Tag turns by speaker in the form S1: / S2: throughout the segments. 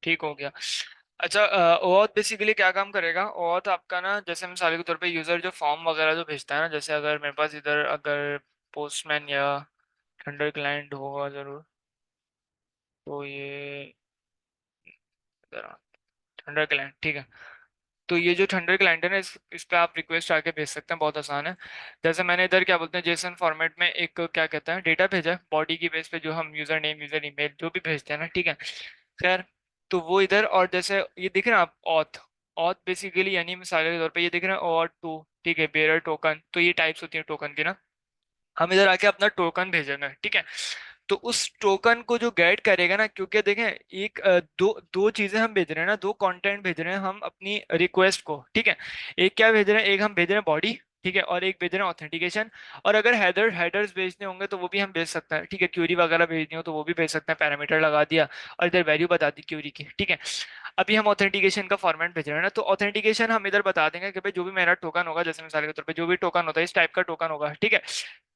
S1: ठीक हो गया। अच्छा, OAuth बेसिकली क्या काम करेगा? OAuth आपका ना, जैसे मिसाल के तौर पे यूजर जो फॉर्म वगैरह जो भेजता है ना, जैसे अगर मेरे पास इधर अगर पोस्टमैन या थंडर क्लाइंट होगा जरूर, तो ये थंडर क्लाइंट, ठीक है। तो ये जो थंडर क्लाइंट है ना, इस पे आप रिक्वेस्ट आके भेज सकते हैं, बहुत आसान है। जैसे मैंने इधर क्या बोलते हैं, जेसन फॉर्मेट में एक क्या कहता है डेटा भेजा है बॉडी की बेस पे, जो हम यूजर नेम यूजर ईमेल जो भी भेजते हैं ना, ठीक है। खैर, तो वो इधर, और जैसे ये दिख रहा है आप ऑथ, ऑथ बेसिकली यानी मिसाल के तौर पे ये दिख रहा है ऑथ टू, ठीक है, बेरर टोकन, तो ये टाइप्स होती है टोकन की ना। हम इधर आके अपना टोकन भेजेंगे, ठीक है। तो उस टोकन को जो गेट करेगा ना, क्योंकि देखें एक दो दो चीजें हम भेज रहे हैं ना, दो कंटेंट भेज रहे हैं हम अपनी रिक्वेस्ट को, ठीक है। एक क्या भेज रहे हैं, एक हम भेज रहे हैं बॉडी, ठीक है, और एक भेज रहे हैं ऑथेंटिकेशन। और अगर हेडर्स भेजने होंगे तो वो भी हम भेज सकते हैं, ठीक है। क्यूरी वगैरह भेजनी हो तो वो भी भेज सकते हैं, पैरामीटर लगा दिया और इधर वैल्यू बता दी क्यूरी की, ठीक है। अभी हम ऑथेंटिकेशन का फॉर्मेट भेज रहे हैं ना, तो ऑथेंटिकेशन हम इधर बता देंगे कि भाई जो भी मेरा टोकन होगा, जैसे मिसाल के तौर पे जो भी टोकन होता है इस टाइप का टोकन होगा, ठीक है।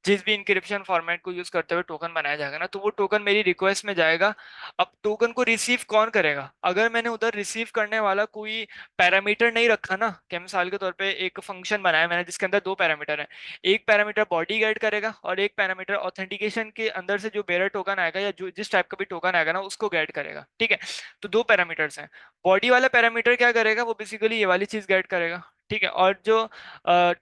S1: जिस भी इंक्रिप्शन फॉर्मेट को यूज करते हुए टोकन बनाया जाएगा ना, तो वो टोकन मेरी रिक्वेस्ट में जाएगा। अब टोकन को रिसीव कौन करेगा? अगर मैंने उधर रिसीव करने वाला कोई पैरामीटर नहीं रखा ना, कि मिसाल के तौर पे एक फंक्शन बनाया मैंने जिसके अंदर दो पैरामीटर है, एक पैरामीटर बॉडी गेट करेगा और एक पैरामीटर ऑथेंटिकेशन के अंदर से जो बेरर टोकन आएगा या जो जिस टाइप का भी टोकन आएगा ना उसको गेट करेगा, ठीक है। तो दो पैरामीटर्स हैं। बॉडी वाला पैरामीटर क्या करेगा, वो बेसिकली ये वाली चीज गेट करेगा, ठीक है। और जो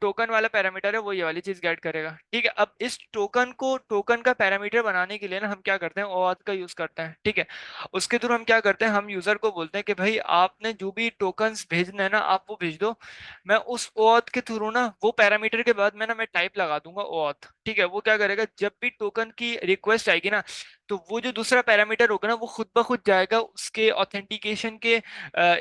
S1: टोकन वाला पैरामीटर है वो ये वाली चीज गेट करेगा, ठीक है। अब इस टोकन को, टोकन का पैरामीटर बनाने के लिए ना हम क्या करते हैं, OAuth का यूज करते हैं, ठीक है। उसके थ्रू हम क्या करते हैं, हम यूजर को बोलते हैं कि भाई आपने जो भी टोकन्स भेजने हैं ना आप वो भेज दो। मैं उस OAuth के थ्रू ना, वो पैरामीटर के बाद में ना मैं टाइप लगा दूंगा OAuth, ठीक है। वो क्या करेगा, जब भी टोकन की रिक्वेस्ट आएगी ना, तो वो जो दूसरा पैरामीटर होगा ना वो खुद ब खुद जाएगा उसके ऑथेंटिकेशन के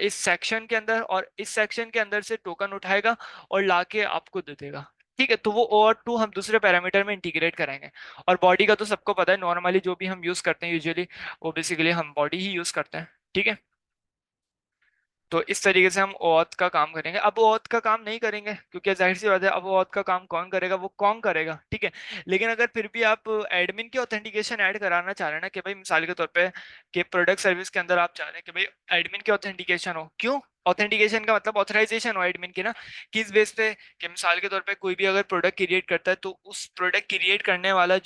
S1: इस सेक्शन के अंदर, और इस सेक्शन के अंदर से टोकन उठाएगा और लाके आपको दे देगा, ठीक है। तो वो और टू हम दूसरे पैरामीटर में इंटीग्रेट करेंगे। और बॉडी का तो सबको पता है, नॉर्मली जो भी हम यूज करते हैं यूजुअली, वो बेसिकली हम बॉडी ही यूज करते हैं, ठीक है। तो इस तरीके से हम OAuth का काम करेंगे। अब OAuth का काम नहीं करेंगे क्योंकि जाहिर सी बात है, अब OAuth का काम कौन करेगा, वो कौन करेगा, ठीक है। लेकिन अगर फिर भी आप एडमिन की ऑथेंटिकेशन ऐड कराना चाह रहे हैं ना, कि भाई मिसाल के तौर पे कि प्रोडक्ट सर्विस के अंदर आप चाह रहे हैं कि भाई एडमिन की ऑथेंटिकेशन हो, क्यों? ऑथेंटिकेशन का मतलब ऑथराइजेशन हो एडमिन की ना। किस बेस पे? कि मिसाल के तौर पे कोई भी अगर प्रोडक्ट क्रिएट करता है, तो उस प्रोडक्ट क्रिएट करने वाली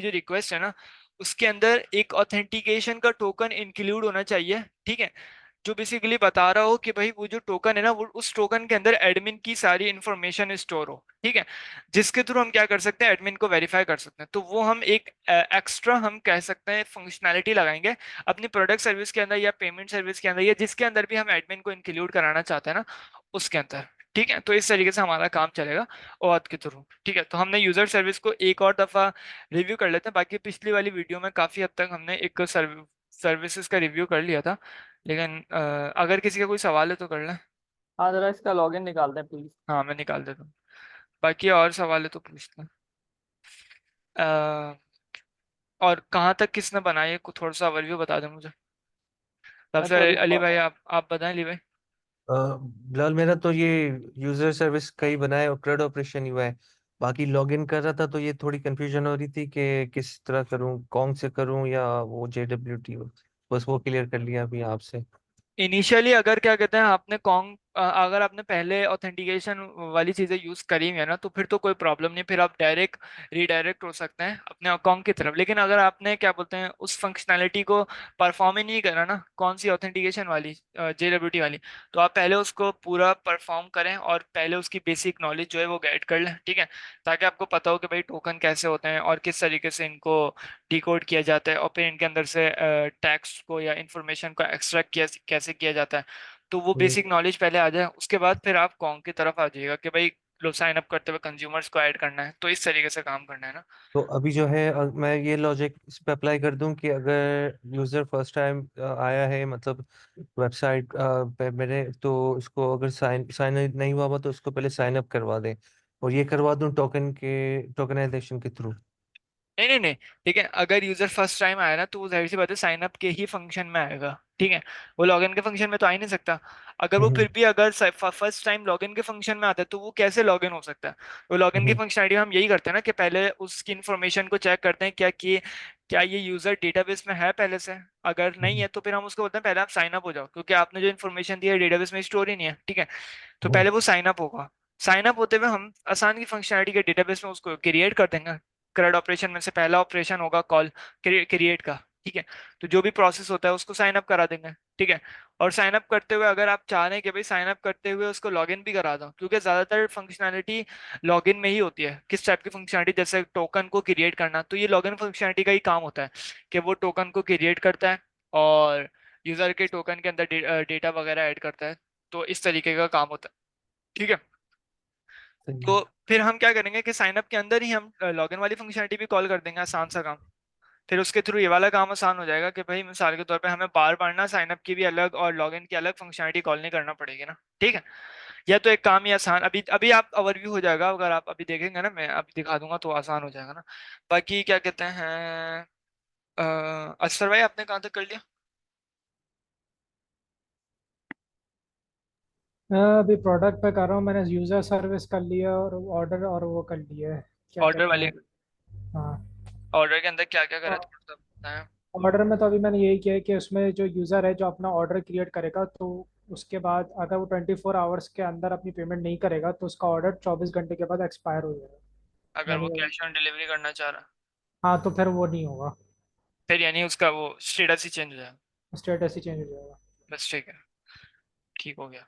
S1: जो रिक्वेस्ट है ना, उसके अंदर एक ऑथेंटिकेशन का टोकन इंक्लूड होना चाहिए, ठीक है। जो बेसिकली बता रहा हो कि भाई वो जो टोकन है ना, वो उस टोकन के अंदर एडमिन की सारी इंफॉर्मेशन स्टोर हो, ठीक है। जिसके थ्रू हम क्या कर सकते हैं, एडमिन को वेरीफाई कर सकते हैं। तो वो हम एक एक्स्ट्रा हम कह सकते हैं फंक्शनैलिटी लगाएंगे अपनी प्रोडक्ट सर्विस के अंदर या पेमेंट सर्विस के अंदर, या जिसके अंदर भी हम एडमिन को इंक्लूड कराना चाहते हैं ना उसके अंदर, ठीक है। तो इस तरीके से हमारा काम चलेगा OAuth के थ्रू, ठीक है। तो हमने यूजर सर्विस को एक और दफा रिव्यू कर लेते हैं। बाकी पिछली वाली वीडियो में काफी हद तक हमने एक सर्विसेज का रिव्यू कर लिया था। लेकिन अगर किसी का कोई सवाल है तो कर लें।
S2: हाँ, जरा इसका लॉगिन निकाल दें प्लीज।
S1: हाँ, मैं निकाल देता हूँ। बाकी और सवाल है तो पूछ लें। और कहाँ तक किसने बनाई है, कुछ थोड़ा सा ओवरव्यू बता दें मुझे।
S2: मैं
S1: सबसे
S2: तो अभी
S1: अली भाई, आप बताएं अली भाई।
S3: बिलाल, मेरा तो ये यूजर सर्विस का ही बना है और CRUD ऑपरेशन ही हुआ है। बाकी लॉगिन कर रहा था तो ये थोड़ी कंफ्यूजन हो रही थी कि किस तरह करूं, कौन से करूं या वो JWT। बस वो क्लियर कर लिया अभी आपसे।
S1: इनिशियली अगर क्या कहते हैं आपने अगर आपने पहले ऑथेंटिकेशन वाली चीजें यूज करी हुई है ना, तो फिर तो कोई प्रॉब्लम नहीं, फिर आप डायरेक्ट रीडायरेक्ट हो सकते हैं अपने अकाउंट की तरफ। लेकिन अगर आपने क्या बोलते हैं उस फंक्शनैलिटी को परफॉर्म ही नहीं करा ना, कौन सी ऑथेंटिकेशन वाली, JWT वाली, तो आप पहले उसको पूरा परफॉर्म करें और पहले उसकी बेसिक नॉलेज जो है वो गेट कर लें, ठीक है। ताकि आपको पता हो कि भाई टोकन कैसे होते हैं और किस तरीके से इनको डिकोड किया जाता है, और फिर इनके अंदर से टेक्स्ट को या इंफॉर्मेशन को एक्सट्रैक्ट किया कैसे किया जाता है। तो वो
S3: हम्म।
S1: बेसिक नॉलेज पहले आ जाए, उसके बाद फिर आप कॉन्ग की तरफ आ जाइएगा कि भाई लो साइन अप करते हुए कंज्यूमर्स को ऐड करना है, तो इस तरीके से काम करना है ना।
S3: तो अभी जो है मैं ये लॉजिक इस पे अप्लाई कर दूं कि अगर यूजर फर्स्ट टाइम आया है, मतलब वेबसाइट पे मेरे, तो इसको अगर साइन साइन नहीं हुआ हुआ तो इसको पहले साइन अप करवा दें, और ये करवा दूं टोकनाइजेशन के थ्रू।
S1: नहीं नहीं नहीं, ठीक है। अगर यूजर फर्स्ट टाइम आया ना, तो वो जाहिर सी बात है साइन अप के ही फंक्शन में आएगा, ठीक है, वो लॉगिन के फंक्शन में तो आ ही नहीं सकता। अगर वो
S3: हम्म,
S1: फिर भी अगर फर्स्ट टाइम लॉगिन के फंक्शन में आता है तो वो कैसे लॉगिन हो सकता है? वो लॉगिन की
S3: हम्म,
S1: फंक्शनलिटी हम यही करते हैं ना कि पहले उसकी इन्फॉर्मेशन को चेक करते हैं क्या ये यूजर डेटाबेस में है पहले से। अगर नहीं
S3: हम्म,
S1: है तो फिर हम उसको बोलते हैं पहले आप साइन अप हो जाओ, क्योंकि आपने जो इन्फॉर्मेशन दी है डेटाबेस में स्टोर ही नहीं है, ठीक है। तो
S3: हम्म,
S1: पहले वो साइन अप होगा। साइन अप होते हुए हम आसान की फंक्शनलिटी के डेटाबेस में उसको क्रिएट कर देंगे। CRUD ऑपरेशन में से पहला ऑपरेशन होगा कॉल क्रिएट का, ठीक है। तो जो भी प्रोसेस होता है उसको साइन अप करा देंगे, ठीक है। और साइन अप करते हुए अगर आप चाह रहे हैं कि भाई साइन अप करते हुए उसको लॉगिन भी करा दो, क्योंकि ज्यादातर फंक्शनैलिटी लॉगिन में ही होती है। किस टाइप की फंक्शनैलिटी, जैसे टोकन को क्रिएट करना, तो ये लॉगिन फंक्शनैलिटी का ही काम होता है कि वो टोकन को क्रिएट करता है और यूजर के टोकन के अंदर डेटा वगैरह ऐड करता है। तो इस तरीके का काम होता है, ठीक है।
S3: सही है।
S1: तो फिर हम क्या करेंगे कि साइन अप के अंदर ही हम लॉगिन वाली फंक्शनैलिटी भी कॉल कर देंगे, आसान सा काम। फिर उसके थ्रू ये वाला काम आसान हो जाएगा कि भाई मिसाल के तौर पे हमें बार बार ना साइन अप की भी अलग और लॉगिन की अलग फंक्शनलिटी कॉल नहीं करना पड़ेगी ना, ठीक है। या तो एक काम ही आसान, अभी अभी आप ओवरव्यू हो जाएगा, अगर आप अभी देखेंगे ना, मैं अभी दिखा दूंगा तो आसान हो जाएगा ना। बाकी क्या कहते हैं, असफर भाई आपने कहाँ तक कर लिया?
S2: मैं अभी प्रोडक्ट पे कर रहा हूँ। मैंने यूजर सर्विस कर लिया और ऑर्डर और वो कर लिया है, क्या
S1: ऑर्डर
S2: कहते
S1: वाले,
S2: हैं। हाँ।
S1: ऑर्डर के अंदर क्या क्या करा थोड़ा सा बताएं।
S2: ऑर्डर में तो अभी मैंने यही किया है कि उसमें जो यूज़र है जो अपना ऑर्डर क्रिएट करेगा, तो उसके बाद अगर वो 24 आवर्स के अंदर अपनी पेमेंट नहीं करेगा तो उसका ऑर्डर 24 घंटे के बाद एक्सपायर हो जाएगा।
S1: अगर वो
S2: मैंने वही।
S1: कैश ऑन डिलीवरी करना चाह रहा,
S2: हाँ, तो फिर वो नहीं होगा।
S1: फिर यानी उसका वो स्टेटस ही चेंज हो जाएगा।
S2: स्टेटस ही चेंज हो जाएगा।
S1: बस ठीक है, ठीक हो गया।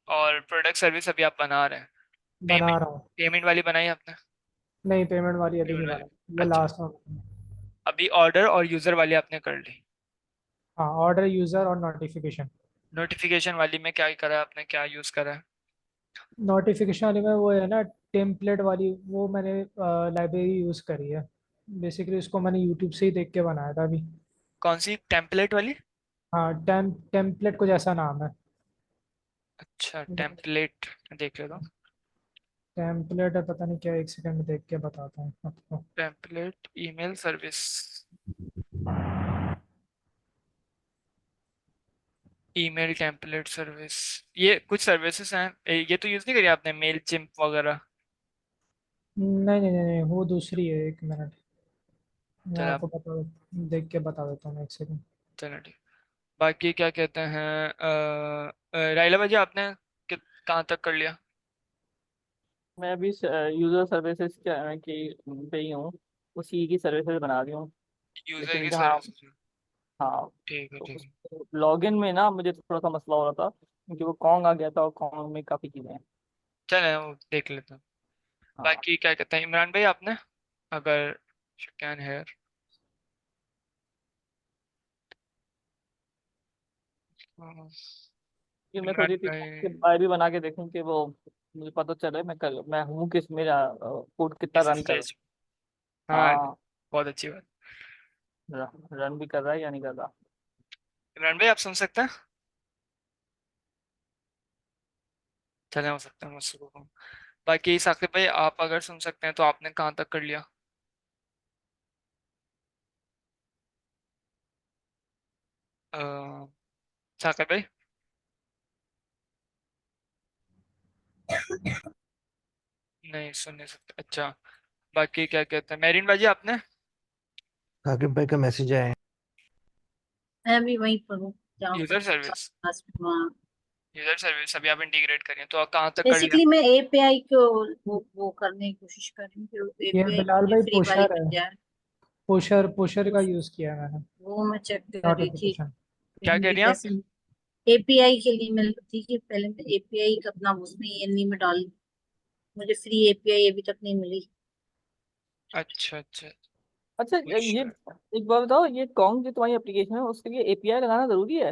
S1: और प्रोडक्ट सर्विस अभी आप बना रहे हैं?
S2: बना
S1: पेमेंट,
S2: रहा हूँ।
S1: पेमेंट वाली बनाई आपने?
S2: नहीं, पेमेंट वाली अभी
S1: पेमेंट
S2: नहीं
S1: वाली,
S2: बना, ये
S1: अच्छा।
S2: लास्ट में।
S1: अभी ऑर्डर और यूजर वाली आपने कर ली।
S2: हाँ, ऑर्डर, यूज़र और नोटिफिकेशन।
S1: नोटिफिकेशन वाली में क्या करा है आपने, क्या यूज करा है?
S2: नोटिफिकेशन वाली में वो है ना, टेम्पलेट वाली, वो मैंने लाइब्रेरी यूज़ करी है। बेसिकली उसको मैंने यूट्यूब से ही देख के बनाया था अभी।
S1: कौन सी टेम्पलेट वाली?
S2: हाँ, टेम्पलेट कुछ ऐसा नाम है।
S1: अच्छा, टेम्पलेट, देख लेता हूँ।
S2: टेम्पलेट है, पता नहीं क्या, एक सेकंड में देख के बताता हूँ आपको।
S1: Template email service, email template service, ये कुछ सर्विसेज हैं। ये तो यूज नहीं करी आपने, मेल चिम्प वगैरह?
S2: नहीं नहीं नहीं नहीं, वो दूसरी है, एक मिनट। मैं
S1: चलो
S2: आपको बता देख के बता देता हूँ, एक सेकंड।
S1: चलो ठीक। बाकी क्या कहते हैं, राइला भाजी आपने कहाँ तक कर लिया?
S4: मैं अभी यूजर सर्विसेज की पे ही हूँ। उसी की सर्विसेज बना रही हूँ।
S1: यूजर
S4: लेकिन
S1: की
S4: जहाँ,
S1: सर्विस,
S4: हाँ,
S1: ठीक है
S4: तो
S1: ठीक
S4: उस
S1: है।
S4: लॉगिन में ना मुझे थोड़ा सा मसला हो रहा था, क्योंकि वो कॉन्ग आ गया था और कॉन्ग में काफ़ी चीज़ें हैं।
S1: चले वो देख लेते हैं।
S4: हाँ।
S1: बाकी क्या कहते हैं इमरान भाई आपने, अगर कैन है,
S4: कि मैं सोच
S1: इमरान
S4: रही थी
S1: भाई,
S4: कि मैं भी बना के देखूं कि वो मुझे पता चले मैं हूँ किस, मेरा कोड कितना
S1: किस
S4: रन कर रहा
S1: स्टेज?
S4: है।
S1: हाँ,
S4: हाँ,
S1: बहुत अच्छी बात।
S4: रन भी कर रहा है या नहीं कर रहा।
S1: इमरान भाई आप सुन सकते हैं? चले हो सकते हैं मुझसे को। बाकी साकिब भाई आप अगर सुन सकते हैं तो आपने कहाँ तक कर लिया? अ, साकिब भाई नहीं सुन नहीं सकते, अच्छा। बाकी क्या कहते हैं मेरिन बाजी आपने?
S3: साकिब भाई का मैसेज आया है।
S5: मैं भी वहीं पर हूँ जहाँ पर
S1: यूजर सर्विस,
S5: पास में, हाँ।
S1: यूजर सर्विस अभी आप इंटीग्रेट करिए तो आप कहाँ तक कर लिया?
S5: बेसिकली मैं एपीआई को वो करने की कोशिश कर रही हूँ कि
S2: ये
S5: एपीआई
S2: बिलाल
S5: मुझे
S2: भाई
S5: फ्री वाली
S2: पुशर
S5: मिल
S2: है।
S5: जाए।
S2: पुशर का यूज़ किया है मैंने।
S5: वो मैं चेक कर रही थी
S2: नोटिफिकेशन।
S5: कि
S1: क्या कह
S5: मुझे
S1: रही हैं आप?
S5: कैसे एपीआई के लिए मिल रही थी कि पहले मैं एपीआई अपना उसमें एनवी में डाल, मुझे फ्री एपीआई अभी तक नहीं मिली।
S1: अच्छा अच्छा।
S4: अच्छा, ये
S1: अच्छा,
S4: एक बात बताओ, ये कॉन्ग जो तुम्हारी एप्लीकेशन है उसके लिए एपीआई लगाना जरूरी है?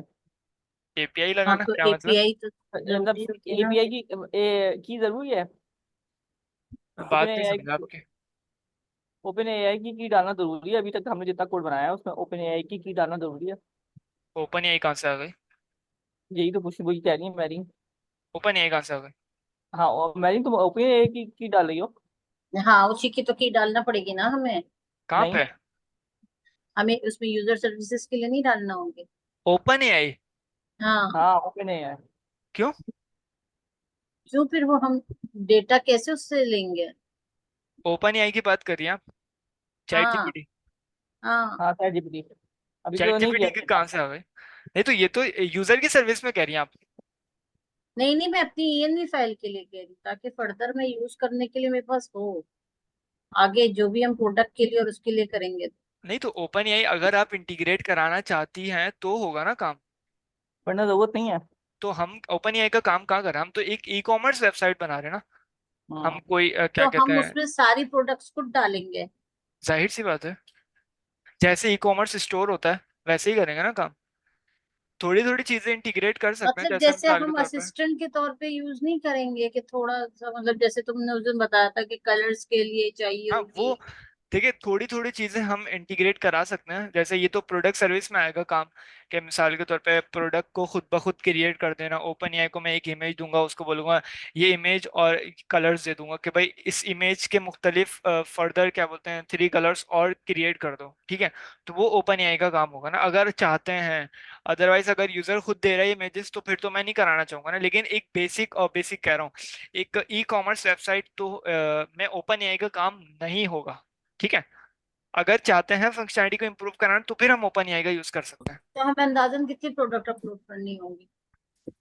S1: एपीआई
S5: हाँ,
S1: लगाना
S5: तो
S1: क्या मतलब?
S5: एपीआई तो
S4: मतलब
S5: जरूरी होती है ना।
S4: एपीआई की जरूरी है? ओपन
S1: बात नहीं
S4: एआई
S1: समझा आपकी।
S4: ओपन एआई की डालना जरूरी है? अभी तक हमने जितना कोड बनाया है उसमें ओपन एआई की डालना जरूरी है?
S1: ओपन एआई कहाँ से आ गई?
S4: यही तो पूछ वही कह रही है मैरी।
S1: ओपन एआई कहाँ से आ गई?
S4: हाँ, और मैरी तुम ओपन एआई की डाल रही हो?
S5: हाँ, उसी की तो की डालना पड़ेगी ना हमें।
S1: कहाँ
S4: नहीं,
S1: पे?
S5: हमें उसमें यूजर सर्विसेज के लिए नहीं डालना होंगे।
S1: Open AI?
S5: हाँ।
S4: हाँ ओपन है।
S1: क्यों?
S5: क्यों? फिर वो हम डेटा कैसे उससे लेंगे?
S1: ओपन एआई की बात करिए आप? चैट
S5: हाँ।
S1: जीपीटी?
S5: हाँ।
S4: हाँ चैट जीपीटी अभी
S1: चैट
S4: तो नहीं किया
S1: जीपीटी के कहाँ से आ गए? नहीं तो ये तो यूजर की सर्विस में कह रही हैं आप?
S5: नहीं नहीं, मैं अपनी ईएनवी फाइल के लिए कह रही हूँ, ताकि फर्दर में यूज करने के लिए मेरे पास हो, आगे जो भी हम प्रोडक्ट के लिए और उसके लिए करेंगे।
S1: नहीं तो ओपन एआई अगर आप इंटीग्रेट कराना चाहती हैं तो होगा ना काम।
S4: वरना जरूरत नहीं है।
S1: तो हम ओपन एआई का काम कहाँ कर रहे हैं? हम तो एक ई कॉमर्स वेबसाइट बना रहे हैं ना। हम
S4: हाँ
S1: कोई क्या
S5: तो
S1: कहते
S5: हम
S1: हैं,
S5: उसमें सारी प्रोडक्ट्स को डालेंगे।
S1: जाहिर सी बात है, जैसे ई कॉमर्स स्टोर होता है वैसे ही करेंगे ना काम। थोड़ी थोड़ी चीजें इंटीग्रेट कर सकते हैं,
S5: मतलब
S1: जैसे
S5: जैसे
S1: मिसाल के
S5: हम
S1: तौर पर।
S5: असिस्टेंट के तौर पे यूज नहीं करेंगे कि थोड़ा सा, मतलब जैसे तुमने उस दिन बताया था कि कलर्स के लिए चाहिए
S1: हाँ
S5: होगी।
S1: वो, देखिए थोड़ी थोड़ी चीजें हम इंटीग्रेट करा सकते हैं, जैसे ये तो प्रोडक्ट सर्विस में आएगा काम। कि मिसाल के तौर पे प्रोडक्ट को खुद ब खुद क्रिएट कर देना, ओपन एआई को मैं एक इमेज दूंगा, उसको बोलूंगा ये इमेज और कलर्स दे दूंगा कि भाई इस इमेज के मुख्तलिफ फर्दर क्या बोलते हैं 3 कलर्स और क्रिएट कर दो, ठीक है। तो वो ओपन एआई का काम होगा ना अगर चाहते हैं। अदरवाइज अगर यूजर खुद दे रहा है इमेजेस तो फिर तो मैं नहीं कराना चाहूंगा ना। लेकिन एक बेसिक और बेसिक कह रहा हूँ, एक ई कॉमर्स वेबसाइट तो में ओपन एआई का काम नहीं होगा, ठीक है। अगर चाहते हैं फंक्शनैलिटी को इम्प्रूव कराना तो फिर हम ओपन एआई का यूज कर सकते हैं।
S5: तो हमें अंदाजन कितनी प्रोडक्ट अपलोड करनी होगी?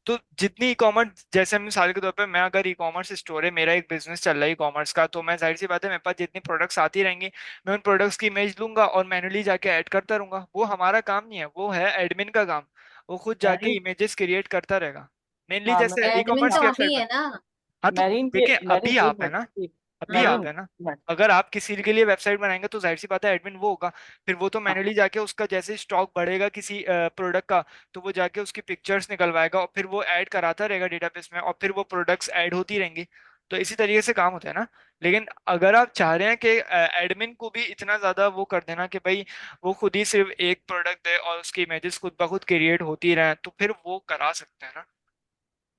S1: तो जितनी ई कॉमर्स, जैसे मिसाल के तौर पे मैं अगर ई कॉमर्स स्टोर है, मेरा एक बिजनेस चल रहा है ई कॉमर्स का, तो मैं जाहिर सी बात है मेरे पास जितनी प्रोडक्ट्स आती रहेंगी मैं उन प्रोडक्ट्स की इमेज लूंगा और मैन्युअली जाके ऐड करता रहूंगा। वो हमारा काम नहीं है, वो है एडमिन का काम। वो खुद जाके
S4: मैरिन।
S1: इमेजेस क्रिएट करता रहेगा, मेनली
S4: हाँ
S1: जैसे ई
S5: एडमिन
S1: कॉमर्स
S5: तो
S1: की
S5: हम ही
S1: वेबसाइट।
S5: है ना।
S1: हाँ तो
S4: मैरिन के
S1: देखिए
S4: मैरिन
S1: अभी
S4: एक
S1: आप है
S4: मिनट
S1: ना,
S4: एक
S1: अभी आप
S5: हाँ।
S1: है ना।
S4: मिनट।
S1: अगर आप किसी के लिए वेबसाइट बनाएंगे तो जाहिर सी बात है एडमिन वो होगा। फिर वो तो
S4: हाँ
S1: मैन्युअली जाके उसका जैसे स्टॉक बढ़ेगा किसी प्रोडक्ट का, तो वो जाके उसकी पिक्चर्स निकलवाएगा और फिर वो ऐड कराता रहेगा डेटाबेस में और फिर वो प्रोडक्ट्स ऐड होती रहेंगी। तो इसी तरीके से काम होता है ना। लेकिन अगर आप चाह रहे हैं कि एडमिन को भी इतना ज्यादा वो कर देना कि भाई वो खुद ही सिर्फ एक प्रोडक्ट दे और उसकी इमेजेस खुद ब खुद क्रिएट होती रहें, तो फिर वो करा सकते हैं ना।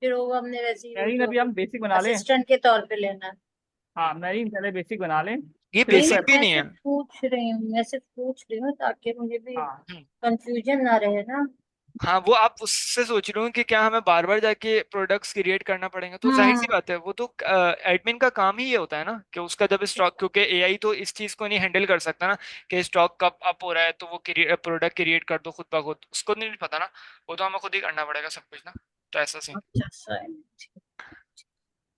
S5: फिर वो हमने वैसे ही वो
S4: मैरिन
S5: जो
S4: अभी हम बेसिक बना लें।
S5: असिस्टेंट के तौर पे लेना है।
S4: हाँ मैरिन पहले बेसिक बना लें।
S1: ये
S4: फिर
S5: नहीं
S4: उसको
S5: नहीं,
S1: बेसिक भी
S5: मैं
S1: नहीं है।
S5: सिर्फ पूछ रही हूँ, मैं सिर्फ पूछ रही हूँ ताकि मुझे भी
S4: हाँ
S5: कंफ्यूजन ना रहे ना।
S1: हाँ वो आप उससे सोच रहे हो कि क्या हमें बार बार जाके प्रोडक्ट्स क्रिएट करना पड़ेगा, तो जाहिर सी
S5: हम्म।
S1: बात है वो तो एडमिन का काम ही ये होता है ना कि उसका जब स्टॉक, क्योंकि एआई तो इस चीज को नहीं हैंडल कर सकता ना कि स्टॉक कब अप हो रहा है तो वो प्रोडक्ट क्रिएट कर दो खुद ब खुद, उसको नहीं पता ना। वो तो हमें खुद ही करना पड़ेगा सब कुछ ना। तो ऐसा सीन।
S5: अच्छा सही।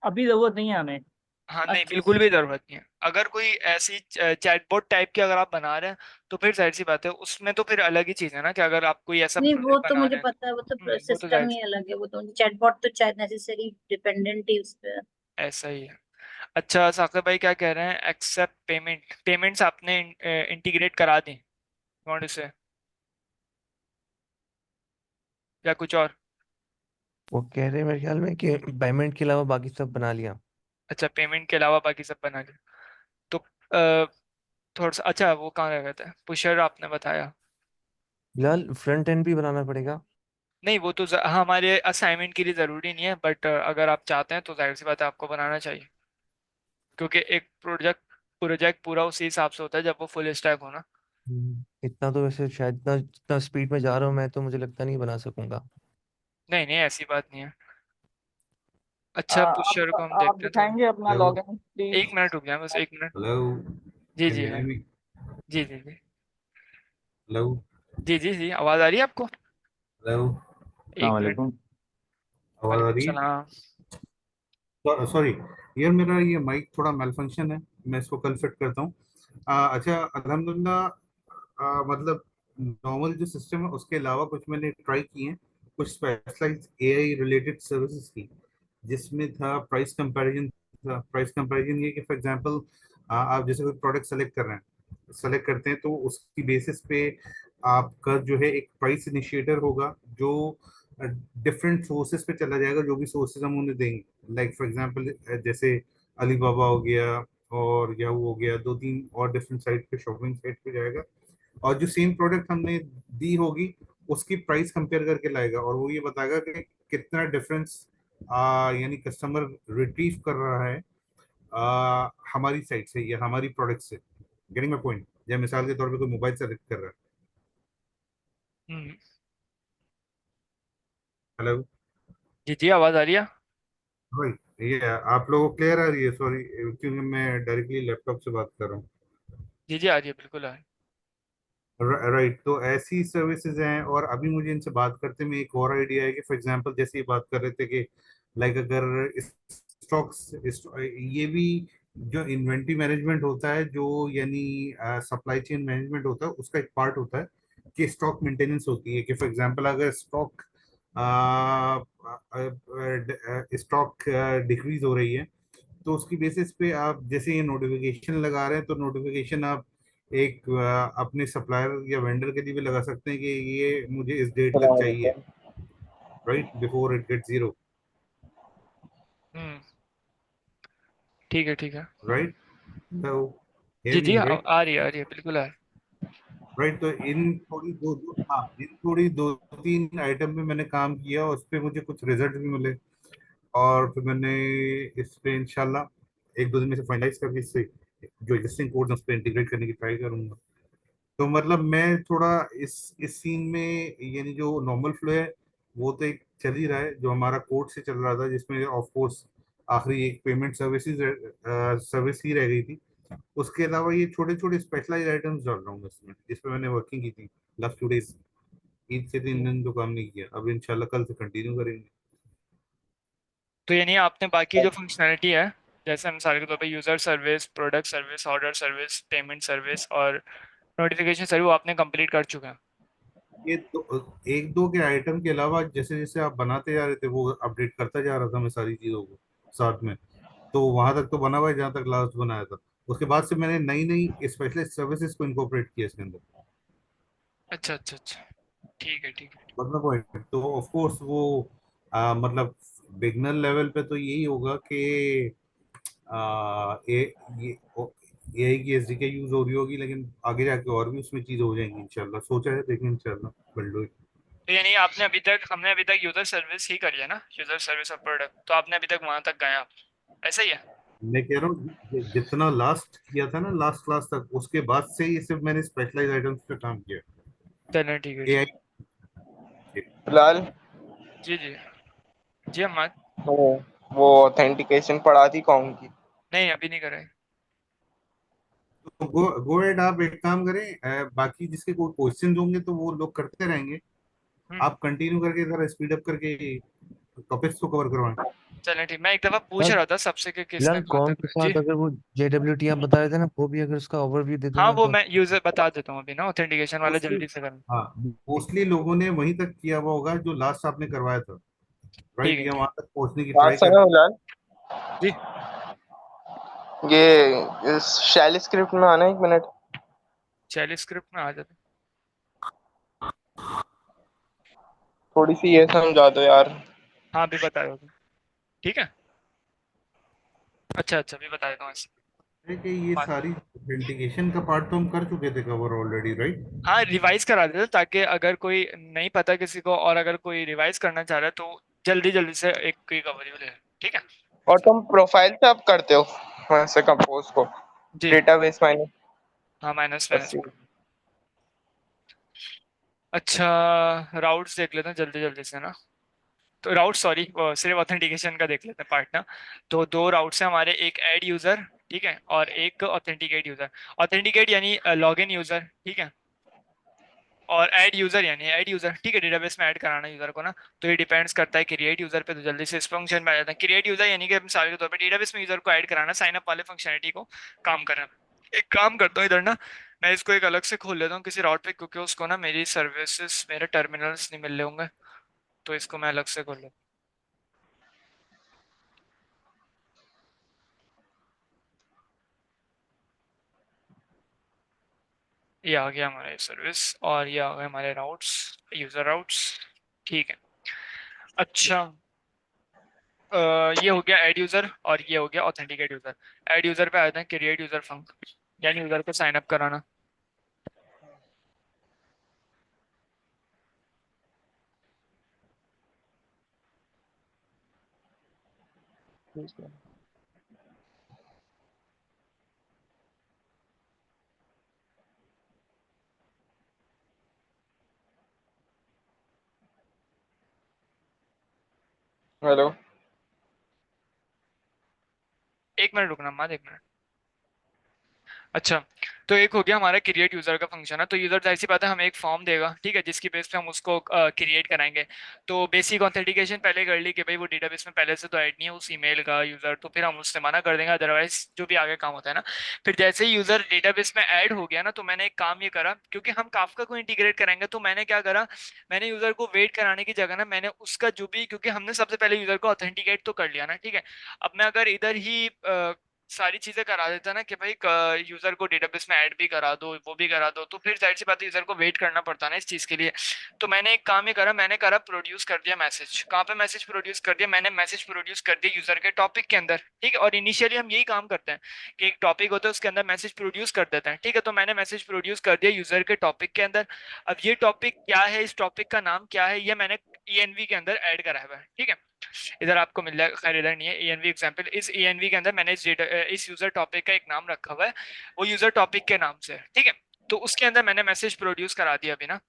S4: अभी जरूरत नहीं है हमें।
S1: हाँ नहीं
S5: अच्छा।
S1: बिल्कुल भी जरूरत नहीं है। अगर कोई ऐसी चैटबॉट टाइप की अगर आप बना रहे हैं तो फिर जाहिर सी बात है उसमें तो फिर अलग ही चीज है ना कि अगर आप कोई ऐसा
S5: नहीं वो
S1: प्रोजेक्ट
S5: तो
S1: बना
S5: मुझे
S1: रहे हैं
S5: पता है, वो
S1: तो
S5: तो
S1: वो तो जाहिर
S5: सिस्टम ही अलग है, वो तो चैटबॉट तो शायद नेसेसरी डिपेंडेंट ही उस पे
S1: ऐसा ही है। अच्छा साकिब भाई क्या कह रहे हैं, एक्सेप्ट पेमेंट, पेमेंट्स आपने इंटीग्रेट करा दी वांट से या कुछ और?
S3: वो कह रहे हैं मेरे ख्याल में कि पेमेंट के अलावा बाकी सब बना लिया।
S1: अच्छा पेमेंट के अलावा बाकी सब बना लिया। तो अ, थोड़ा सा अच्छा वो कहाँ रह गए थे, पुशर आपने बताया।
S3: फिलहाल फ्रंट एंड भी बनाना पड़ेगा।
S1: नहीं वो तो हाँ, हमारे असाइनमेंट के लिए ज़रूरी नहीं है, बट अगर आप चाहते हैं तो जाहिर सी बात है आपको बनाना चाहिए। क्योंकि एक प्रोजेक्ट प्रोजेक्ट पूरा उसी हिसाब से होता है जब वो फुल स्टैक हो ना।
S3: इतना तो वैसे शायद इतना जितना स्पीड में जा रहा हूँ मैं तो मुझे लगता नहीं बना सकूंगा।
S1: नहीं नहीं ऐसी बात नहीं है। अच्छा पुशर को हम
S4: आप
S1: देखते हैं थोड़ा।
S4: दिखाएंगे अपना
S6: हेलो
S4: लॉगिन
S1: एक
S4: प्लीज।
S1: मिनट रुक जाए, बस एक मिनट।
S6: हेलो
S1: जी
S6: कैन
S1: जी
S6: यू
S1: हाँ।
S6: Here me?
S1: जी जी जी।
S6: हेलो
S1: जी जी जी आवाज़ आ रही है आपको?
S6: हेलो,
S1: एक मिनट।
S4: अस्सलाम
S6: आवाज आ
S1: वालेकुम
S6: रही है?
S1: सलाम।
S6: सॉरी यार, मेरा ये माइक थोड़ा मेल फंक्शन है, मैं इसको कल फिट करता हूँ। अच्छा अल्हम्दुलिल्लाह, मतलब नॉर्मल जो सिस्टम है उसके अलावा कुछ मैंने ट्राई किए हैं, कुछ स्पेशलाइज एआई रिलेटेड सर्विसेज की, जिसमें था प्राइस कंपैरिजन। था प्राइस कंपैरिजन ये कि फॉर एग्जांपल आप जैसे कोई प्रोडक्ट सेलेक्ट कर रहे हैं, सेलेक्ट करते हैं तो उसकी बेसिस पे आपका जो है एक प्राइस इनिशिएटर होगा, जो डिफरेंट सोर्सेज पे चला जाएगा, जो भी सोर्सेज हम उन्हें देंगे। लाइक फॉर एग्जांपल जैसे अलीबाबा हो गया और याहू हो गया, दो तीन और डिफरेंट साइट पे, शॉपिंग साइट पे जाएगा, और जो सेम प्रोडक्ट हमने दी होगी उसकी प्राइस कंपेयर करके लाएगा, और वो ये बताएगा कि कितना डिफरेंस यानी कस्टमर रिट्रीव कर रहा है हमारी साइट से या हमारी प्रोडक्ट से। Getting my point? जैसे मिसाल के तौर पे कोई मोबाइल सेलेक्ट कर रहा है,
S1: हम्म।
S6: हेलो
S1: जी जी, आवाज आ रही है।
S6: भाई, ये आप लोगों को क्लियर आ रही है? सॉरी, क्योंकि मैं डायरेक्टली लैपटॉप से बात कर रहा हूँ।
S1: जी जी, आ रही है, बिल्कुल आ रही
S6: राइट, तो ऐसी सर्विसेज हैं। और अभी मुझे इनसे बात करते में एक और आइडिया है कि फॉर एग्जांपल जैसे ये बात कर रहे थे कि लाइक अगर स्टॉक्स, ये भी जो इन्वेंट्री मैनेजमेंट होता है, जो यानी सप्लाई चेन मैनेजमेंट होता है, उसका एक पार्ट होता है कि स्टॉक मेंटेनेंस होती है। कि फॉर एग्जांपल अगर स्टॉक डिक्रीज हो रही है, तो उसकी बेसिस पे आप जैसे ये नोटिफिकेशन लगा रहे हैं, तो नोटिफिकेशन आप एक अपने सप्लायर या वेंडर के लिए भी लगा सकते हैं कि ये मुझे इस डेट तक चाहिए, right, before it get zero,
S1: है। ठीक है ठीक है।
S6: राइट। तो
S1: जी
S6: हियर
S1: जी,
S6: मी राइट।
S1: आ रही है, बिल्कुल आ रही
S6: राइट, तो इन थोड़ी इन थोड़ी दो तीन आइटम पे मैंने काम किया, उस पे मुझे कुछ रिजल्ट भी मिले। और फिर मैंने इस पे इंशाल्लाह एक दो दिन में से फाइनलाइज करके इससे जो एग्जिस्टिंग कोड्स उस पर इंटीग्रेट करने की ट्राई करूंगा। तो मतलब मैं थोड़ा इस सीन में, यानी जो नॉर्मल फ्लो है वो तो एक चल ही रहा है, जो हमारा कोड से चल रहा था, जिसमें ऑफ कोर्स आखिरी एक पेमेंट सर्विसेज सर्विस ही रह गई थी। उसके अलावा ये छोटे छोटे स्पेशलाइज आइटम्स डाल रहा हूँ इसमें, जिस पे मैंने वर्किंग की थी लास्ट 2 डेज। ईद से 3 दिन तो काम नहीं किया, अब इंशाल्लाह कल से कंटिन्यू करेंगे।
S1: तो यानी आपने बाकी जो फंक्शनैलिटी है, जैसे मिसाल के तौर पे user service, product service, order service, payment service और नोटिफिकेशन सर्विस, वो आपने कंप्लीट कर चुके हैं।
S6: ये एक दो के आइटम के अलावा जैसे जैसे आप बनाते जा रहे थे, वो अपडेट करता जा रहा था मैं सारी चीजों को साथ में। तो वहां तक तो बना हुआ है जहाँ तक लास्ट बनाया था। उसके बाद से मैंने नई नई स्पेशलिस्ट सर्विसेज को इनकॉर्पोरेट किया इसके अंदर।
S1: अच्छा अच्छा अच्छा, ठीक है ठीक है।
S6: मतलब पॉइंट तो ऑफ कोर्स वो मतलब बिगनर लेवल पे तो यही होगा कि ये एआई की एसडीके यूज हो रही होगी, लेकिन आगे जाके और भी उसमें चीज हो जाएंगी इंशाल्लाह, सोचा है, देखें इंशाल्लाह बिल्डो।
S1: तो यानी हमने अभी तक यूजर सर्विस ही करी है ना, यूजर सर्विस और प्रोडक्ट, तो आपने अभी तक वहां तक गए आप, ऐसा ही है।
S6: मैं कह रहा हूँ जितना लास्ट किया था ना, लास्ट क्लास तक, उसके बाद से ये सिर्फ मैंने स्पेशलाइज आइटम्स पे काम किया।
S1: चलें, ठीक है ठीक
S6: एआई
S1: है।
S6: के।
S7: फिलहाल
S1: जी जी। जी अहमद।
S7: वो ऑथेंटिकेशन पढ़ा थी कौन की?
S1: नहीं, अभी नहीं करे।
S6: तो गो एड, आप एक काम करें, बाकी जिसके कोई क्वेश्चन होंगे तो वो लोग करते रहेंगे।
S1: हम्म।
S6: आप कंटिन्यू करके जरा स्पीड अप करके टॉपिक्स को कवर करवाएं।
S1: चलें ठीक, मैं एक दफा पूछ
S3: यार
S1: रहा था सबसे कि किसने
S3: फिलहाल
S1: कहाँ
S3: कॉम के
S1: तक जी।
S3: साथ अगर वो JWT आप बता रहे थे ना, वो भी अगर उसका ओवरव्यू दे
S1: हाँ,
S3: देना
S1: वो
S3: तो
S1: मैं
S3: अच्छा।
S1: यूजर बता देता हूँ अभी ना, ऑथेंटिकेशन वाला
S6: मोस्टली,
S1: जल्दी से करना।
S6: हाँ, मोस्टली लोगों ने वहीं तक किया हुआ होगा जो लास्ट आपने करवाया था,
S1: ठीक
S6: राइट,
S1: है
S6: या
S1: ठीक।
S6: वहां तक पहुंचने की
S7: बात
S6: ट्राई
S7: सुनो
S6: करते
S7: फिलहाल,
S1: जी।
S7: ये शैली स्क्रिप्ट में आना 1 मिनट।
S1: शैली स्क्रिप्ट में आ जाते।
S7: थोड़ी सी ये समझा दो यार।
S1: हाँ, अभी बता रहा हूँ। ठीक है। अच्छा अच्छा, अभी बता देता हूँ ऐसे।
S6: हैं कि ये
S1: बात-
S6: सारी ऑथेंटिकेशन का पार्ट तो हम कर चुके थे कवर ऑलरेडी, राइट।
S1: हाँ, रिवाइज करा देते हैं, ताकि अगर कोई नहीं पता किसी को और अगर कोई रिवाइज करना चाह रहा है तो जल्दी जल्दी से एक की कवरी ले। ठीक है।
S7: और तुम प्रोफाइल पे अब करते हो वैसे कंपोज को,
S1: जी।
S7: Database mining?
S1: हाँ, माइनस
S7: बस
S1: माइनस। अच्छा, राउट्स देख लेते हैं जल्दी जल्दी से ना। तो राउट, सॉरी, सिर्फ ऑथेंटिकेशन का देख लेते हैं पार्ट ना। तो दो राउट्स हैं हमारे, एक ऐड यूजर, ठीक है, और एक ऑथेंटिकेट यूजर। ऑथेंटिकेट यानी लॉगिन यूजर, ठीक है, और ऐड यूजर यानी ऐड यूजर, ठीक है, डेटाबेस में ऐड कराना यूजर को ना। तो ये डिपेंड्स करता है क्रिएट यूजर पे, तो जल्दी से इस फंक्शन में आ जाता है। क्रिएट यूजर यानी कि मिसाल के तौर पे डेटाबेस में यूजर को ऐड कराना, साइन अप वाले फंक्शनलिटी को काम करना। एक काम करता हूँ इधर ना, मैं इसको एक अलग से खोल लेता हूँ किसी राउट पे, क्योंकि उसको ना मेरी सर्विसेज, मेरे टर्मिनल्स नहीं मिल रहे होंगे, तो इसको मैं अलग से खोल लेता हूँ। ये आ गया हमारे सर्विस, और ये आ गए हमारे राउट्स, यूजर राउट्स। ठीक है। अच्छा, ये हो गया ऐड यूजर और ये हो गया ऑथेंटिकेट यूजर। ऐड यूजर पे आते हैं क्रिएट यूजर फंक, यानी यूजर को साइन अप कराना।
S7: हेलो।
S1: एक मिनट रुकना मत, एक मिनट। अच्छा, तो एक हो गया हमारा क्रिएट यूजर का फंक्शन है। तो यूजर जाहिर सी बात है हमें एक फॉर्म देगा, ठीक है, जिसकी बेस पे हम उसको क्रिएट कराएंगे। तो बेसिक ऑथेंटिकेशन पहले कर ली कि भाई वो डेटाबेस में पहले से तो ऐड नहीं है उस ईमेल का यूजर, तो फिर हम उससे मना कर देंगे, अदरवाइज जो भी आगे काम होता है ना। फिर जैसे ही यूजर डेटाबेस में ऐड हो गया ना, तो मैंने एक काम ये करा, क्योंकि हम काफका को इंटीग्रेट कराएंगे, तो मैंने क्या करा, मैंने यूजर को वेट कराने की जगह ना, मैंने उसका जो भी, क्योंकि हमने सबसे पहले यूजर को ऑथेंटिकेट तो कर लिया ना, ठीक है। अब मैं अगर इधर ही सारी चीजें करा देता ना कि भाई यूजर को डेटाबेस में ऐड भी करा दो, वो भी करा दो, तो फिर जाहिर सी बात है यूजर को वेट करना पड़ता ना इस चीज के लिए। तो मैंने एक काम ये करा, मैंने करा प्रोड्यूस कर दिया मैसेज। कहाँ पे मैसेज प्रोड्यूस कर दिया, मैंने मैसेज प्रोड्यूस कर दिया यूजर के टॉपिक के अंदर, ठीक है। और इनिशियली हम यही काम करते हैं कि एक टॉपिक होता है उसके अंदर मैसेज प्रोड्यूस कर देते हैं, ठीक है। तो मैंने मैसेज प्रोड्यूस कर दिया यूजर के टॉपिक के अंदर। अब ये टॉपिक क्या है, इस टॉपिक का नाम क्या है, ये मैंने ENV के अंदर ऐड करा हुआ है, ठीक है। इधर आपको मिल जाएगा, खैर इधर नहीं है ENV एग्जाम्पल। इस ENV के अंदर मैंने इस यूजर टॉपिक का एक नाम रखा हुआ है, वो यूजर टॉपिक के नाम से है, ठीक है। तो उसके अंदर मैंने मैसेज प्रोड्यूस करा दिया अभी ना।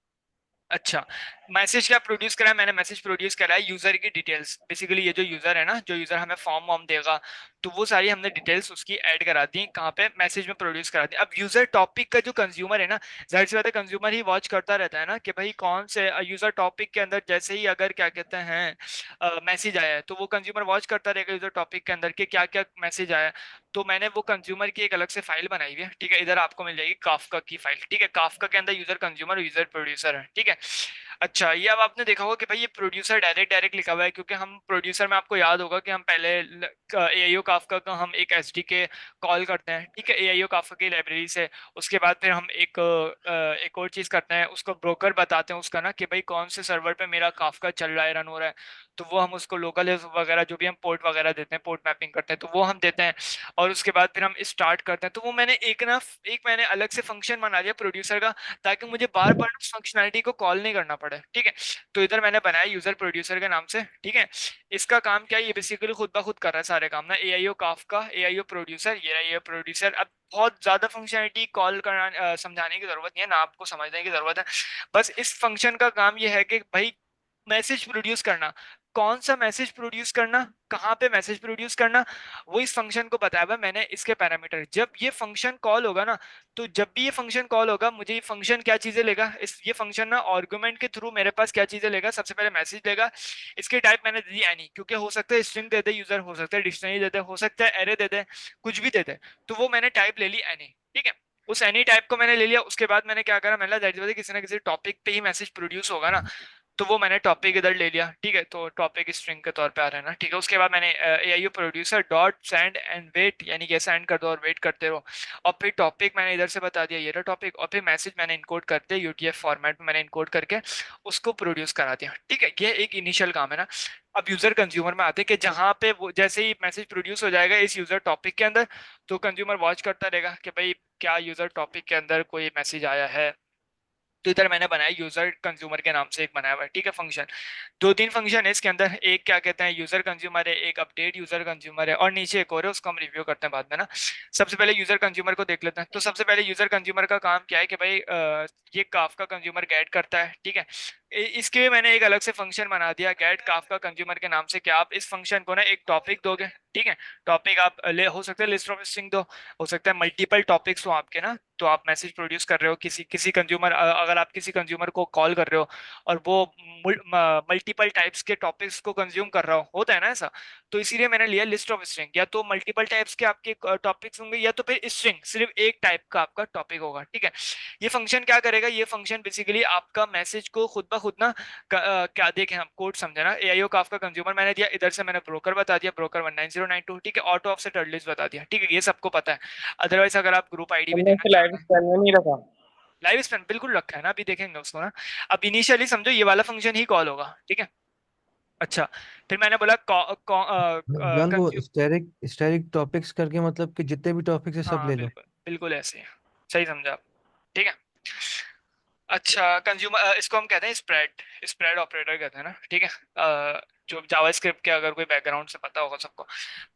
S1: अच्छा, मैसेज क्या प्रोड्यूस करा है, मैंने मैसेज प्रोड्यूस करा है यूजर की डिटेल्स। बेसिकली ये जो यूजर है ना, जो यूजर हमें फॉर्म वॉर्म देगा, तो वो सारी हमने डिटेल्स उसकी ऐड करा दी, कहाँ पे, मैसेज में प्रोड्यूस करा दी। अब यूजर टॉपिक का जो कंज्यूमर है ना, जाहिर सी बात है कंज्यूमर ही वॉच करता रहता है ना कि भाई कौन से यूजर टॉपिक के अंदर जैसे ही अगर क्या कहते हैं मैसेज आया है, तो वो कंज्यूमर वॉच करता रहेगा यूजर टॉपिक के अंदर कि क्या क्या मैसेज आया है। तो मैंने वो कंज्यूमर की एक अलग से फाइल बनाई हुई है, ठीक है। इधर आपको मिल जाएगी काफका की फाइल, ठीक है। काफका के अंदर यूजर कंज्यूमर और यूजर प्रोड्यूसर है, ठीक है। अच्छा, ये अब आपने देखा होगा कि भाई ये प्रोड्यूसर डायरेक्ट डायरेक्ट लिखा हुआ है, क्योंकि हम प्रोड्यूसर में आपको याद होगा कि हम पहले AIO काफका का हम एक SDK कॉल करते हैं, ठीक है, AIO काफका की लाइब्रेरी से। उसके बाद फिर हम एक और चीज करते हैं, उसको ब्रोकर बताते हैं उसका ना कि भाई कौन से सर्वर पे मेरा काफका चल रहा है, रन हो रहा है। तो वो हम उसको लोकल वगैरह जो भी हम पोर्ट वगैरह देते हैं, पोर्ट मैपिंग करते हैं, तो वो हम देते हैं। और उसके बाद फिर हम स्टार्ट करते हैं। तो वो मैंने एक मैंने अलग से फंक्शन बना लिया प्रोड्यूसर का, ताकि मुझे बार बार उस फंक्शनैलिटी को कॉल नहीं करना पड़े, ठीक है। तो इधर मैंने बनाया यूजर प्रोड्यूसर के नाम से, ठीक है। इसका काम क्या है, ये बेसिकली खुद ब खुद कर रहा है सारे काम ना, AIO काफका, AIO प्रोड्यूसर, ये रहा AIO प्रोड्यूसर। अब बहुत ज्यादा फंक्शनैलिटी कॉल करना समझाने की जरूरत नहीं है ना, आपको समझने की जरूरत है। बस इस फंक्शन का काम ये है कि भाई मैसेज प्रोड्यूस करना, कौन सा मैसेज प्रोड्यूस करना, कहाँ पे मैसेज प्रोड्यूस करना, वो इस फंक्शन को बताया हुआ है मैंने। इसके पैरामीटर, जब ये फंक्शन कॉल होगा ना, तो जब भी ये फंक्शन कॉल होगा, मुझे ये फंक्शन क्या चीजें लेगा, इस ये फंक्शन ना आर्गुमेंट के थ्रू मेरे पास क्या चीजें लेगा, सबसे पहले मैसेज लेगा। इसके टाइप मैंने दी एनी, क्योंकि हो सकता है स्ट्रिंग दे दे यूजर, हो सकता है डिक्शनरी दे दे, हो सकता है एरे दे दे, कुछ भी दे दे। तो वो मैंने टाइप ले ली एनी, ठीक है। उस एनी टाइप को मैंने ले लिया। उसके बाद मैंने क्या करा, मैंने किसी ना किसी टॉपिक पे ही मैसेज प्रोड्यूस होगा ना, तो वो मैंने टॉपिक इधर ले लिया, ठीक है। तो टॉपिक स्ट्रिंग के तौर पे आ रहा है ना, ठीक है। उसके बाद मैंने AIO producer dot send and wait, यानी कि सेंड कर दो और वेट करते रहो। और फिर टॉपिक मैंने इधर से बता दिया, ये रहा टॉपिक। और फिर मैसेज मैंने इनकोड करते UTF फॉर्मेट में मैंने इनकोड करके उसको प्रोड्यूस करा दिया, ठीक है। ये एक इनिशियल काम है ना। अब यूजर कंज्यूमर में आते हैं कि जहाँ पे वो जैसे ही मैसेज प्रोड्यूस हो जाएगा इस यूजर टॉपिक के अंदर, तो कंज्यूमर वॉच करता रहेगा कि भाई क्या यूजर टॉपिक के अंदर कोई मैसेज आया है। तो इधर मैंने बनाया यूजर कंज्यूमर के नाम से एक बनाया हुआ है, ठीक है, फंक्शन। दो तीन फंक्शन है इसके अंदर, एक क्या कहते हैं यूजर कंज्यूमर है, एक अपडेट यूजर कंज्यूमर है, और नीचे एक और है, उसको हम रिव्यू करते हैं बाद में ना। सबसे पहले यूजर कंज्यूमर को देख लेते हैं। तो सबसे पहले यूजर कंज्यूमर का काम क्या है कि भाई ये काफका कंज्यूमर गेट करता है, ठीक है। इसके लिए मैंने एक अलग से फंक्शन बना दिया, गेट काफका कंज्यूमर के नाम से। क्या आप इस फंक्शन को ना एक टॉपिक दोगे, ठीक है। टॉपिक आप ले, हो सकता है लिस्ट ऑफ स्ट्रिंग दो, हो सकता है मल्टीपल टॉपिक्स हो आपके ना। तो आप मैसेज प्रोड्यूस कर रहे हो किसी किसी कंज्यूमर, अगर आप किसी कंज्यूमर को कॉल कर रहे हो और वो मल्टीपल टाइप्स के टॉपिक्स को कंज्यूम कर रहा हो, होता है ना ऐसा। तो इसीलिए मैंने लिया लिस्ट ऑफ स्ट्रिंग, या तो मल्टीपल टाइप्स के आपके टॉपिक्स होंगे, या तो फिर स्ट्रिंग सिर्फ एक टाइप का आपका टॉपिक होगा, ठीक है। ये फंक्शन क्या करेगा, ये फंक्शन बेसिकली आपका मैसेज को खुद ब खुद ना क्या देखें हम, कोड समझे ना। AIO काफका कंज्यूमर मैंने दिया, इधर से मैंने ब्रोकर बता दिया, ब्रोकर 19092, ठीक है। ऑटो ऑफसेट अर्लिस्ट बता दिया, ठीक है, ये सबको पता है। अदरवाइज अगर आप ग्रुप आईडी भी
S7: हमने
S1: देना
S7: इसे लाइव
S1: चाहते हैं,
S7: स्पेल में नहीं रखा।
S1: लाइव स्पेन बिल्कुल रखा है ना, अभी देखेंगे उसको ना। अब इनिशियली समझो ये वाला फंक्शन ही कॉल होगा, ठीक है। अच्छा, फिर मैंने बोला
S3: जान वो
S1: कंज्यूम,
S3: स्टैटिक टॉपिक्स करके मतलब कि जितने भी टॉपिक्स है सब
S1: हाँ
S3: ले लो।
S1: बिल्कुल बिल्कुल ऐसे ही है। सही समझा आप, ठीक है। अच्छा, कंज्यूमर इसको हम कहते हैं स्प्रेड, स्प्रेड ऑपरेटर कहते हैं ना, ठीक है। जो जावास्क्रिप्ट के अगर कोई बैकग्राउंड से पता होगा सबको।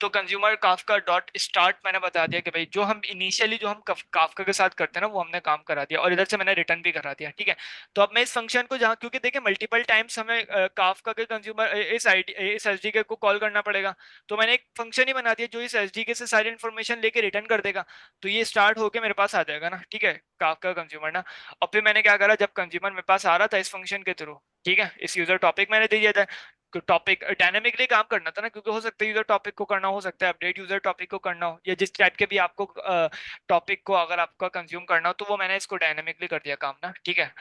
S1: तो कंज्यूमर काफका डॉट स्टार्ट मैंने बता दिया कि भाई जो हम इनिशियली जो हम काफका के साथ करते हैं ना वो हमने काम करा दिया, और इधर से मैंने रिटर्न भी करा दिया, ठीक है। तो अब मैं इस फंक्शन को जहाँ, क्योंकि देखिए मल्टीपल टाइम्स हमें काफका के कंज्यूमर इस एसडीके को कॉल करना पड़ेगा, तो मैंने एक फंक्शन ही बना दिया जो इस एसडीके से सारी इन्फॉर्मेशन लेके रिटर्न कर देगा। तो ये स्टार्ट होके मेरे पास आ जाएगा ना, ठीक है, काफका कंज्यूमर ना। और फिर मैंने क्या करा, जब कंज्यूमर मेरे पास आ रहा था इस फंक्शन के थ्रू, ठीक है, इस यूजर टॉपिक मैंने दे दिया था। टॉपिक डायनेमिकली काम करना था ना, क्योंकि हो सकता है यूजर टॉपिक को करना, हो सकता है अपडेट यूजर टॉपिक को करना हो, या जिस टाइप के भी आपको टॉपिक को अगर आपका कंज्यूम करना हो, तो वो मैंने इसको डायनेमिकली कर दिया काम ना, ठीक है।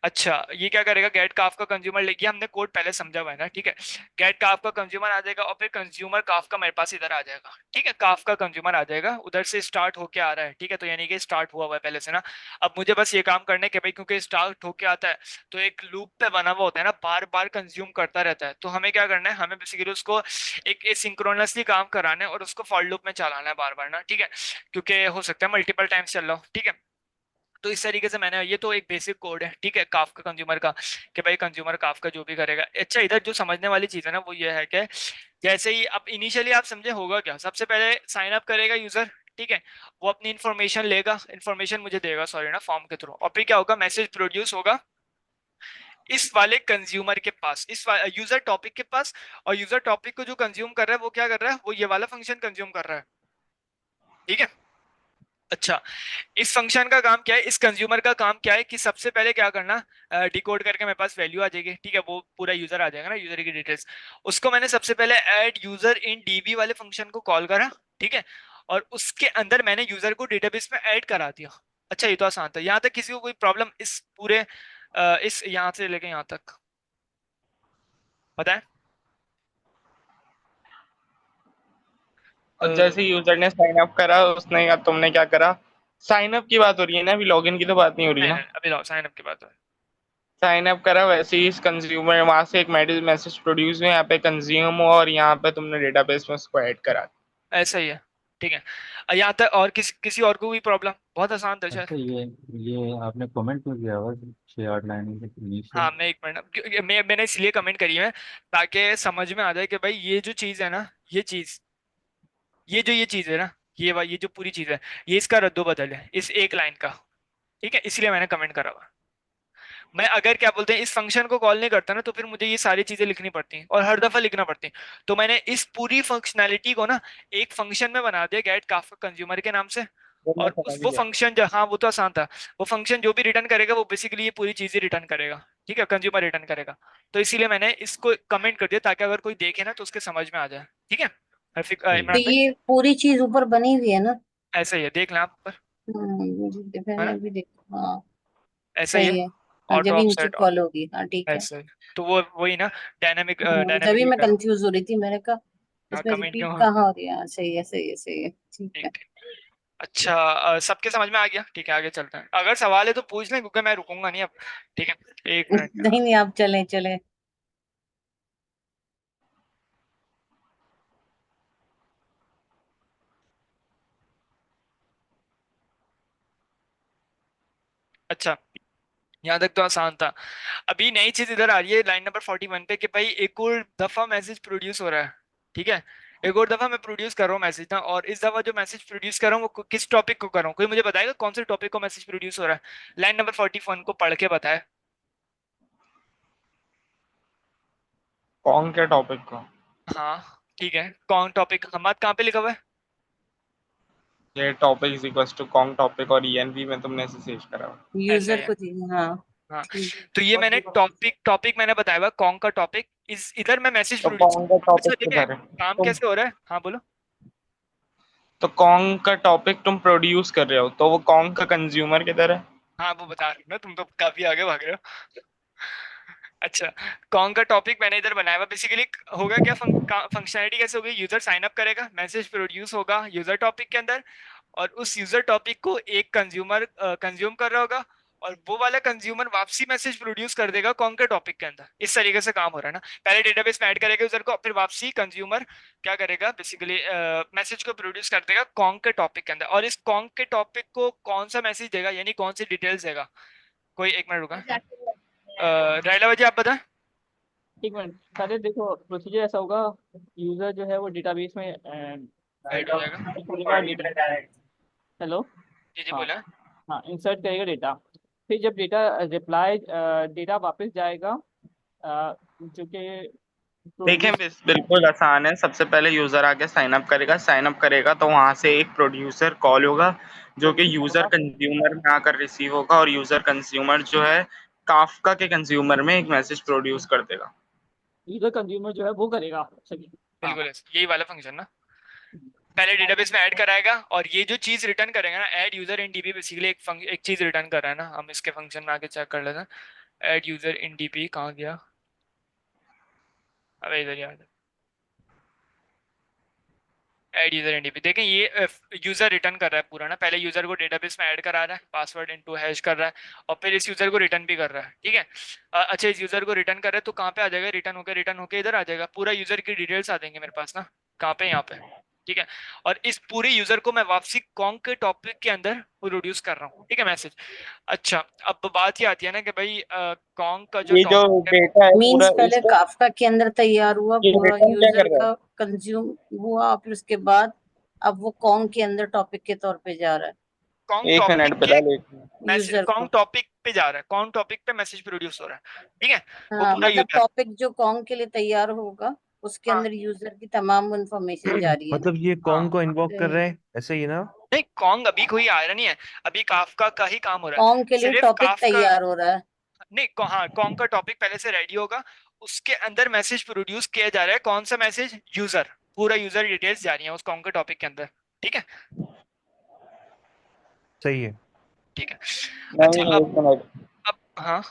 S1: अच्छा, ये क्या करेगा, गेट काफ का कंज्यूमर लेके, हमने कोड पहले समझा हुआ है ना, ठीक है। गेट काफ का कंज्यूमर आ जाएगा और फिर कंज्यूमर काफ का मेरे पास इधर आ जाएगा, ठीक है। काफ का कंज्यूमर आ जाएगा, उधर से स्टार्ट होके आ रहा है, ठीक है, तो यानी कि स्टार्ट हुआ हुआ है पहले से ना। अब मुझे बस ये काम करने के भाई, क्योंकि स्टार्ट होके आता है तो एक लूप पे बना हुआ होता है ना, बार बार कंज्यूम करता रहता है, तो हमें क्या करना है, हमें बेसिकली उसको एक एसिंक्रोनसली काम कराना है और उसको फॉर लूप में चलाना है बार बार ना, ठीक है, क्योंकि हो सकता है मल्टीपल टाइम्स चल रहा हो, ठीक है। तो इस तरीके से मैंने, ये तो एक बेसिक कोड है, ठीक है, काफका कंज्यूमर का, कि भाई कंज्यूमर काफका जो भी करेगा। अच्छा, इधर जो समझने वाली चीज है ना वो ये है कि जैसे ही अब इनिशियली आप समझे होगा क्या, सबसे पहले साइन अप करेगा यूजर, ठीक है, वो अपनी इन्फॉर्मेशन लेगा, इन्फॉर्मेशन मुझे देगा, सॉरी ना, फॉर्म के थ्रू, और फिर क्या होगा, मैसेज प्रोड्यूस होगा इस वाले कंज्यूमर के पास, इस यूजर टॉपिक के पास। और यूजर टॉपिक को जो कंज्यूम कर रहा है वो क्या कर रहा है, वो ये वाला फंक्शन कंज्यूम कर रहा है, ठीक है। अच्छा, इस फंक्शन का काम क्या है, इस कंज्यूमर का काम क्या है कि सबसे पहले क्या करना, डिकोड करके मेरे पास वैल्यू आ जाएगी, ठीक है, वो पूरा यूजर आ जाएगा ना, यूजर की डिटेल्स। उसको मैंने सबसे पहले ऐड यूजर इन डीबी वाले फंक्शन को कॉल करा, ठीक है, और उसके अंदर मैंने यूजर को डेटाबेस में ऐड करा दिया। अच्छा, ये तो आसान था, यहाँ तक किसी को कोई प्रॉब्लम इस पूरे इस यहाँ से लेके यहाँ तक पता है?
S7: और जैसे यूजर ने साइन अप करा उसने या तुमने क्या करा, साइन अप की बात हो रही है ना, अभी लॉगिन की तो बात नहीं हो रही
S1: नहीं
S7: ना।
S1: नहीं, अभी साइन अप की बात है।
S7: साइन अप करा, वैसे ही इस कंज्यूमर वहां से एक मैसेज प्रोड्यूस हुआ, यहाँ पे कंज्यूम हुआ और यहाँ पे तुमने डेटाबेस में उसको ऐड करा।
S1: ऐसा ही है, ठीक है। यहाँ तक, और किसी और को कोई प्रॉब्लम, बहुत आसान था शायद।
S8: अच्छा ये आपने कमेंट क्यों किया हुआ 6 8 लाइन के नीचे?
S1: हाँ, मैं एक मिनट, मैंने इसलिए कमेंट करी है ताकि समझ में आ जाए कि भाई ये जो चीज है ना, ये चीज, ये चीज है ना, ये जो पूरी चीज है, ये इसका रद्दो बदल है इस एक लाइन का, ठीक है, इसलिए मैंने कमेंट करा हुआ। मैं अगर क्या बोलते हैं इस फंक्शन को कॉल नहीं करता ना, तो फिर मुझे ये सारी चीजें लिखनी पड़ती हैं और हर दफा लिखना पड़ती है। तो मैंने इस पूरी फंक्शनैलिटी को ना एक फंक्शन में बना दिया, गेट काफका कंज्यूमर के नाम से।
S7: वो मैं
S1: और
S7: समझ
S1: उस वो
S7: गया।
S1: फंक्शन जो, हाँ वो तो आसान था, वो फंक्शन जो भी रिटर्न करेगा वो बेसिकली ये पूरी चीजें रिटर्न करेगा, ठीक है, कंज्यूमर रिटर्न करेगा। तो इसीलिए मैंने इसको कमेंट कर दिया ताकि अगर कोई देखे ना तो उसके समझ में आ जाए, ठीक है।
S8: ठीक।
S5: तो
S1: इमरान भाई,
S5: ये पूरी चीज ऊपर बनी हुई है ना?
S1: ऐसा ही है, देख लें आप ऊपर, है
S5: मैंने
S1: ना,
S5: भी देखा, हाँ।
S1: ऐसा ही है,
S5: सही है। हाँ,
S1: ऑटो
S5: जब इनकी
S1: ऑफसेट,
S5: कॉल होगी, हाँ ठीक है।
S1: ऐसा ही। तो वो वही ना,
S5: तभी
S1: डायनेमिकली
S5: मैं
S1: करा,
S5: कंफ्यूज हो रही थी, मैंने कहा
S1: हाँ
S5: इसमें
S1: कमेंट
S5: रिपीट
S1: क्यों,
S5: कहाँ हो रही है। हाँ, सही है, सही है, सही है, ठीक
S1: ठीक
S5: है।
S1: ठीक। अच्छा, सबके समझ में आ गया, ठीक है, आगे चलते हैं, अगर सवाल है तो पूछ लें क्योंकि मैं रुकूंगा नहीं अब, ठीक है, एक मिनट।
S5: नहीं नहीं, आप चलें चलें।
S1: अच्छा, यहाँ तक तो आसान था। अभी नई चीज इधर आ रही है लाइन नंबर 41 पे कि भाई एक और दफा मैसेज प्रोड्यूस हो रहा है, ठीक है, एक और दफा मैं प्रोड्यूस कर रहा हूँ मैसेज ना, और इस दफा जो मैसेज प्रोड्यूस कर रहा हूँ वो किस टॉपिक को कर रहा हूँ, कोई मुझे बताएगा कौन से टॉपिक को मैसेज प्रोड्यूस हो रहा है, लाइन नंबर 41 को पढ़ के बताए।
S7: कौन के टॉपिक को?
S1: हाँ, ठीक है, कौन टॉपिक, हमाद कहाँ पे लिखा हुआ है?
S7: ये topic is equals to Kong topic और ईएनवी में तुमने ऐसे सेव करा हुआ।
S1: ऐसा ही
S5: यूजर
S1: है,
S5: को दी, हाँ।
S1: हाँ।
S5: ठीक।
S1: तो ये मैंने टॉपिक मैंने बताया हुआ कौन का टॉपिक, इस इधर मैं मैसेज
S7: तो
S1: प्रोड्यूस।
S7: कॉन्ग का
S1: अच्छा
S7: टॉपिक
S1: देखिए
S7: किधर है
S1: काम
S7: तुम?
S1: कैसे हो रहा है, हाँ बोलो।
S7: तो कॉन्ग का टॉपिक तुम प्रोड्यूस कर रहे हो, तो वो कॉन्ग का कंज्यूमर किधर है?
S1: हाँ वो बता रही हूँ ना, तुम तो काफी आगे भाग रहे हो। अच्छा, कौन का टॉपिक मैंने इधर बनाया हुआ, बेसिकली होगा क्या, फंक्शनैलिटी कैसे होगी, यूजर साइन अप करेगा, मैसेज प्रोड्यूस होगा यूजर टॉपिक के अंदर, और उस यूजर टॉपिक को एक कंज्यूमर कंज्यूम कर रहा होगा, और वो वाला कंज्यूमर वापसी मैसेज प्रोड्यूस कर देगा कौन के टॉपिक के अंदर। इस तरीके से काम हो रहा है ना, पहले डेटाबेस में ऐड करेगा यूजर को, फिर वापसी कंज्यूमर क्या करेगा, बेसिकली मैसेज को प्रोड्यूस कर देगा कौन के टॉपिक के अंदर, और इस कौन के टॉपिक को कौन सा मैसेज देगा, यानी कौन सी डिटेल्स देगा। कोई एक मिनट रुका, रायला बाजी आप बताएं।
S4: एक मिनट सारे देखो, प्रोसीजर ऐसा होगा, यूजर जो है वो डेटाबेस में
S1: ऐड हो जाएगा।
S4: हेलो,
S1: जी जी
S4: हाँ
S1: बोला।
S4: हाँ, इंसर्ट करेगा डेटा। फिर जब डेटा रिप्लाई डेटा वापस जाएगा, जो कि
S7: देखें,
S4: प्रोड्यूस,
S7: बिल्कुल आसान है। सबसे पहले यूजर आके साइन अप करेगा तो वहां से एक प्रोड्यूसर कॉल होगा जो कि यूजर कंज्यूमर में आकर रिसीव होगा, और यूजर कंज्यूमर जो है काफका के कंज्यूमर में एक मैसेज प्रोड्यूस कर देगा।
S4: यूजर कंज्यूमर जो है वो करेगा सही। हाँ
S1: बिल्कुल यही वाला फंक्शन ना, पहले डेटाबेस में ऐड कराएगा और ये जो चीज रिटर्न करेगा ना, ऐड यूजर इन डीबी, बेसिकली एक चीज रिटर्न कर रहा है ना। हम इसके फंक्शन में आके चेक कर लेते हैं। ऐड यूजर इन डीबी कहाँ गया, अब इधर याद है। ऐड यूजर इन डीबी, देखें ये यूजर रिटर्न कर रहा है पूरा ना। पहले यूजर को डेटाबेस में ऐड करा रहा है, पासवर्ड इनटू हैश कर रहा है, और फिर इस यूजर को रिटर्न भी कर रहा है। ठीक है, अच्छा इस यूजर को रिटर्न कर रहा है तो कहाँ पे आ जाएगा, रिटर्न होकर इधर आ जाएगा। पूरा यूजर की डिटेल्स आ देंगे मेरे पास ना, कहाँ पे, यहाँ पे। ठीक है, और इस पूरे यूजर को मैं वापसी कॉन्ग के टॉपिक के अंदर प्रोड्यूस कर रहा हूँ। ठीक है, मैसेज। अच्छा, अब बात ये आती है ना कि भाई कॉन्ग का जो
S7: ये जो
S1: टॉपिक है,
S7: डेटा है पूरा,
S5: मीन्स पहले
S7: इसको
S5: काफका के अंदर तैयार हुआ,
S7: ये
S5: पूरा
S7: रिटर्न क्या
S5: यूजर
S7: कर रहा है?
S5: का कंज्यूम हुआ, फिर उसके बाद अब वो कॉन्ग के अंदर टॉपिक के तौर पे जा रहा है
S1: कॉन्ग
S7: एक
S1: टॉपिक
S7: मिनट
S1: के
S7: बिल्कुल, एक मिनट।
S1: मैसेज,
S5: यूजर
S1: कॉन्ग
S5: को।
S1: टॉपिक पे जा रहा है, कॉन्ग टॉपिक पे मैसेज प्रोड्यूस हो रहा है। ठीक है, वो
S5: हाँ,
S1: पूरा
S5: मतलब
S1: यूजर।
S5: टॉपिक जो कॉन्ग के लिए तैयार होगा उसके
S1: हाँ
S5: अंदर यूजर की तमाम इंफॉर्मेशन जा रही है ना।
S3: मतलब ये
S1: हाँ,
S3: कॉन्ग को इन्वोक कर
S5: तो
S3: रहे हैं, ऐसे ही ना?
S1: नहीं कॉन्ग अभी कोई आया नहीं है, अभी काफका का ही काम हो रहा है।
S5: कॉन्ग के लिए
S1: सिर्फ
S5: टॉपिक
S1: काफका,
S5: तैयार हो रहा है।
S1: नहीं हाँ, कॉन्ग का टॉपिक पहले से रेडी होगा, उसके अंदर मैसेज प्रोड्यूस किया जा रहा है। कौन सा मैसेज, यूजर, पूरा यूजर डिटेल्स जा रही है उस कॉन्ग के टॉपिक के अंदर। ठीक है,
S3: सही है।
S1: ठीक है। अच्छा,
S7: नहीं, एक मिनट।
S1: अब हाँ,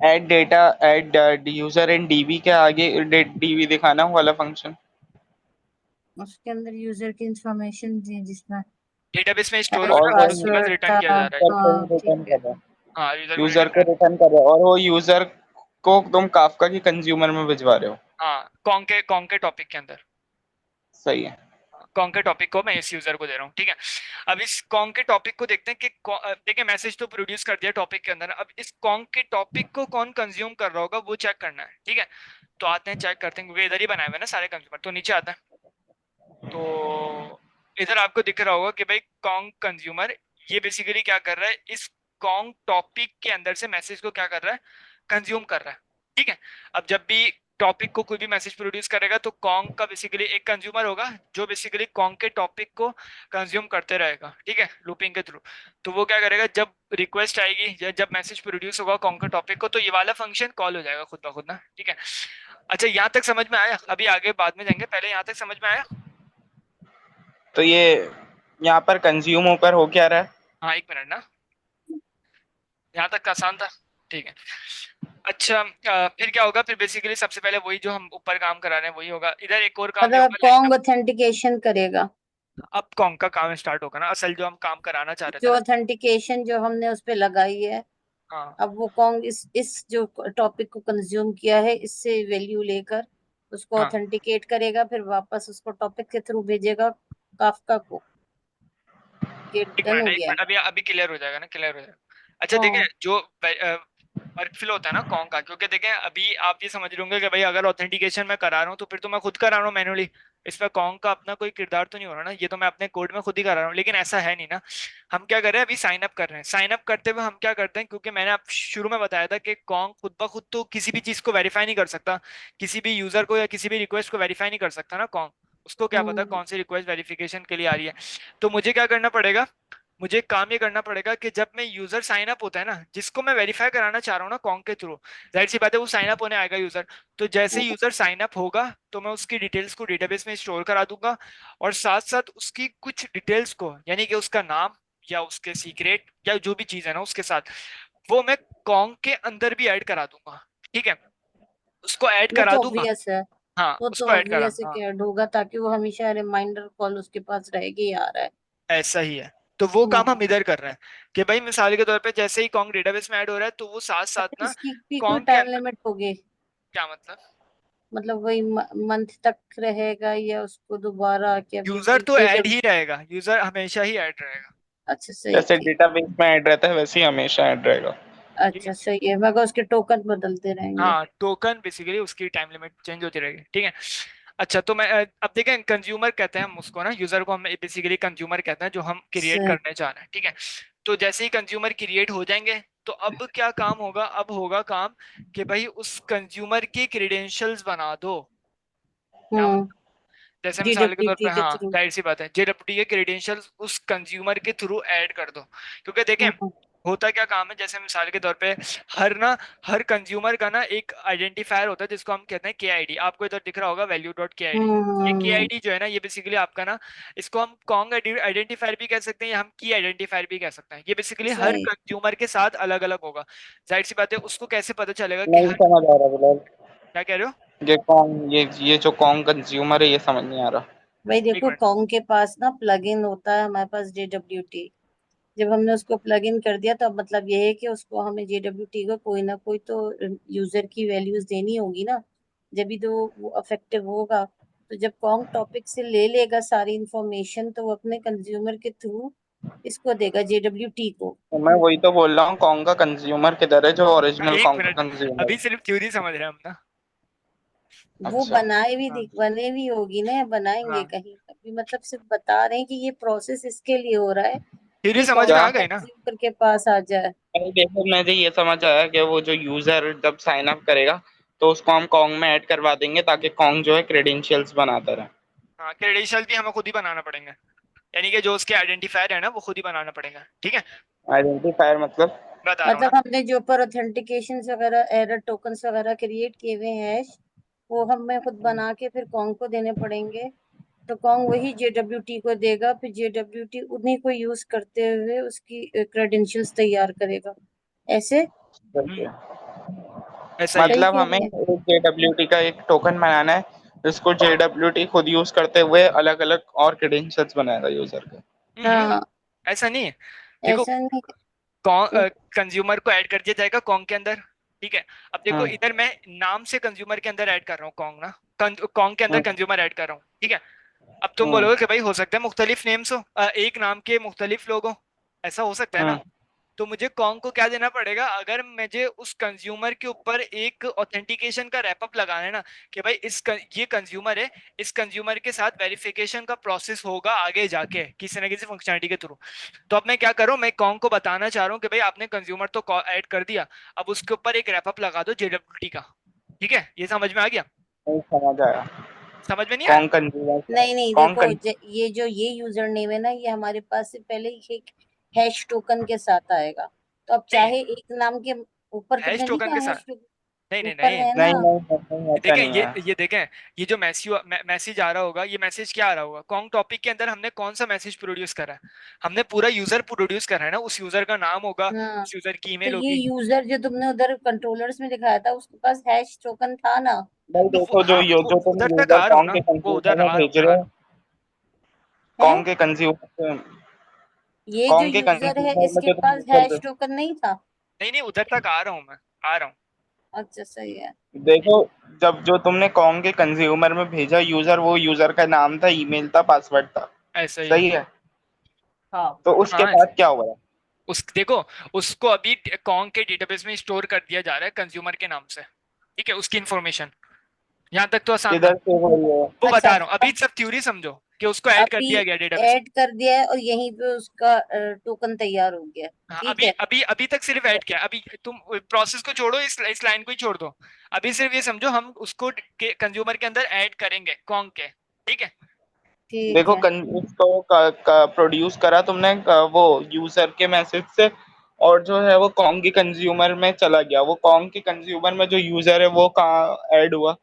S7: ऐड डेटा, ऐड यूजर इन डीबी के आगे डीबी दिखाना वाला फंक्शन।
S5: उसके अंदर यूजर की इंफॉर्मेशन दी जिसमें
S1: डेटाबेस में स्टोर हो
S5: हैश
S1: रहा है और उसके बाद
S5: पासवर्ड
S1: रिटर्न
S5: था।
S1: किया जा रहा है।
S5: हाँ ठीक
S7: रिटर्न
S5: है।
S7: कर रहा है,
S1: हाँ, यूजर को
S7: यूजर
S1: रिटर्न
S7: को
S1: कर,
S7: रिटर्न कर रहे हो, और वो यूजर को तुम काफका की कंज्यूमर में भिजवा रहे हो।
S1: हाँ कॉन्ग के टॉपिक के अंदर,
S7: सही है।
S1: कॉन्ग के टॉपिक को मैं इस यूजर को दे रहा हूँ। ठीक है, अब इस कॉन्ग के टॉपिक को देखते हैं कि देखिए मैसेज तो प्रोड्यूस कर दिया टॉपिक के अंदर, अब इस कॉन्ग के टॉपिक को कौन कंज्यूम कर रहा होगा वो चेक करना है। ठीक है, तो आते हैं चेक करते हैं, क्योंकि इधर ही बनाए हुए ना सारे कंज्यूमर। तो नीचे आते हैं, तो इधर आपको दिख रहा होगा कि भाई कॉन्ग कंज्यूमर ये बेसिकली क्या कर रहा है, इस कॉन्ग टॉपिक के अंदर से मैसेज को क्या कर रहा है, कंज्यूम कर रहा है। ठीक है, अब जब भी टॉपिक को कोई भी मैसेज प्रोड्यूस करेगा तो कॉन्ग का बेसिकली एक कंज्यूमर होगा जो बेसिकली कॉन्ग के टॉपिक को कंज्यूम करते रहेगा। ठीक है, लूपिंग के थ्रू। तो वो क्या करेगा, जब रिक्वेस्ट आएगी या जब मैसेज प्रोड्यूस होगा कॉन्ग के टॉपिक को, तो ये वाला फंक्शन कॉल हो जाएगा खुद ब खुद ना। ठीक है, अच्छा यहाँ तक समझ में आया, अभी आगे बाद में जाएंगे, पहले यहाँ तक समझ में आया।
S7: तो ये यहाँ पर कंज्यूम होकर हो क्या रहा है?
S1: हाँ एक मिनट ना, यहाँ तक आसान था। ठीक है, अच्छा फिर क्या होगा, फिर बेसिकली सबसे पहले वही जो हम ऊपर काम करा रहे हैं वही होगा। इधर एक और काम ये
S5: मतलब अब
S1: होगा,
S5: कॉन्ग ऑथेंटिकेशन करेगा।
S1: अब कॉन्ग का काम स्टार्ट होगा ना, असल जो हम काम कराना चाह रहे थे
S5: जो
S1: ना।
S5: ऑथेंटिकेशन जो हमने उस पे लगाई है,
S1: हाँ
S5: अब वो कॉन्ग इस जो टॉपिक को कंज्यूम किया है इससे वैल्यू लेकर उसको
S1: हाँ,
S5: ऑथेंटिकेट करेगा, फिर वापस उसको टॉपिक के थ्रू भेजेगा काफका को। ये डन हो
S1: एक
S5: गया है।
S1: मिनट, अभी अभी क्लियर हो जाएगा ना, क्लियर हो जाएगा। अच्छा देखिए,
S5: हाँ।
S1: जो वर्क फ्लो होता है ना कॉन्ग का, क्योंकि देखें अभी आप ये समझ रहे होंगे कि भाई अगर ऑथेंटिकेशन मैं करा रहा हूँ तो फिर तो मैं खुद करा रहा हूँ मैनुअली, इसमें कॉन्ग का अपना कोई किरदार तो नहीं हो रहा ना, ये तो मैं अपने कोड में खुद ही करा रहा हूँ। लेकिन ऐसा है नहीं ना, हम क्या कर रहे हैं, अभी साइन अप कर रहे हैं। साइन अप करते हुए हम क्या करते हैं, क्योंकि मैंने आप शुरू में बताया था कि कॉन्ग खुद ब खुद तो किसी भी चीज को वेरीफाई नहीं कर सकता, किसी भी यूजर को या किसी भी रिक्वेस्ट को वेरीफाई नहीं कर सकता ना कॉन्ग। उसको क्या पता कौन सी रिक्वेस्ट वेरिफिकेशन के लिए आ रही है। तो मुझे क्या करना पड़ेगा, मुझे काम ये करना पड़ेगा कि जब मैं यूजर साइन अप होता है ना, जिसको मैं वेरीफाई कराना चाह रहा हूँ ना कॉन्ग के थ्रू, जाहिर सी बात है वो साइन अप होने आएगा यूजर। तो जैसे ही यूजर साइन अप होगा तो मैं उसकी डिटेल्स को डेटाबेस में स्टोर करा दूंगा, और साथ साथ उसकी कुछ डिटेल्स को, यानी कि उसका नाम या उसके सीक्रेट या जो भी चीज है ना उसके साथ, वो मैं कॉन्ग के अंदर भी ऐड करा दूंगा। ठीक है, उसको ऐड
S5: वो
S1: करा
S5: तो
S1: दूंगा।
S5: ऑब्वियस है।
S1: हाँ
S5: वो तो
S1: उसको ऐड करा,
S5: ऑब्वियस है
S1: हाँ
S5: कि ऐड होगा, ताकि वो हमेशा रिमाइंडर कॉल उसके पास रहेगी, आ रहा है।
S1: ऐसा ही है। तो वो काम हम
S5: हाँ।
S1: इधर कर रहे हैं कि भाई मिसाल के तौर पे जैसे ही कॉन्ग डेटाबेस में ऐड हो रहा है तो वो साथ साथ
S5: अच्छा,
S1: ना
S5: इसकी भी कोई
S1: कॉन्ग के
S5: टाइम
S1: अंदर,
S5: लिमिट होगी?
S1: क्या मतलब,
S5: मतलब वही मंथ तक रहेगा या उसको दोबारा क्या
S1: यूजर तो
S5: फिर
S1: ऐड
S5: जब?
S1: ही रहेगा, यूजर हमेशा ही ऐड रहेगा।
S5: अच्छा सही,
S7: जैसे
S5: ठीक।
S7: डेटाबेस में ऐड रहता है वैसे ही हमेशा ऐड रहेगा।
S5: अच्छा सही है, मगर उसके टोकन बदलते रहेंगे।
S1: हाँ, टोकन बेसिकली उसकी टाइम लिमिट चेंज होती रहेगी, ठीक है। अच्छा, तो मैं अब देखें, कंज्यूमर कहते हैं हम उसको ना, यूजर को हम बेसिकली कंज्यूमर कहते हैं, जो हम क्रिएट
S5: सही।
S1: करने चाह रहे हैं, ठीक है। तो जैसे ही कंज्यूमर क्रिएट हो जाएंगे, तो अब क्या काम होगा, अब होगा काम कि भाई उस कंज्यूमर की क्रेडेंशियल्स बना दो। क्या
S5: हम्म।
S1: जैसे मिसाल के तौर पे,
S5: जीडब्ल्यूटी के
S1: हाँ
S5: थ्रू।
S1: जाहिर सी बात है, जेडब्ल्यूटी के क्रेडेंशियल्स उस कंज्यूमर के थ्रू ऐड कर दो, क्योंकि देखें
S5: हम्म
S1: होता क्या काम है, जैसे मिसाल के तौर पे हर कंज्यूमर का ना एक आइडेंटिफायर होता है जिसको हम कहते हैं के आई डी। आपको इधर दिख रहा होगा वैल्यू डॉट के आई डी। ये के आई
S5: हम्म।
S1: डी जो है ना, ये बेसिकली आपका ना, इसको हम कॉन्ग आइडेंटिफायर भी कह सकते हैं या हम की आइडेंटिफायर भी कह सकते हैं। ये बेसिकली हर
S5: सही।
S1: कंज्यूमर के साथ अलग अलग होगा। जाहिर सी बात है, उसको कैसे पता चलेगा कि
S7: नहीं
S1: हर,
S7: समझ आ रहा बिलाल।
S1: क्या कह रहे हो?
S7: ये कौन, ये जो कौन कंज्यूमर है, ये समझ नहीं आ रहा।
S5: भाई
S1: एक
S5: देखो,
S1: मिनट।
S5: कॉन्ग के पास ना प्लग इन होता है, हमारे पास जेडब्ल्यूटी। जब हमने उसको प्लग इन कर दिया तो अब मतलब ये है कि उसको हमें जेडब्ल्यूटी को कोई ना कोई तो यूजर की वैल्यूज देनी होगी ना, जब भी तो वो अफेक्टिव होगा। तो जब कॉन्ग टॉपिक से ले लेगा सारी इंफॉर्मेशन, तो वो अपने कंज्यूमर के थ्रू इसको देगा जेडब्ल्यूटी को।
S7: तो मैं वही तो बोल रहा हूँ, कौन का कंज्यूमर किधर है, जो ओरिजिनल
S1: एक
S7: कौन का
S1: मिनट,
S7: कंज्यूमर
S1: अभी
S7: है।
S1: सिर्फ थ्योरी समझ रहे हैं हम ना।
S5: वो
S7: अच्छा।
S5: बनाए भी
S1: हाँ
S5: बने भी होगी ना, या बनाएंगे
S1: हाँ,
S5: कहीं। अभी मतलब सिर्फ बता रहे हैं कि ये प्रोसेस इसके लिए हो रहा है
S1: थ्योरी
S5: कि
S1: समझ में
S5: कौन
S1: आ
S7: क्या?
S1: गई ना?
S5: कंज्यूमर के पास आ जाए।
S7: अरे देखो, मुझे ये समझ आया कि वो जो यूजर जब साइन अप करेगा तो उसको हम कॉन्ग में ऐड करवा देंगे, ताकि कॉन्ग जो है क्रेडेंशियल्स बनाता रहे।
S1: हाँ, क्रेडेंशियल भी हमें खुद ही बनाना पड़ेंगे, यानी कि जो उसके आइडेंटिफायर है ना, वो खुद ही बनाना पड़ेगा, ठीक है।
S7: आइडेंटिफायर मतलब?
S1: बता रहा हूँ ना।
S5: मतलब हमने जो पर ऑथेंटिकेशन वगैरह, एरर टोकन्स वगैरह क्रिएट किए हुए हैं, वो हमें खुद बना के फिर कॉन्ग को देने पड़ेंगे। तो कॉन्ग वही जेडब्ल्यूटी को देगा, फिर जेडब्ल्यूटी उन्हीं को यूज करते हुए उसकी क्रेडेंशियल्स तैयार करेगा। ऐसे
S7: सही
S1: हम्म,
S7: है।
S1: ऐसा ही है।
S5: सही
S7: मतलब
S5: कह
S7: हमें
S5: रहे हैं।
S7: एक जेडब्ल्यूटी का एक टोकन बनाना है, जिसको जेडब्ल्यूटी खुद यूज करते हुए अलग अलग और क्रेडेंशियल्स बनाएगा यूजर के।
S1: हम्म,
S5: हाँ।
S1: ऐसा नहीं है। देखो,
S5: ऐसा नहीं।
S1: कंज्यूमर को ऐड कर दिया जाएगा कॉन्ग के अंदर, ठीक है। अब देखो,
S7: हम्म
S1: इधर मैं नाम से कंज्यूमर के अंदर ऐड कर रहा हूँ कॉन्ग ना, कॉन्ग के अंदर
S7: हम्म
S1: कंज्यूमर ऐड कर रहा हूँ, ठीक है। अब तुम
S7: हम्म
S1: बोलोगे कि भाई हो सकता है मुख्तलिफ नेम्स हो, एक नाम के मुख्तलिफ लोग हो, ऐसा हो सकता है ना।
S7: हम्म
S1: तो मुझे कॉन्ग को क्या देना पड़ेगा, अगर मुझे उस कंज्यूमर के ऊपर एक ऑथेंटिकेशन का रैपअप लगाना है ना, कि भाई ये कंज्यूमर है, इस कंज्यूमर के साथ वेरिफिकेशन का प्रोसेस होगा आगे जाके किसी ना किसी फंक्शनलिटी के थ्रू। तो अब मैं क्या करूं, मैं कॉन्ग को बताना चाह रहा हूं कि भाई आपने कंज्यूमर तो ऐड कर दिया, अब उसके ऊपर एक रैपअप लगा दो जेडब्ल्यूटी का, ठीक है। ये समझ में आ गया?
S7: नहीं समझ आया।
S1: समझ में नहीं आया?
S7: कौन कंज्यूमर?
S5: नहीं नहीं,
S7: कौन
S5: देखो ये जो ये यूजर नेम है ना, ये हमारे पास से पहले ही एक हैश टोकन के साथ आएगा। तो अब
S1: नहीं,
S5: चाहे एक नाम के ऊपर
S1: हैश
S5: तुमने नहीं
S1: टोकन
S5: कहा
S1: के साथ,
S5: हैश टोकन
S1: नहीं नहीं
S5: ऊपर
S1: नहीं।
S5: है ना।
S7: नहीं नहीं नहीं नहीं, ऐसा
S1: देखें,
S7: नहीं है।
S1: ये देखें, ये जो मैसेज आ रहा होगा, ये मैसेज क्या आ रहा होगा, कॉन्ग टॉपिक के अंदर हमने कौन सा मैसेज प्रोड्यूस करा है? हमने पूरा यूजर प्रोड्यूस करा है ना, उस यूजर का नाम होगा,
S5: हाँ,
S1: उस यूजर की
S5: तो
S1: ईमेल
S5: ये
S1: होगी।
S5: यूजर जो तुमने उधर कंट्रोलर्स में दिखाया था, उसके पास हैश टोकन था ना।
S7: भाई
S1: तो वो,
S7: देखो,
S1: हाँ वो
S7: जो तुम
S1: उधर तक
S7: यूजर
S1: आ रहा हूँ
S7: कॉन्ग
S1: ना,
S7: के
S1: वो उधर
S7: कंज्यूमर में
S1: आ रहा हूँ,
S7: भेज
S1: मैं
S7: रहे
S1: आ रहा
S7: हो,
S1: हूँ।
S5: है
S7: कॉन्ग के कंज्यूमर,
S5: ये जो
S7: कॉन्ग के
S5: यूजर है,
S7: कंज्यूमर में
S5: इसके
S7: जो तुम
S5: पास
S7: यूज करते
S5: हैश
S7: हो।
S5: टोकन नहीं था।
S1: नहीं नहीं, उधर तक आ रहा हूँ मैं, आ रहा हूँ।
S5: अच्छा सही है।
S7: देखो, जब जो तुमने कॉन्ग के कंज्यूमर में भेजा यूजर, वो यूजर का नाम था, ईमेल था, पासवर्ड था।
S1: ऐसा ही है।
S7: सही है।
S5: हाँ।
S7: तो उसके
S1: हाँ,
S7: बाद क्या हुआ?
S1: उस देखो, उसको अभी कॉन्ग के डेटाबेस में स्टोर कर दिया जा रहा है कंज्यूमर के नाम से, ठीक है, उसकी इंफॉर्मेशन। यहाँ तक तो आसान था।
S7: किधर से हुई है?
S1: वो
S5: अच्छा,
S1: बता रहा हूँ, अभी सब थ्योरी समझो कि उसको ऐड कर
S5: अभी
S1: दिया गया डेटाबेस।
S5: ऐड कर दिया है और यहीं पे उसका टोकन तैयार हो गया।
S1: हाँ,
S5: ठीक
S1: अभी
S5: है।
S1: अभी अभी तक सिर्फ ऐड किया, अभी तुम प्रोसेस को छोड़ो, इस लाइन को ही छोड़ दो। अभी सिर्फ ये समझो, हम उसको कंज्यूमर के अंदर ऐड करेंगे कॉन्ग के, ठीक है।
S5: ठीक
S7: देखो,
S5: है।
S7: इसको प्रोड्यूस करा तुमने वो यूजर के मैसेज से, और जो है वो कॉन्ग के कंज्यूमर में चला गया। वो कॉन्ग के कंज्यूमर में जो यूजर है वो कहाँ ऐड हुआ?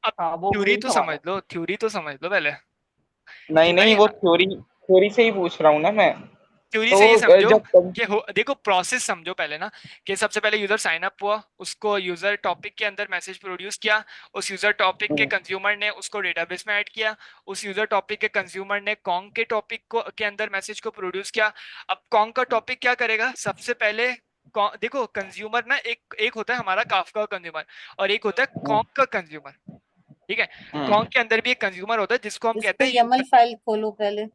S1: अब
S4: हाँ, वो
S1: थ्योरी
S4: वही
S1: तो
S4: सवाल
S1: समझ
S4: है।
S1: लो, थ्योरी तो समझ लो पहले, कि
S7: नहीं नहीं,
S1: भाई
S7: वो थ्योरी थ्योरी से ही पूछ रहा हूँ ना मैं।
S1: थ्योरी
S7: तो
S1: से ये समझो
S7: जब
S1: कि देखो प्रोसेस समझो पहले ना, कि सबसे पहले यूजर साइन अप हुआ, उसको यूजर टॉपिक के अंदर मैसेज प्रोड्यूस किया, उस यूजर टॉपिक के कंज्यूमर ने उसको डेटाबेस में ऐड किया, उस यूजर टॉपिक के कंज्यूमर ने कॉन्ग के टॉपिक को के अंदर मैसेज को प्रोड्यूस किया। अब कॉन्ग का टॉपिक क्या करेगा, सबसे पहले देखो कंज्यूमर ना, एक एक होता है हमारा काफका का कंज्यूमर, और एक होता है कॉन्ग का कंज्यूमर, ठीक है। कॉन्ग के अंदर भी एक कंज्यूमर होता है जिसको हम कहते
S5: इसको
S1: हैं
S5: यमल फाइल खोलो पहले।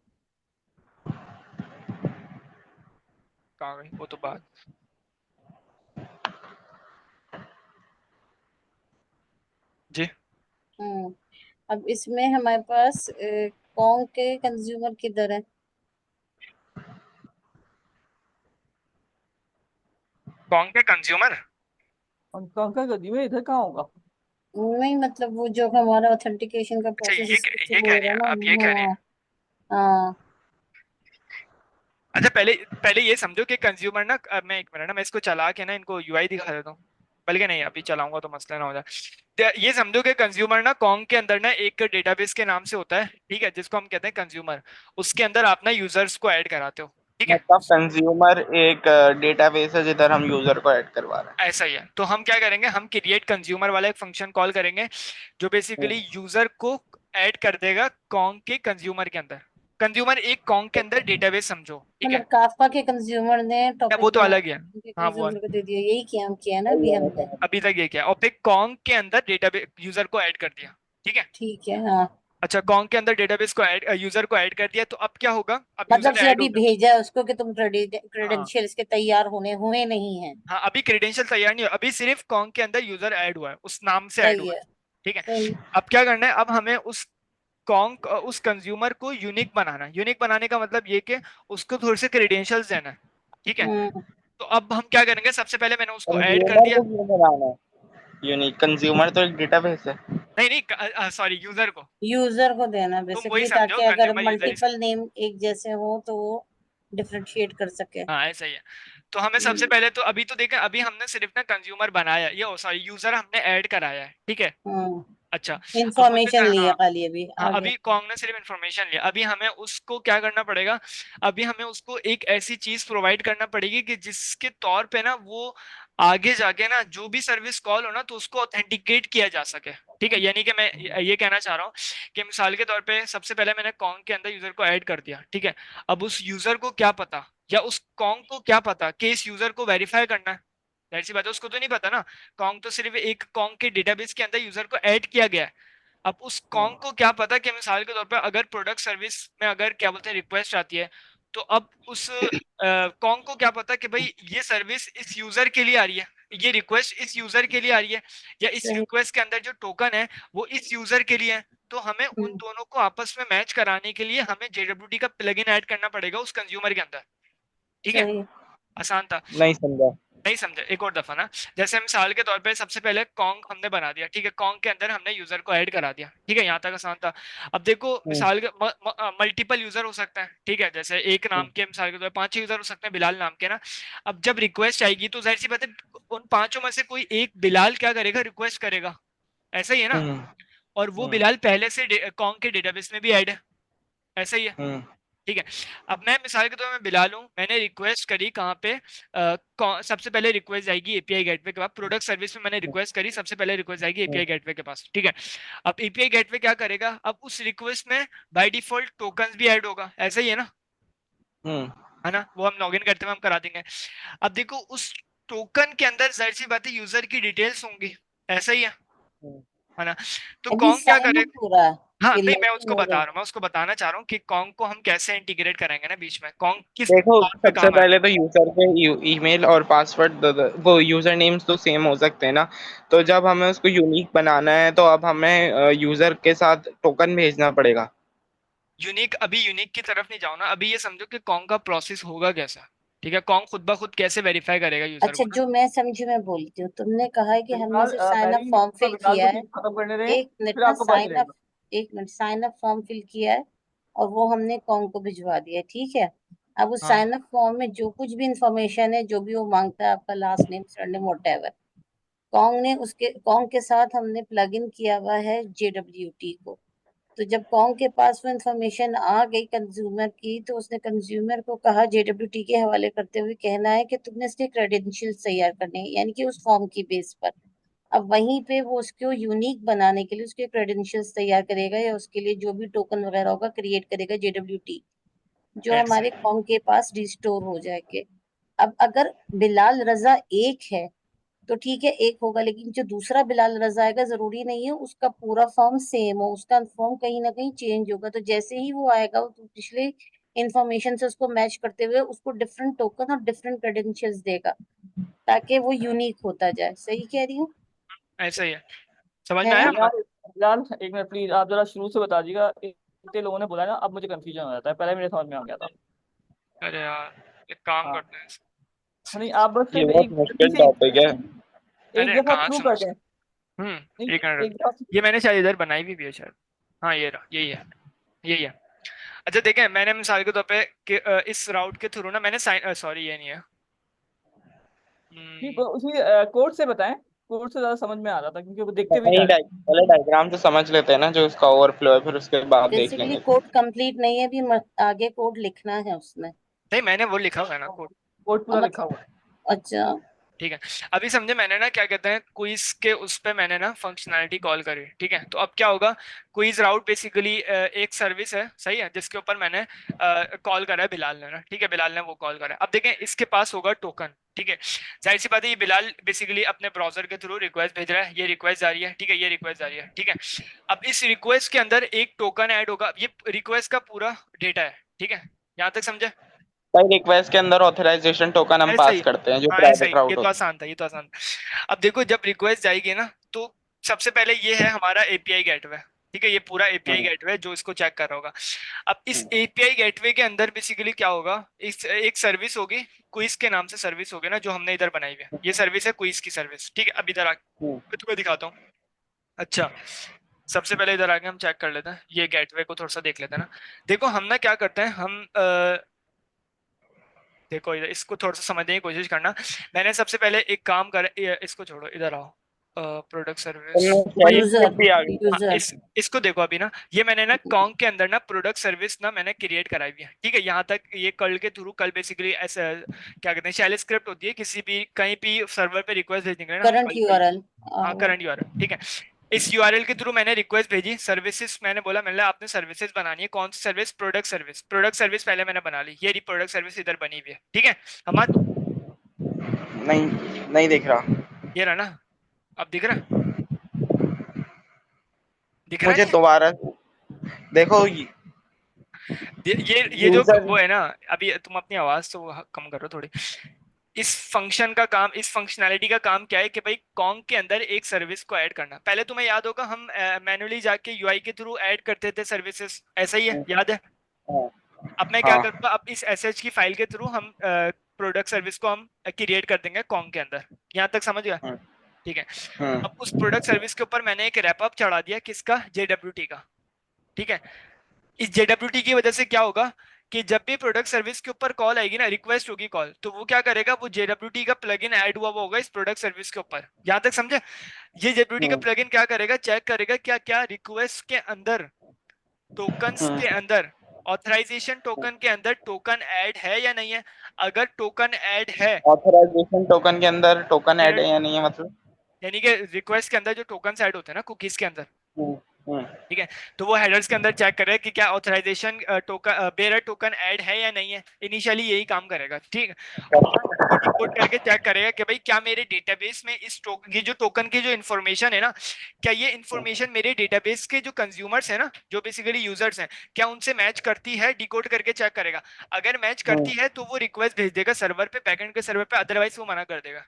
S1: कहाँ गई वो तो बात।
S5: अब इसमें हमारे पास कॉन्ग के कंज्यूमर किधर है?
S1: कौन के कंज्यूमर?
S4: कहाँ का कंज्यूमर इधर कहाँ होगा?
S5: नहीं मतलब वो जो हमारा ऑथेंटिकेशन का
S1: अच्छा,
S5: प्रोसेस इसके
S1: ये
S5: थ्रू
S1: कह
S5: हो
S1: रही
S5: रहा
S1: है,
S5: है ना।
S1: आप ये कह रही है।
S5: हाँ हाँ।
S1: अच्छा, पहले पहले ये समझो कि कंज्यूमर ना, अब मैं एक मिनट ना, मैं इसको चला के ना इनको यूआई दिखा देता हूँ, बल्कि नहीं अभी चलाऊंगा तो मसला ना हो जाए। तो ये समझो कि कंज्यूमर ना कॉन्ग के अंदर ना एक डेटाबेस के नाम से होता है, ठीक है, जिसको हम कहते हैं कंज्यूमर। उसके अंदर आप ना यूजर्स को ऐड कराते हो, ठीक है।
S7: मतलब कंज्यूमर एक डेटाबेस है जिधर हम यूजर को ऐड करवा रहे
S1: ऐसा ही है, तो हम क्या करेंगे, हम क्रिएट कंज्यूमर वाला एक फंक्शन कॉल करेंगे जो
S7: हैं।
S1: बेसिकली यूजर को ऐड कर देगा कॉन्ग के कंज्यूमर के अंदर। कंज्यूमर एक कॉन्ग के अंदर डेटाबेस समझो, ठीक है।
S5: मतलब काफका के कंज्यूमर ने
S1: या वो
S5: टॉपिक
S1: तो
S5: बना
S1: अलग ही है।
S5: के उनके
S1: हाँ, वो
S5: कंज्यूमर को दे दिया, यही किया हम किया ना अभी हमने।
S1: अभी तक ये क्या है, और फिर कॉन्ग के अंदर डेटाबेस यूजर को ऐड कर दिया, ठीक है।
S5: ठीक है हाँ।
S1: अच्छा, कॉन्ग के अंदर डेटाबेस को ऐड, यूजर को ऐड कर दिया, तो अब क्या होगा, अब
S5: मतलब
S1: यूजर
S5: से
S1: ऐड
S5: अभी
S1: होगा।
S5: भेजा है उसको कि तुम
S1: हाँ,
S5: क्रेडेंशियल इसके तैयार होने हुए नहीं है।
S1: हाँ, अभी क्रेडेंशियल तैयार नहीं हुआ, अभी सिर्फ कॉन्ग के अंदर यूजर ऐड हुआ है, उस नाम से ऐड
S5: सही
S1: हुआ है,
S5: है।
S1: ठीक है।
S5: सही।
S1: अब क्या करना है, अब हमें उस कॉन्ग उस कंज्यूमर को यूनिक बनाना है। यूनिक बनाने का मतलब ये कि उसको थोड़े से क्रेडेंशियल्स देना है, ठीक है।
S5: हम्म।
S1: तो अब हम क्या करेंगे, सबसे पहले मैंने उसको ऐड कर
S7: कंज्यूमर
S1: दिया।
S7: को क्यों बनाना है यूनिक? कंज्यूमर तो एक डेटाबेस है।
S1: नहीं नहीं, सॉरी, यूजर को।
S5: यूजर को देना
S1: तुम वही
S5: बेसिकली,
S1: समझो,
S5: ताकि अगर
S1: कंज्यूमर यूजर।
S5: मल्टीपल नेम एक जैसे हो तो वो डिफरेंशिएट कर सके।
S1: हाँ, ऐसा ही है। तो हमें सबसे पहले तो अभी तो देखें, अभी हमने सिर्फ ना कंज्यूमर बनाया, ये सॉरी यूजर हमने ऐड कराया है, ठीक है।
S5: हम्म।
S1: अच्छा, अब मुझे
S5: इंफॉर्मेशन लिया
S1: हाँ,
S5: खाली अभी
S1: हाँ,
S5: आगे।
S1: अभी कॉन्ग ने सिर्फ इन्फॉर्मेशन लिया, अभी हमें उसको क्या करना पड़ेगा, अभी हमें उसको एक ऐसी चीज प्रोवाइड करना पड़ेगी कि जिसके तौर पे ना वो आगे जाके ना जो भी सर्विस कॉल हो ना तो उसको ऑथेंटिकेट किया जा सके, ठीक है। यानी कि मैं ये कहना चाह रहा हूँ कि मिसाल के तौर पे सबसे पहले मैंने कॉन्ग के अंदर यूजर को ऐड कर दिया, ठीक है। अब उस यूजर को क्या पता, या उस कॉन्ग को क्या पता कि इस यूजर को वेरीफाई करना है। जाहिर सी बात है, उसको तो नहीं पता ना। कॉन्ग तो सिर्फ एक कॉन्ग के डेटाबेस के अंदर यूजर को ऐड किया गया है। अब उस कॉन्ग को क्या पता कि मिसाल के तौर पर अगर प्रोडक्ट सर्विस में अगर क्या बोलते हैं रिक्वेस्ट आती है, तो अब उस कॉन्ग को क्या पता कि भाई ये सर्विस इस यूजर के लिए आ रही है, ये रिक्वेस्ट इस यूजर के लिए आ रही है, या इस
S5: सही।
S1: रिक्वेस्ट के अंदर जो टोकन है वो इस यूजर के लिए है। तो हमें उन
S5: हम्म।
S1: दोनों को आपस में मैच कराने के लिए हमें JWT का प्लगइन ऐड करना पड़ेगा उस कंज्यूमर के अंदर, ठीक है।
S5: सही।
S1: आसान था।
S7: नहीं समझा।
S1: नहीं समझे, एक और दफा ना। जैसे मिसाल के तौर पे सबसे पहले कॉन्ग हमने बना दिया, ठीक है, कॉन्ग के अंदर हमने यूजर को ऐड करा दिया, ठीक है, यहाँ तक आसान था। अब देखो मिसाल के मल्टीपल यूजर हो सकते हैं, ठीक है, जैसे एक नाम के मिसाल के तौर पर 5 यूजर हो सकते हैं बिलाल नाम के ना। अब जब रिक्वेस्ट आएगी तो जाहिर सी बात है उन पांचों में से कोई एक बिलाल क्या करेगा, रिक्वेस्ट करेगा, ऐसा ही है ना।
S7: हम्म।
S1: और वो
S7: हम्म।
S1: बिलाल पहले से कॉन्ग के डेटाबेस में भी ऐड है, ऐसा ही है,
S7: हम्म।
S1: ठीक है। अब मैं मिसाल के तौर में बिलाल हूँ, मैंने रिक्वेस्ट करी कहाँ पे, सबसे पहले रिक्वेस्ट जाएगी एपीआई गेटवे के पास, प्रोडक्ट सर्विस में मैंने रिक्वेस्ट करी, सबसे पहले रिक्वेस्ट जाएगी एपीआई गेटवे के पास, ठीक है। अब एपीआई गेटवे क्या करेगा, अब उस रिक्वेस्ट में बाय डिफॉल्ट टोकन्स भी ऐड होगा, ऐसा ही है ना,
S7: हम्म।
S1: है ना, वो हम लॉगिन करते हुए हम करा देंगे। अब देखो उस टोकन के अंदर जाहिर सी बात है यूजर की डिटेल्स होंगी, ऐसा ही है ना। तो
S5: अभी
S1: कौन क्या
S5: साइन
S1: करे।
S5: अप हो रहा है
S1: हाँ,
S5: कि
S1: नहीं, मैं
S5: लॉगिन
S1: उसको
S5: हो
S1: बता
S5: रहा है?
S1: रहा हूँ, मैं उसको बताना चाह रहा हूँ कि कॉन्ग को हम कैसे इंटीग्रेट करेंगे ना बीच में, कॉन्ग किस
S7: देखो,
S1: तौर पे
S7: सबसे
S1: काम आएगा।
S7: पहले तो यूजर के ईमेल और पासवर्ड वो यूजर नेम्स तो सेम हो सकते हैं ना। तो जब हमें उसको यूनिक बनाना है तो अब हमें यूजर के साथ टोकन भेजना पड़ेगा।
S1: यूनिक, अभी यूनिक की तरफ नहीं जाओ ना, अभी ये समझो कि कॉन्ग का प्रोसेस होगा कैसा, ठीक है। कॉन्ग खुद ब खुद कैसे वेरीफाई करेगा यूजर
S5: अच्छा
S1: को ना।
S5: जो मैं समझी मैं बोलती हूँ, तुमने कहा है कि हमने
S4: फिलहाल
S5: सिर्फ साइन अप
S4: पहले
S5: फॉर्म
S4: ही
S5: फिल
S4: विशाल
S5: किया
S4: को
S5: है।
S4: चीज खत्म करने दें,
S5: एक मिनट
S4: फिर
S5: ना,
S4: आपको पता चलेगा।
S5: एक minute, sign up form fill किया है और वो हमने कॉन्ग को भिजवा दिया है, ठीक है। अब उस
S1: हाँ,
S5: साइन अप फॉर्म में जो कुछ भी इंफॉर्मेशन है, जो भी वो मांगता है, आपका last name surname whatever, Kong के साथ हमने प्लग इन किया हुआ है JWT को। तो जब कॉन्ग के पास वो इंफॉर्मेशन आ गई कंज्यूमर की, तो उसने कंज्यूमर को कहा, JWT के हवाले करते हुए कहना है कि तुमने इसके क्रेडेंशियल्स तैयार करने हैं, यानी कि उस फॉर्म की बेस पर। अब वहीं पे वो उसको यूनिक बनाने के लिए उसके क्रेडेंशियल्स तैयार करेगा, या उसके लिए जो भी टोकन वगैरह होगा क्रिएट करेगा JWT, जो
S1: ऐसे
S5: हमारे कॉन्ग के पास रिस्टोर हो जाएंगे। अब अगर बिलाल रजा एक है तो ठीक है, एक होगा, लेकिन जो दूसरा बिलाल रजा आएगा जरूरी नहीं है उसका पूरा फॉर्म सेम हो, उसका फॉर्म कहीं ना कहीं चेंज होगा। तो जैसे ही वो आएगा वो पिछले इंफॉर्मेशन से उसको मैच करते हुए उसको डिफरेंट टोकन और डिफरेंट क्रेडेंशियल्स देगा, ताकि वो यूनिक होता जाए। सही कह रही हूँ?
S1: ऐसा ही है, समझ में
S5: है
S1: आया
S5: ना?
S1: आपको।
S4: यार यार एक मिनट प्लीज, आप जरा शुरू से बता दीजिएगा। इतने लोगों ने बोला ना, अब मुझे कंफ्यूजन हो जाता है, पहले मेरे समझ में आ गया था।
S1: अरे यार, एक काम
S4: हाँ
S1: करते हैं।
S4: नहीं, आप बस
S7: ये
S4: सिर्फ
S7: बहुत
S4: एक गलती
S7: मुश्किल
S4: से
S7: टॉपिक है।
S4: एक
S1: अरे
S4: दफा
S1: कहाँ
S4: थ्रू
S1: से
S4: कर दें।
S1: मुश्किल।
S4: नहीं,
S1: एक मिनट
S4: एक
S1: रुक।
S4: दफा।
S1: ये मैंने शायद इधर बनाई भी है शायद। हाँ ये रहा, यही है, यही है। अच्छा देखें, मैंने मिसाल के तौर पे इस राउट के थ्रू ना मैंने साइन, सॉरी ये नहीं है।
S4: ठीक,
S1: हम्म,
S4: उसी कोड से बताएं। कोड से ज्यादा समझ में आ रहा था, क्योंकि वो देखते भी जा
S7: नहीं,
S4: रहे हैं।
S7: पहले डायग्राम तो समझ लेते हैं ना, जो उसका ओवरफ्लो है, फिर उसके बाद देख
S5: बेसिकली
S7: लेंगे।
S5: कोड कंप्लीट नहीं है, अभी आगे कोड लिखना है उसमें।
S1: नहीं मैंने वो लिखा हुआ है ना कोड।
S4: कोड पूरा लिखा
S5: मतलब
S4: हुआ है।
S5: अच्छा,
S1: ठीक है। अभी समझे, मैंने ना क्या कहते हैं क्विज के उस पे मैंने ना फंक्शनैलिटी कॉल करी, ठीक है। तो अब क्या होगा, क्विज राउट बेसिकली एक सर्विस है, सही है, जिसके ऊपर मैंने कॉल करा है बिलाल ने ना, ठीक है, बिलाल ने वो कॉल करा है। अब देखें इसके पास होगा टोकन, ठीक है। जाहिर सी बात है, ये बिलाल बेसिकली अपने ब्राउजर के थ्रू रिक्वेस्ट भेज रहा है, ये रिक्वेस्ट जा रही है, ठीक है, ये रिक्वेस्ट जा रही है, ठीक है। अब इस रिक्वेस्ट के अंदर एक टोकन ऐड होगा, ये रिक्वेस्ट का पूरा डेटा है, ठीक है, यहाँ तक समझे।
S7: भाई रिक्वेस्ट के अंदर ऑथराइजेशन टोकन हम
S1: ऐसा
S7: पास
S1: ही,
S7: करते हैं, जो
S1: हाँ ऐसा ही,
S7: प्राइवेट
S1: ये
S7: राउट
S1: तो
S7: होता है।
S1: आसान था, ये तो आसान था। अब देखो जब रिक्वेस्ट जाएगी ना, तो सबसे पहले ये है हमारा एपीआई गेटवे, ठीक है, ये पूरा एपीआई
S7: हम्म,
S1: गेटवे जो इसको चेक कर रहा होगा। अब इस
S7: हम्म,
S1: एपीआई गेटवे के अंदर बेसिकली क्या होगा, इस एक सर्विस होगी, क्विज के नाम से सर्विस होगी ना, जो हमने इधर बनाई हुई है, ये सर्विस है क्विज की सर्विस, ठीक है। अब इधर
S7: हम्म,
S1: मैं तुम्हें दिखाता हूँ। अच्छा, सबसे पहले इधर आके हम चेक कर लेते हैं, ये गेटवे को थोड़ा सा देख लेते हैं ना। देखो हम ना क्या करते हैं, हम देखो इधर इसको थोड़ा सा समझने की कोशिश करना। मैंने सबसे पहले एक काम कर, इसको छोड़ो, इधर आओ, प्रोडक्ट सर्विस,
S7: तुमने शेल
S5: यूजर
S7: स्क्रिप्ट भी आ गई।
S1: हाँ
S5: यूजर
S1: इसको देखो अभी ना, ये मैंने ना कॉन्ग के अंदर ना प्रोडक्ट सर्विस ना मैंने क्रिएट कराई हुई है, ठीक है। यहाँ तक ये कल के थ्रू, कल बेसिकली ऐसा क्या कहते हैं, शेल स्क्रिप्ट होती है किसी भी कहीं भी सर्वर पे रिक्वेस्ट भेजने के लिए ना, हम
S5: करंट
S1: कल कल,
S5: यूआरएल।
S1: हाँ करंट यूआरएल, ठीक है। इस यूआरएल के थ्रू मैंने रिक्वेस्ट भेजी, सर्विसेज मैंने बोला, मैंने आपने सर्विसेज बनानी है, कौन सी service, product service, product service पहले मैंने बना ली, ये प्रोडक्ट सर्विस इधर बनी हुई है, ठीक है। हम
S7: नहीं, नहीं दिख रहा।
S1: ये रहा ना, अब दिख रहा, दिख रहा
S7: मुझे
S1: नहीं
S7: दोबारा देखो।
S1: ये जो
S7: यूजर,
S1: वो है ना, अभी तुम अपनी आवाज तो कम करो थोड़ी। इस फंक्शन का काम, इस फंक्शनैलिटी का काम क्या है कि भाई कॉन्ग के अंदर एक सर्विस को ऐड करना। पहले तुम्हें याद होगा हम मैन्युअली जाके यूआई के थ्रू ऐड करते थे सर्विसेज, ऐसा ही है, याद है।
S7: हाँ,
S1: अब मैं क्या
S7: हाँ,
S1: करूंगा, अब इस एसएच की फाइल के थ्रू हम प्रोडक्ट सर्विस को हम क्रिएट कर देंगे कॉन्ग के अंदर, यहाँ तक समझ गया,
S7: हम्म,
S1: ठीक है।
S7: हम्म,
S1: अब उस प्रोडक्ट सर्विस के ऊपर मैंने एक रैपअप चढ़ा दिया, किसका, जेडब्ल्यूटी का, ठीक है। इस जेडब्ल्यूटी की वजह से क्या होगा कि जब भी प्रोडक्ट सर्विस के ऊपर कॉल आएगी ना, रिक्वेस्ट होगी कॉल, तो वो क्या करेगा, वो जेडब्ल्यूटी का प्लगइन ऐड हुआ होगा इस प्रोडक्ट सर्विस के ऊपर, यहां तक समझे। ये जेडब्ल्यूटी का
S7: हम्म,
S1: प्लगइन क्या करेगा, चेक करेगा क्या क्या रिक्वेस्ट के अंदर, टोकन्स
S7: हम्म,
S1: के अंदर, ऑथराइजेशन टोकन के अंदर टोकन ऐड है या नहीं है। अगर टोकन ऐड है,
S7: ऑथराइजेशन टोकन के अंदर टोकन ऐड
S1: मेरा
S7: है या नहीं है, मतलब।
S1: यानी कि रिक्वेस्ट के अंदर जो टोकन ऐड होते हैं ना कुकीज के अंदर,
S7: हम्म, हम्म,
S1: ठीक है, तो वो हेडर्स के अंदर चेक करेगा कि क्या authorization token bearer token add है या नहीं है, इनिशियली यही काम करेगा, ठीक है। और वो उसको डिकोड करके चेक करेगा कि भाई क्या मेरे डेटाबेस में इस टोकन, ये जो टोकन की जो इन्फॉर्मेशन है ना, क्या ये इन्फॉर्मेशन मेरे डेटाबेस के जो कंज्यूमर्स है ना, जो बेसिकली यूजर्स हैं, क्या उनसे मैच करती है, डिकोड करके चेक करेगा। अगर मैच
S7: हम्म,
S1: करती है तो वो रिक्वेस्ट भेज देगा सर्वर पे, बैकएंड के सर्वर पे, अदरवाइज वो मना कर देगा,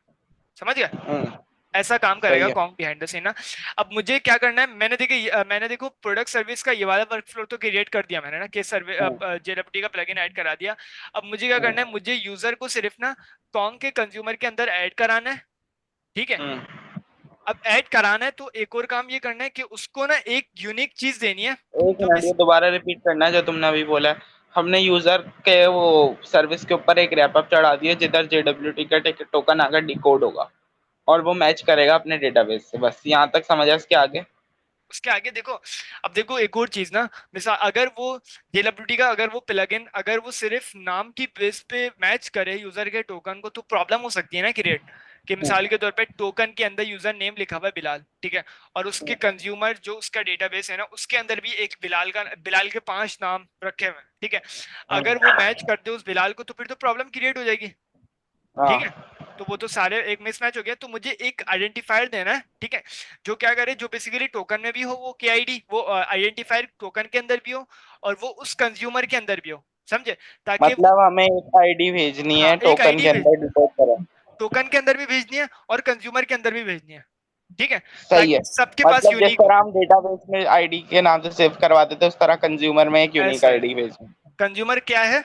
S1: समझ गया।
S7: हम्म,
S1: ऐसा काम
S7: सही
S1: करेगा
S7: है।
S1: कॉन्ग बिहाइंड द सीन ना। अब मुझे क्या करना है, मैंने देखो प्रोडक्ट सर्विस का ये वाला वर्कफ्लो तो क्रिएट कर दिया मैंने ना, कि सर्वे
S7: हम्म,
S1: जेडब्ल्यूटी का प्लगइन ऐड करा दिया। अब मुझे क्या करना है, मुझे यूजर को सिर्फ ना कॉन्ग के कंज्यूमर के अंदर ऐड कराना है, ठीक है।
S7: हम्म,
S1: अब ऐड कराना है तो एक और काम ये करना है कि उसको ना एक यूनिक चीज देनी है,
S7: एक
S1: जो
S7: मिनट, ये
S1: बेस
S7: दोबारा रिपीट करना है जो तुमने अभी बोला है। हमने यूजर के वो सर्विस के ऊपर एक रैपअप चढ़ा दिया, जिधर जेडब्ल्यूटी का टोकन आकर डिकोड होगा और वो मैच करेगा अपने डेटाबेस से। बस यहाँ तक समझा, इसके आगे।
S1: उसके आगे देखो। अब देखो एक और चीज ना, मिसाल अगर वो जेलब्रिटी का अगर वो प्लगइन अगर वो सिर्फ नाम की बेस पे मैच करे यूजर के टोकन को, तो प्रॉब्लम हो सकती है ना क्रिएट, कि मिसाल के तौर पे टोकन के अंदर यूजर नेम लिखा हुआ है बिलाल, ठीक है, और उसके कंज्यूमर जो उसका डेटाबेस है ना, उसके अंदर भी एक बिलाल के 5 नाम रखे हुए हैं, ठीक है। अगर वो मैच कर दे उस बिलाल को, तो फिर तो प्रॉब्लम क्रिएट हो जाएगी, ठीक है।
S7: हाँ,
S1: तो वो तो सारे एक मिसमैच हो गया, तो मुझे एक आइडेंटिफायर देना है, ठीक है, जो क्या करे, जो बेसिकली टोकन में भी हो, वो केआईडी वो आइडेंटिफायर टोकन के अंदर भी हो, और वो उस कंज्यूमर के अंदर भी हो, समझे, ताकि वो,
S7: मतलब हमें एक आईडी भेजनी
S1: हाँ
S7: है
S1: एक
S7: टोकन
S1: आईडी
S7: के
S1: भेज,
S7: अंदर डिकोड करें।
S1: टोकन के अंदर भी भेजनी है और कंज्यूमर के अंदर भी भेजनी है, ठीक है,
S7: सही है।
S1: ताकि सबके पास
S7: मतलब जिस
S1: यूनिक
S7: तरह हम डेटाबेस में आईडी के नाम से सेव करवा देते हैं उस तरह कंज्यूमर में एक यूनिक
S1: ऐसा है।
S7: आईडी भेज
S1: कंज्यूमर क्या है?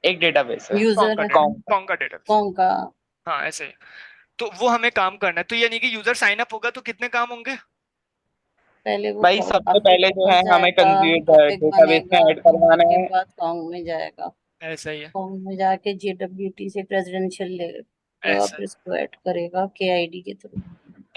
S7: एक डेटाबेस है
S1: कौन का
S5: यूजर
S1: डेटा,
S7: कॉम
S1: कौन का डेटा?
S5: कौन का
S1: हाँ ऐसे ही। तो वो हमें काम करना है, तो यानी कि यूजर साइन अप होगा तो कितने काम होंगे?
S5: पहले वो
S7: भाई सबसे
S5: अपने
S7: पहले जो
S5: पर
S7: है हमें
S5: जाएगा,
S7: कंज्यूमर
S5: टॉपिक
S7: डेटाबेस में
S5: बनेगा,
S7: ऐड
S5: टॉपिक
S7: करवाना
S5: के
S7: है।
S5: बाद कॉन्ग में जाएगा,
S1: ऐसा ही है,
S5: कॉन्ग में जाके JWT से प्रेसिडेंशियल लेगा,
S1: ऐसा
S5: फिर इसको ऐड करेगा KID के थ्रू।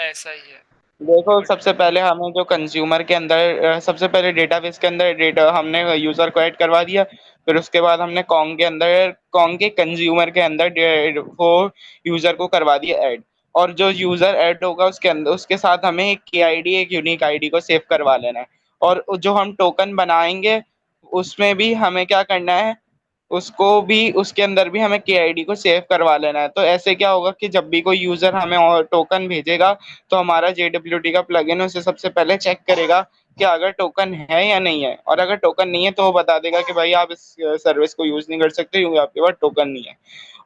S1: ऐसा ही है।
S7: देखो
S1: गुड।
S7: सबसे पहले हमें जो कंज्यूमर के अंदर सबसे पहले डेटाबेस के अंदर डेटा हमने यूजर को ऐड करवा दिया। फिर उसके बाद हमने कॉन्ग के कंज्यूमर के अंदर वो यूजर को करवा दिया ऐड। और जो यूजर ऐड होगा उसके अंदर उसके साथ हमें एक KID एक यूनिक आईडी को सेव करवा लेना है। और जो हम टोकन बनाएंगे उसमें भी हमें क्या करना है, उसको भी उसके अंदर भी हमें KID को सेव करवा लेना है। तो ऐसे क्या होगा कि जब भी कोई यूजर हमें और टोकन भेजेगा तो हमारा JWT का प्लगइन उसे सबसे पहले चेक करेगा कि अगर टोकन है या नहीं है। और अगर टोकन नहीं है तो वो बता देगा कि भाई आप इस सर्विस को यूज नहीं कर सकते क्योंकि आपके पास टोकन नहीं है।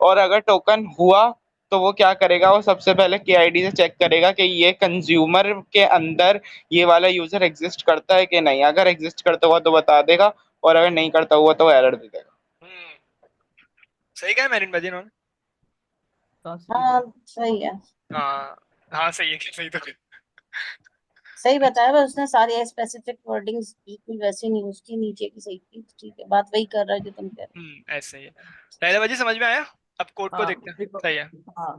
S7: और अगर टोकन हुआ तो वो क्या करेगा, वो सबसे पहले KID से चेक करेगा कि ये कंज्यूमर के अंदर ये वाला यूजर एग्जिस्ट करता है कि नहीं। अगर एग्जिस्ट करता हुआ तो बता देगा, और अगर नहीं करता हुआ तो एरर दे देगा।
S1: सही कहा मैरिन भाजी इन्होंने।
S4: सही
S5: हाँ
S4: है।
S5: सही है,
S1: हाँ हाँ सही है, सही तो।
S5: सही बताया, बस उसने सारी स्पेसिफिक वर्डिंग्स बिल्कुल वैसे नहीं उसकी नीचे की सही की, ठीक है, बात वही कर रहा है जो तुम कह रहे
S1: ऐसा ही है। लाइला भाजी समझ में आया? अब कोड को
S4: हाँ
S1: देखते हैं।
S4: देखो,
S1: सही है।
S4: हाँ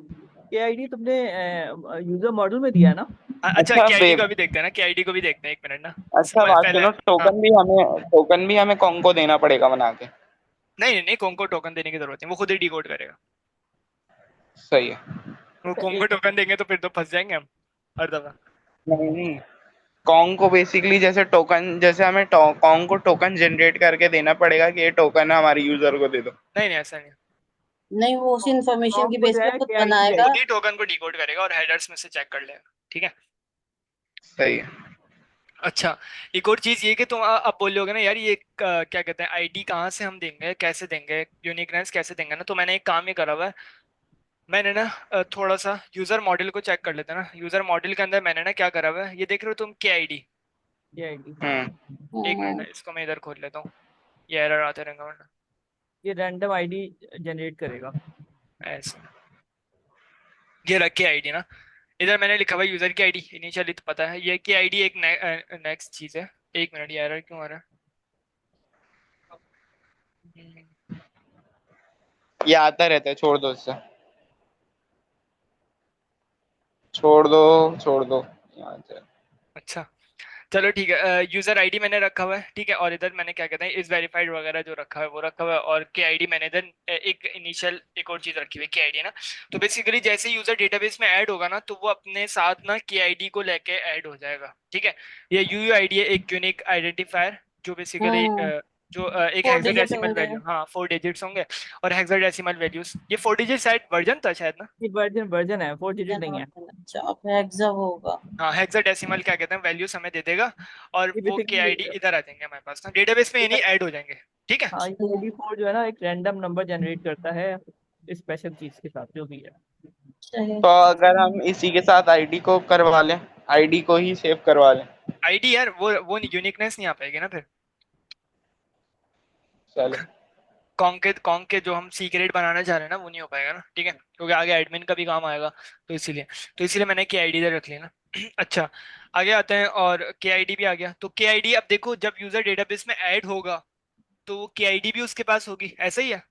S4: KID तुमने यूजर मॉडल में दिया है ना?
S1: अच्छा
S7: अच्छा
S1: KID को भी देखते हैं ना, KID को भी देखते हैं, एक मिनट ना।
S7: अच्छा बात
S1: पहले
S7: सुनो,
S1: हाँ।
S7: टोकन भी हमें कॉन्ग को देना पड़ेगा बना के।
S1: नहीं नहीं नहीं, कोंग को टोकन देने की जरूरत नहीं, वो खुद ही डिकोड करेगा।
S7: सही है।
S1: वो कोंग को
S4: एक
S1: टोकन देंगे तो फिर तो फंस जाएंगे हम हर दफा।
S7: नहीं नहीं, कॉन्ग को बेसिकली जैसे टोकन, जैसे हमें कॉन्ग को टोकन जनरेट करके देना पड़ेगा कि ये टोकन हमारे यूजर को दे दो।
S1: नहीं नहीं ऐसा नहीं।
S5: हो। नहीं, वो उसी इंफॉर्मेशन की
S4: कॉम को
S5: बेस
S4: जो
S5: पे
S4: है
S5: खुद
S4: KID
S5: बनाएगा।
S1: खुद ही टोकन को डिकोड करेगा और हेडर्स में से चेक कर लेगा, ठीक है।
S7: सही है।
S1: अच्छा, एक और चीज ये कि तुम अब बोल रहे होगे ना यार ये क्या कहते हैं आईडी कहाँ से हम देंगे, कैसे देंगे, यूनिकनेस कैसे देंगे ना। तो मैंने एक काम ये करा हुआ है, मैंने ना थोड़ा सा यूजर मॉडल को चेक कर लेते हैं ना। यूजर मॉडल के अंदर मैंने ना क्या करा हुआ है, ये देख रहे हो तुम KID।
S4: KID
S1: एक मिनट ना, इसको मैं इधर खोल लेता हूँ, ये एरर आते रहेंगे वरना।
S4: ये रैंडम आईडी जनरेट करेगा।
S1: ऐसे ये रख KID ना, इधर मैंने लिखा हुआ यूजर की आईडी इनिशियली तो पता है, ये KID एक नेक्स्ट चीज है। एक मिनट, ये एरर क्यों आ रहा है?
S7: ये आता रहता है, छोड़ दो इससे, छोड़ दो यहाँ से।
S1: अच्छा चलो ठीक है, यूजर आईडी मैंने रखा हुआ है, ठीक है। और इधर मैंने क्या कहते हैं इस वेरीफाइड वगैरह जो रखा है वो रखा हुआ है, और KID मैंने इधर एक इनिशियल एक और चीज रखी हुई है KID ना। तो बेसिकली जैसे यूजर डेटाबेस में ऐड होगा ना तो वो अपने साथ ना KID को लेके ऐड हो जाएगा, ठीक है। ये UUID है, एक यूनिक आइडेंटिफायर जो बेसिकली जो एक
S5: 4 डिजिट
S1: हेक्साडेसिमल
S5: होंगे।
S1: वैल्यू, हाँ 4 डिजिट्स होंगे। और हेक्साडेसिमल वैल्यूज, ये 4 डिजिट शायद वर्जन था शायद ना।
S4: ये वर्जन है, 4 डिजिट नहीं है।
S5: अच्छा, अब हेक्सा होगा।
S1: हाँ हेक्साडेसिमल क्या कहते हैं वैल्यूज हमें दे देगा, और
S4: ये
S1: वो
S4: बेसिकली
S1: KID इधर आ जाएंगे हमारे पास ना डेटाबेस में, यानी ऐड हो जाएंगे, ठीक है।
S4: हाँ, ये ID4 जो है ना एक रैंडम नंबर जनरेट करता है स्पेशल चीज के साथ जो भी है।
S5: सही।
S7: तो अगर हम इसी के साथ आईडी को करवा लें, आईडी को ही सेव करवा लें।
S1: आईडी यार वो यूनिकनेस नहीं आ पाएगी ना फिर।
S7: चलो
S1: कॉन्ग के जो हम सीक्रेट बनाना चाह रहे हैं ना वो नहीं हो पाएगा ना, ठीक है, क्योंकि आगे एडमिन का भी काम आएगा। तो इसीलिए मैंने KID इधर रख लिया ना। अच्छा, आगे आते हैं, और KID भी आ गया। तो KID अब देखो जब यूजर डेटाबेस में ऐड होगा तो वो KID भी उसके पास होगी, ऐसा ही है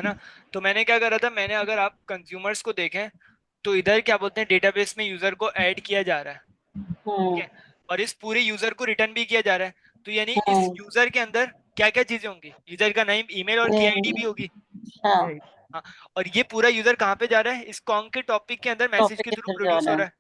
S1: ना। तो मैंने क्या करा था, मैंने अगर आप कंज्यूमर्स को देखें तो इधर क्या बोलते हैं डेटाबेस में यूजर को ऐड किया जा रहा है, ठीक है। और इस पूरे यूजर को रिटर्न भी किया जा रहा है। तो यानी इस यूजर के अंदर क्या क्या चीजें होंगी, यूजर का नाम, ईमेल और KID भी होगी।
S5: हाँ,
S4: KID
S1: हाँ, और ये पूरा यूजर कहाँ पे जा रहा है, इस कॉन्ग के टॉपिक के अंदर मैसेज
S5: टॉपिक
S1: के
S5: के
S1: थ्रू
S5: अंदर जा
S1: प्रोड्यूस
S5: रहा
S1: हो
S5: है।
S1: रहा है,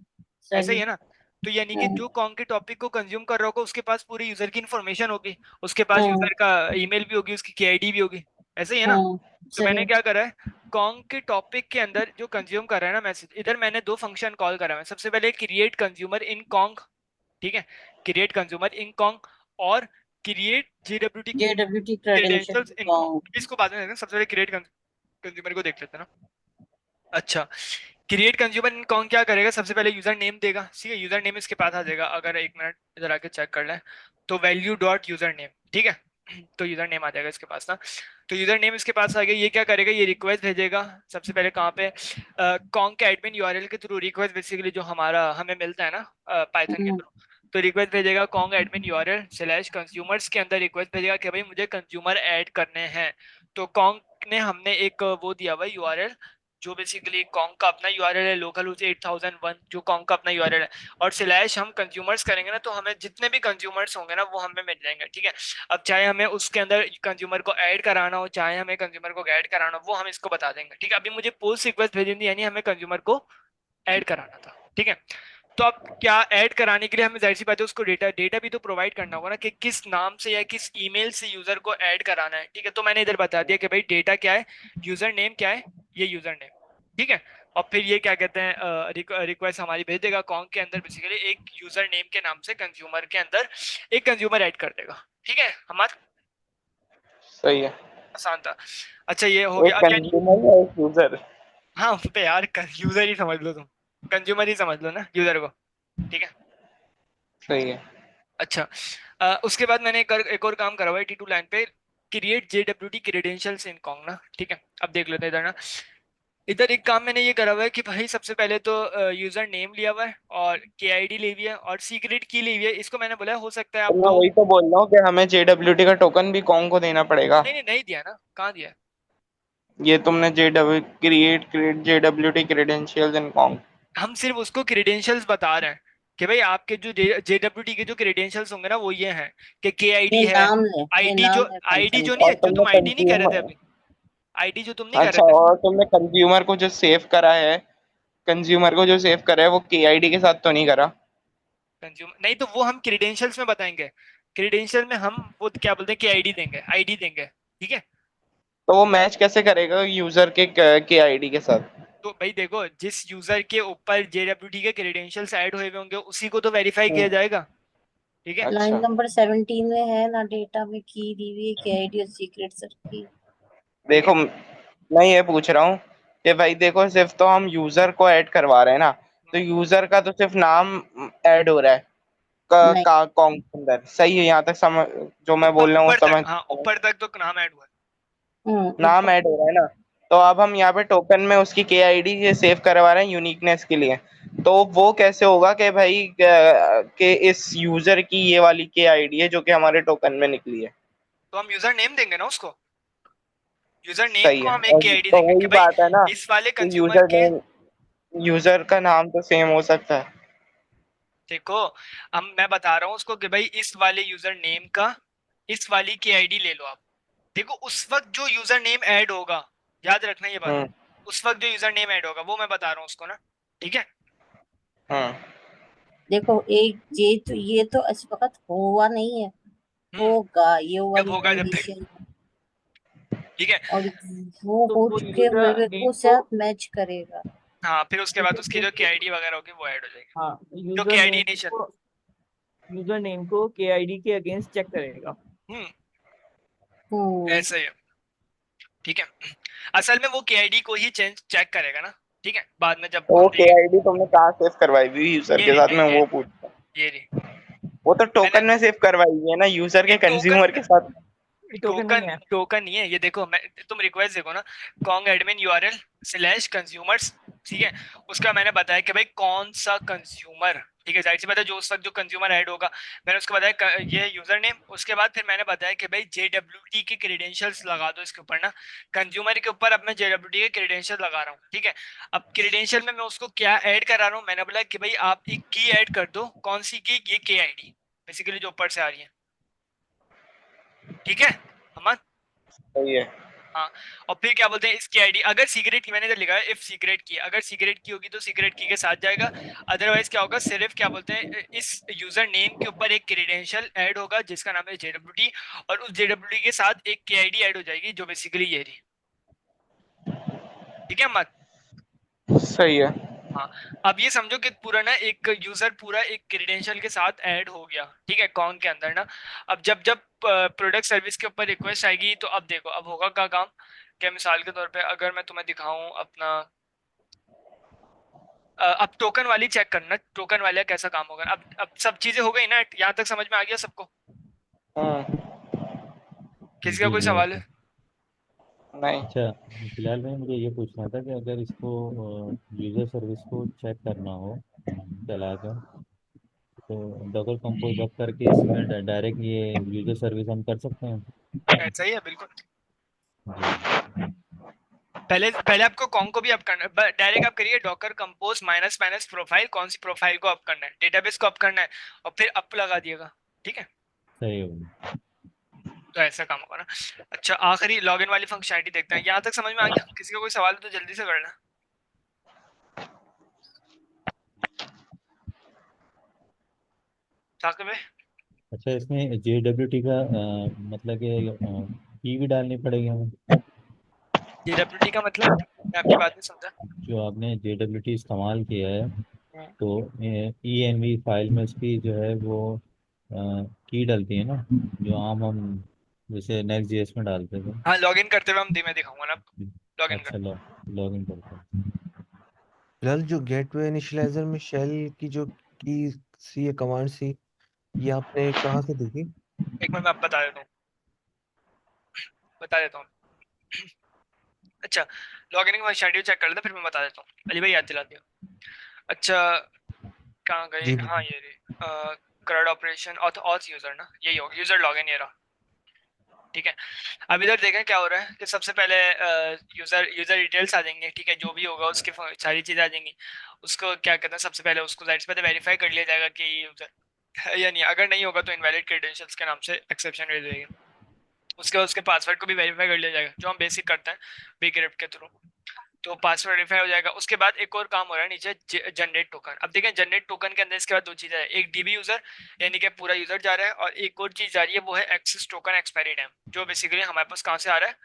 S1: ऐसा ही
S5: सही।
S1: है ना। तो यानी कि जो कॉन्ग के टॉपिक को कंज्यूम कर रहा होगा उसके पास पूरे यूजर की इन्फॉर्मेशन होगी, उसके पास यूजर का ईमेल भी होगी, उसकी KID भी होगी, ऐसा ही है ना। तो मैंने
S5: सही।
S1: क्या करा है, कॉन्ग के टॉपिक के अंदर जो कंज्यूम कर रहा है ना मैसेज, इधर मैंने दो फंक्शन कॉल करा है। सबसे पहले क्रिएट कंज्यूमर इन कॉन्ग, ठीक है, क्रिएट कंज्यूमर इन कॉन्ग, और create JWT
S5: JWT credential
S1: credentials in Kong.
S5: Account.
S1: इसको बाद में देखते हैं, सबसे पहले क्रिएट कंज्यूमर को देख लेते हैं ना। अच्छा, क्रिएट कंज्यूमर इन कौन क्या करेगा, सबसे पहले यूजर नेम देगा, ठीक है, यूजर नेम इसके पास आ जाएगा, अगर एक मिनट इधर आके चेक कर लें तो वैल्यू डॉट यूजर नेम, ठीक है, तो यूजर नेम आ जाएगा इसके पास ना, तो यूजर नेम इसके पास आ गया, ये क्या करेगा, ये रिक्वेस्ट भेजेगा सबसे पहले कहाँ पे, कॉन्ग के एडमिन यूआरएल के थ्रू, रिक्वेस्ट बेसिकली जो हमारा हमें मिलता है ना पाइथन के थ्रू, तो रिक्वेस्ट भेजेगा Kong admin URL slash consumers के अंदर रिक्वेस्ट भेजेगा कि भाई मुझे कंज्यूमर ऐड करने हैं, तो कॉन्ग ने हमने एक वो दिया हुआ यूआरएल जो बेसिकली कॉन्ग का अपना यूआरएल है, लोकल होस्ट 8001 जो कॉन्ग का अपना यूआरएल है, और स्लैश हम कंज्यूमर्स करेंगे ना, तो हमें जितने भी कंज्यूमर्स होंगे ना वो हमें मिल जाएंगे, ठीक है। अब चाहे हमें उसके अंदर कंज्यूमर को ऐड कराना हो, चाहे हमें कंज्यूमर को ऐड कराना हो, वो हम इसको बता देंगे, ठीक है। अभी मुझे पोस्ट रिक्वेस्ट भेजनी थी, यानी हमें कंज्यूमर को ऐड कराना था, ठीक है। तो अब क्या ऐड कराने के लिए हमें जाहिर सी बात है उसको डेटा भी तो प्रोवाइड करना होगा ना, कि किस नाम से या किस ईमेल से यूजर को ऐड कराना है, ठीक है। तो मैंने इधर बता दिया कि भाई डेटा क्या है, यूजर नेम क्या है, ये यूजर नेम, ठीक है। और फिर ये क्या कहते हैं, रिक्वेस्ट हमारी भेज देगा कॉन्ग के अंदर, बेसिकली एक यूजर नेम के नाम से कंज्यूमर के अंदर एक कंज्यूमर ऐड कर देगा, ठीक है। हमारा
S7: सही है।
S1: आसान था। अच्छा ये हो गया,
S7: एक
S1: अब यानी
S7: कंज्यूमर या एक यूजर?
S1: हाँ पे यार यूजर ही समझ लो तुम, कंज्यूमर ही समझ लो ना यूजर को, ठीक है।
S7: सही है।
S1: अच्छा उसके बाद मैंने एक और काम करा हुआ है टी टू लाइन पे, क्रिएट जेडब्ल्यूटी क्रेडेंशियल्स इन कॉन्ग ना, ठीक है। अब देख लेते हैं इधर ना, इधर एक काम मैंने ये करा हुआ है कि भाई सबसे पहले तो यूजर नेम लिया हुआ है और के आई डी ली हुई है और सीक्रेट की ली हुई है, इसको मैंने बोला है हो सकता है
S7: तो
S1: आप
S7: मैं
S1: दो,
S7: वही तो बोल रहा हूँ कि हमें JWT का टोकन भी कॉन्ग को देना पड़ेगा।
S1: नहीं नहीं नहीं दिया ना, कहाँ दिया है?
S7: ये तुमने JW create JWT credentials in Kong.
S1: हम सिर्फ उसको क्रेडेंशियल्स बता रहे हैं कि भाई आपके जो जेडब्ल्यूटी के जो क्रेडेंशियल्स होंगे ना वो ये हैं कि के आई
S5: ये
S1: डी है,
S5: नाम है, ये
S1: आईडी जो,
S5: नाम है
S1: आईडी
S5: कंपनी
S1: जो नहीं
S5: का।
S1: है,
S7: और
S1: जो
S7: तुमने
S1: तुम आईडी नहीं कह रहे थे
S7: कंज्यूमर,
S1: अभी, आईडी जो तुम नहीं कह
S7: अच्छा,
S1: रहे थे,
S7: और तुमने कंज्यूमर को जो सेव करा है, कंज्यूमर को जो सेव करा है वो KID के साथ तो नहीं करा?
S1: कंज्यूमर नहीं, तो वो हम क्रेडेंशियल्स में बताएंगे, क्रेडेंशियल में हम वो क्या बोलते हैं कि आईडी देंगे, आईडी देंगे, ठीक है।
S7: तो वो मैच कैसे करेगा यूजर के KID के साथ?
S1: तो भाई देखो जिस यूजर के ऊपर जेडब्ल्यूटी के क्रेडेंशियल्स ऐड हुए हुए होंगे उसी को तो वेरीफाई किया
S7: हम्म,
S1: जाएगा, ठीक है।
S5: लाइन
S7: अच्छा।
S5: नंबर 17 में है ना, डेटा में की दी हुई है के आईडी और सीक्रेट सर की।
S7: देखो मैं ये पूछ रहा हूँ कि भाई देखो, सिर्फ तो हम यूजर को ऐड करवा रहे हैं ना, तो यूजर का तो सिर्फ नाम ऐड हो रहा है
S5: नहीं।
S7: का कॉन्ग के अंदर, सही है? यहाँ तक समझ, जो मैं
S1: ऊपर
S7: बोल रहा हूँ
S1: ऊपर तक,
S7: समझ?
S1: हाँ ऊपर तक तो नाम ऐड हुआ है।
S7: नाम
S5: ऊपर।
S7: ऐड हो रहा है ना, तो अब हम यहाँ पे टोकन में उसकी KID ये सेव करवा रहे हैं यूनिकनेस के लिए, तो वो कैसे होगा कि भाई कि इस यूजर की ये वाली KID है जो कि हमारे टोकन में निकली है?
S1: तो हम यूजर नेम देंगे ना उसको, यूजर नेम
S7: सही
S1: को
S7: है,
S1: हम एक
S7: और
S1: के आईडी
S7: तो
S1: देंगे कि
S7: वही
S1: भाई
S7: बात है ना
S1: इस वाले
S7: कि
S1: कंज्यूमर के,
S7: यूजर का नाम तो सेम हो सकता है।
S1: देखो हम मैं बता रहा हूँ उसको कि भाई इस वाले यूजर नेम का इस वाली के आईडी ले लो आप, देखो उस वक्त जो यूजर नेम ऐड होगा, याद रखना ये बात,
S7: हम्म।
S1: उस वक्त जो यूजर नेम ऐड होगा वो मैं बता रहा हूँ उसको ना, ठीक है।
S7: हम्म।
S5: देखो एक ये तो इस वक्त हुआ नहीं है,
S1: हम्म
S5: होगा, ये
S1: जब
S5: वाली
S1: होगा जब तक,
S5: कंडीशन है।
S1: ठीक है।
S5: और वो
S4: तो
S5: हो
S4: वो
S5: चुके हुए
S4: यूजर
S5: वे
S4: नेम
S5: को
S4: को,
S5: साथ मैच करेगा।
S1: हाँ फिर उसके बाद उसकी जो के
S4: हाँ,
S1: आईडी वगैरह होगी वो ऐड हो जाएगी, जो
S4: यूजर
S1: के आईडी
S4: नेम
S1: इनिशियल,
S4: को, यूजर नेम को KID के अगेंस्ट चेक करेगा।
S1: हम्म
S5: हम्म।
S1: ऐसा ही है, ठीक है। असल में वो के आईडी को ही चेंज चेक करेगा ना, ठीक है, बाद में जब
S7: तो
S1: हम
S7: वो
S1: देखेंगे,
S7: KID तुमने कहाँ सेव करवाई हुई यूजर
S1: ये
S7: के साथ,
S1: रही
S7: मैं वो पूछ,
S1: ये रही
S7: वो तो
S1: मैंने,
S7: टोकन में सेव करवाई हुई है ना, यूजर
S1: ये
S7: के
S1: टोकन,
S7: कंज्यूमर के साथ?
S4: ये टोकन नहीं
S1: टोकन
S4: है।
S1: टोकन नहीं है ये, देखो मैं, तुम रिक्वेस्ट देखो ना, Kong admin URL slash consumers, ठीक है, उसका मैंने बताया कि भाई कौन सा कंज्यूमर, ठीक है, जाहिर सी बात है जो उस वक्त जो कंज्यूमर ऐड होगा, मैंने उसको बताया ये यूजर नेम, उसके बाद फिर मैंने बताया कि भाई जेडब्ल्यूटी के क्रेडेंशियल्स लगा दो इसके ऊपर ना, कंज्यूमर के ऊपर अब मैं जेडब्ल्यूटी के क्रेडेंशियल लगा रहा हूँ, ठीक है। अब क्रेडेंशियल में मैं उसको क्या ऐड करा रहा हूँ, मैंने बोला कि भाई आप एक की ऐड कर दो, कौन सी की, ये के आईडी बेसिकली जो ऊपर से आ रही है, ठीक है हम,
S7: सही है।
S1: हाँ। और फिर क्या बोलते हैं इसकी आईडी, अगर सीक्रेट की, मैंने इधर लिखा है इफ सीक्रेट की, अगर सीक्रेट की होगी तो सीक्रेट की के साथ जाएगा, अदरवाइज क्या होगा, सिर्फ क्या बोलते हैं इस यूजर नेम के ऊपर एक क्रेडेंशियल ऐड होगा जिसका नाम है जेडब्ल्यूटी, और उस जेडब्ल्यूटी के साथ एक के आईडी ऐड हो जाएगी जो बेसिकली ये रही, ठीक है मत,
S7: सही है।
S1: हाँ। अब ये समझो कि पूरा ना एक यूजर पूरा एक क्रेडेंशियल के साथ ऐड हो गया, ठीक है, कॉन के अंदर ना। अब जब जब प्रोडक्ट सर्विस के ऊपर रिक्वेस्ट आएगी तो अब देखो अब होगा क्या काम, क्या मिसाल के तौर पे अगर मैं तुम्हें दिखाऊं अपना अब टोकन वाली चेक करना, टोकन वाला कैसा काम होगा। अब सब चीजें हो गई ना, यहाँ तक समझ में आ गया सबको? किसी का
S8: जी
S1: कोई
S8: जी
S1: सवाल है?
S7: नहीं।
S8: अच्छा, फिलहाल में मुझे ये पूछना था कि अगर इसको यूज़र सर्विस को चेक करना हो चला कर, तो डॉकर कंपोज अप करके इसमें डायरेक्ट ये यूज़र सर्विस हम कर सकते हैं?
S1: ऐसा ही है बिल्कुल।
S8: जी।
S1: पहले पहले आपको कॉम को भी अप करना है, डायरेक्ट आप करिए Docker compose minus minus profile, कौन सी प्रोफाइल को अप करना है, डेटाबेस को अप करना है, और फिर अप लगा दिएगा, ठीक है?
S8: सही होगा।
S1: तो ऐसा काम होगा ना। अच्छा, आखिरी लॉगिन वाली फंक्शनैलिटी देखते हैं। यहाँ तक समझ में आ गया? किसी का कोई सवाल हो तो जल्दी से करना। साकिब भाई?
S8: अच्छा, इसमें JWT का मतलब कि की भी डालनी पड़ेगी हमें?
S1: JWT का मतलब मैं आपकी बात नहीं समझा।
S8: जो आपने JWT इस्तेमाल किया है, तो ENV फाइल में उसकी जो है वो की डलती है ना, जो आम हम जैसे नेक्स्ट जेएस में डालते थे।
S1: हाँ, लॉगिन करते हुए हम धीमे दिखाऊंगा ना आपको। लॉगिन
S8: अच्छा,
S1: कर।
S8: लॉगिन करते हैं।
S3: फिलहाल जो गेटवे इनिशियलाइजर में शेल की जो की सी ये कमांड सी, ये आपने कहाँ से देखी?
S1: एक मिनट मैं आप बता देता हूँ, बता देता हूँ। अच्छा, लॉगिन की फंक्शनैलिटी चेक कर लेते फिर मैं बता देता हूँ। अली भाई याद दिला दिया। अच्छा, कहाँ गई?
S3: जी
S1: हाँ ये रही, CRUD ऑपरेशन ऑथ यूजर ना, यही होगा, यूजर लॉगिन ये रहा, ठीक है? अब इधर देखें क्या हो रहा है कि सबसे पहले यूजर यूजर डिटेल्स आ जाएंगे, ठीक है? जो भी होगा उसकी सारी चीज़ें आ जाएंगी। उसको क्या कहते हैं, सबसे पहले उसको जाहिर सी बात है वेरीफाई कर लिया जाएगा कि ये यूजर है या नहीं। अगर नहीं होगा तो इनवैलिड क्रेडेंशियल्स के नाम से एक्सेप्शन रेज होगी। उसके बाद उसके पासवर्ड को भी वेरीफाई कर लिया जाएगा, जो हम बेसिक करते हैं bcrypt के थ्रू। तो पासवर्ड वेरीफाई हो जाएगा। उसके बाद एक और काम हो रहा है नीचे, जनरेट टोकन। अब देखें जनरेट टोकन के अंदर इसके बाद दो चीज़ें हैं, एक डीबी यूजर यानी कि पूरा यूजर जा रहा है, और एक और चीज़ जा रही है वो है एक्सेस टोकन एक्सपायरी टाइम, जो बेसिकली हमारे पास कहाँ से आ रहा है,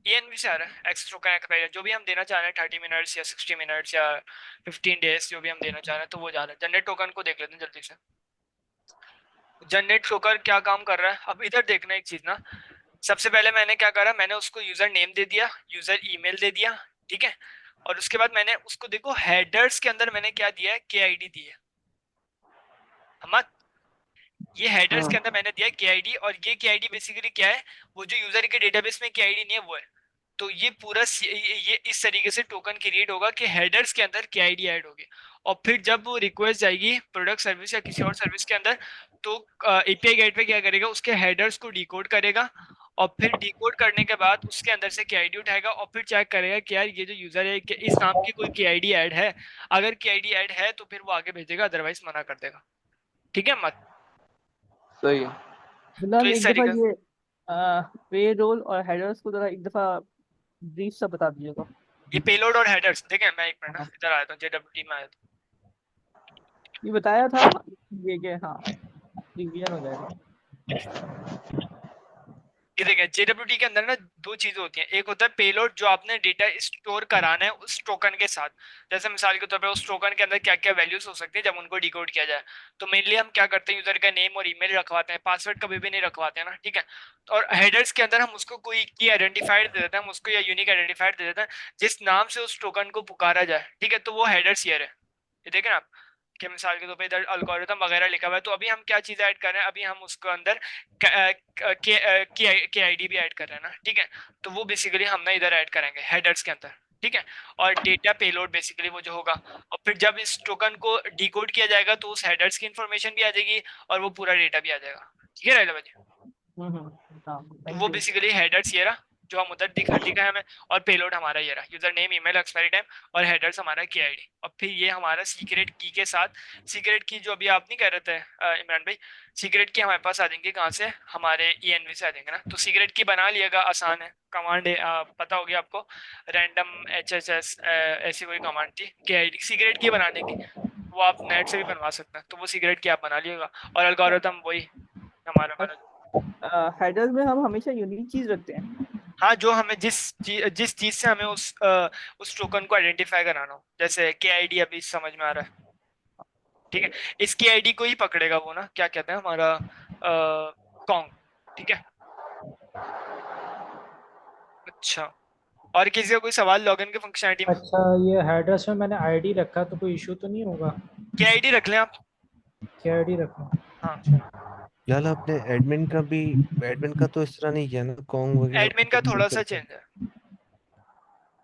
S1: ENV से आ रहा है। एक्सेस टोकन एक्सपायरी जो भी हम देना चाह रहे हैं, 30 मिनट्स या 60 मिनट्स या 15 डेज, जो भी हम देना चाह रहे हैं, तो वो जा रहा है। जनरेट टोकन को देख लेते हैं जल्दी से। जनरेट टोकन क्या काम कर रहा है, अब इधर देखना एक चीज़ ना। सबसे पहले मैंने क्या करा, मैंने उसको यूजर नेम दे दिया, यूजर ईमेल दे दिया, ठीक है? और उसके बाद मैंने उसको देखो हेडर्स के अंदर मैंने क्या दिया है, KID दी है। हम ये हेडर्स के अंदर मैंने दिया है KID, और ये KID बेसिकली क्या है, वो जो यूजर के डेटाबेस में KID नहीं है वो है। तो ये पूरा ये इस तरीके से टोकन क्रिएट होगा कि हेडर्स के अंदर KID ऐड होगी, और फिर जब वो रिक्वेस्ट जाएगी प्रोडक्ट सर्विस या किसी और सर्विस के अंदर, तो API गेटवे क्या करेगा, उसके हेडर्स को डिकोड करेगा, और फिर डिकोड करने के बाद उसके अंदर से KID उठाएगा, और फिर चेक करेगा कि यार ये जो यूजर है कि इस नाम की कोई KID ऐड है। अगर KID ऐड है तो फिर वो आगे भेजेगा, अदरवाइज मना कर देगा, ठीक है? मत
S7: सही है।
S1: तो
S4: फिलहाल
S1: इस
S4: एक दफा
S1: तरीके से
S4: ये पे रोल और हेडर्स को जरा एक दफा ब्रीफ सा बता दीजिएगा।
S1: ये पेलोड और हेडर्स देखें, मैं एक मिनट ना
S4: हाँ,
S1: इधर आया था, JWT में आया था।
S4: ये बताया था ये कि हाँ रिवीजन हो जाएगा।
S1: ये देखें JWT के अंदर ना दो चीजें होती हैं, एक होता है पेलोड जो आपने डेटा स्टोर कराना है उस टोकन के साथ। जैसे मिसाल के तौर पे उस टोकन के अंदर क्या क्या वैल्यूज हो सकती है जब उनको डिकोड किया जाए। तो मेनली हम क्या करते हैं, यूजर का नेम और ईमेल रखवाते हैं, पासवर्ड कभी भी नहीं रखवाते हैं ना, ठीक है? और हेडर्स के अंदर हम उसको कोई की आइडेंटिफायर दे देते हैं, हम उसको या यूनिक आइडेंटिफायर दे देते हैं जिस नाम से उस टोकन को पुकारा जाए, ठीक है? तो वो हेडर्स ईयर है। ये देखें आप कि मिसाल के तौर पे इधर अल्गोरिथम वगैरह लिखा हुआ है, तो अभी हम क्या चीज़ ऐड कर रहे हैं, अभी हम उसको अंदर के आईडी भी ऐड कर रहे हैं ना, ठीक है? तो वो बेसिकली हम ना इधर ऐड करेंगे हेडर्स के अंदर, ठीक है? और डेटा पेलोड बेसिकली वो जो होगा, और फिर जब इस टोकन को डिकोड किया जाएगा तो उस हेडर्स की इंफॉर्मेशन भी आ जाएगी और वो पूरा डेटा भी आ जाएगा, ठीक है राइला भाई?
S4: हाँ,
S1: तो
S4: थैंक
S1: वो
S4: यू।
S1: बेसिकली हेडर्स ये रहा जो हम उधर दिखा है हमें, और पेलोड हमारा ये रहा, user name email expiry time, और हेडर्स हमारा KID। और फिर ये हमारा सीक्रेट की के साथ, सीक्रेट की जो अभी आप नहीं कह रहे थे इमरान भाई, सीक्रेट की हमारे पास आ जाएंगे कहाँ से, हमारे ENV से आ जाएंगे ना। तो सीक्रेट की बना लिएगा, आसान है, कमांड है, पता होगी आपको, रैंडम HHS ऐसी कोई कमांड थी KID सीक्रेट की बनाने की, वो आप नेट से भी बनवा सकते हैं। तो वो सीक्रेट की आप बना लिएगा, और एल्गोरिथम वही हमारा वाला।
S4: हेडर्स में हम हमेशा यूनिक चीज रखते हैं।
S1: हाँ, जो हमें जिस चीज से हमें उस टोकन को आइडेंटिफाई कराना हो, जैसे KID अभी समझ में आ रहा है, ठीक है? इस KID को ही पकड़ेगा वो ना, क्या कहते हैं हमारा कॉन्ग, ठीक है? अच्छा, और किसी का कोई सवाल लॉगिन के फंक्शनैलिटी में?
S2: अच्छा, ये हेडर्स में मैंने आईडी रखा तो कोई इशू तो नहीं होगा?
S1: क्या आईडी रख लें आप?
S2: क्या आईडी रखूँ?
S1: हाँ,
S2: अच्छा।
S3: यार आपने एडमिन का तो इस तरह नहीं किया ना, कॉन्ग वगैरह
S1: एडमिन का थोड़ा सा
S3: करके।
S1: चेंज है।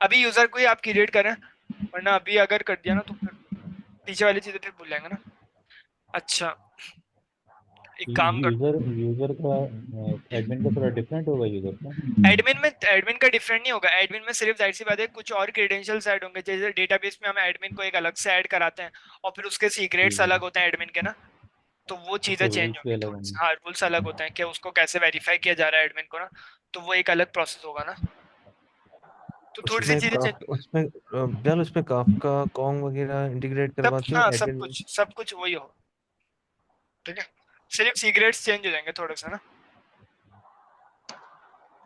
S1: अभी यूजर को ही आप क्रिएट करें, वरना अभी अगर कर दिया ना तो फिर पीछे वाली चीजें फिर भूल जाएंगे ना। अच्छा, एक काम कर,
S8: यूजर यूजर का एडमिन का थोड़ा डिफरेंट होगा यूजर का।
S1: एडमिन का डिफरेंट नहीं होगा। एडमिन में सिर्फ जाहिर सी बात है कुछ और क्रेडेंशियल्स ऐड होंगे, जैसे डेटाबेस में हम एडमिन को एक अलग से ऐड कराते हैं और फिर उसके सीक्रेट्स
S8: ठीक है।
S1: अलग होते हैं एडमिन के ना, तो वो चीजें
S8: अच्छा,
S1: चेंज
S8: रूल्स भी
S1: होंगी
S8: अलग
S1: थोड़ी सी।
S8: होंगे।
S1: हाँ, रूल्स अलग होते हैं कि उसको कैसे वेरीफाई किया जा रहा है एडमिन को ना, तो वो एक अलग प्रोसेस होगा ना, तो थोड़ी सी चीजें चेंज।
S3: यार उसमें काफका कॉन्ग वगैरह इंटीग्रेट
S1: सब,
S3: करवाते हो
S1: हाँ,
S3: एडमिन?
S1: सब कुछ वही हो, ठीक है, सिर्फ सीक्रेट्स चेंज हो जाएंगे थोड़े से ना।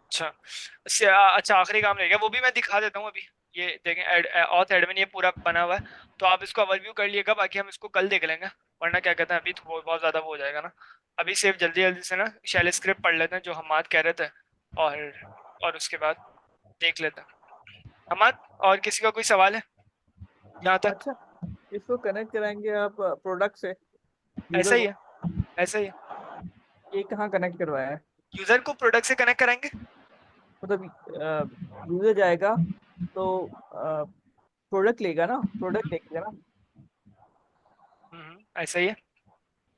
S1: अच्छा, अच्छा, आखिरी काम रह गया, वो भी मैं दिखा देता हूँ अभी। ये देखें, ऑथ एडमिन ये पूरा बना हुआ है, तो आप इसको ओवरव्यू कर लिएगा, बाकी हम इसको कल देख लेंगे, वरना क्या कहते हैं अभी तो बहुत ज़्यादा वो हो जाएगा ना। अभी सिर्फ जल्दी जल्दी से ना शेल स्क्रिप्ट पढ़ लेते हैं जो हमाद कह रहे थे, और उसके बाद देख लेते हैं। हमाद, और किसी का कोई सवाल है यहाँ तक?
S4: अच्छा, इसको कनेक्ट कराएंगे आप प्रोडक्ट से
S1: ऐसा
S4: यूजर
S1: ही
S4: को?
S1: है, ऐसा ही है।
S4: ये कहाँ कनेक्ट करवाया है?
S1: यूज़र को प्रोडक्ट से कनेक्ट कराएंगे।
S4: मतलब यूजर जाएगा तो प्रोडक्ट लेगा ना, प्रोडक्ट देखेगा ना,
S1: ऐसा ही है।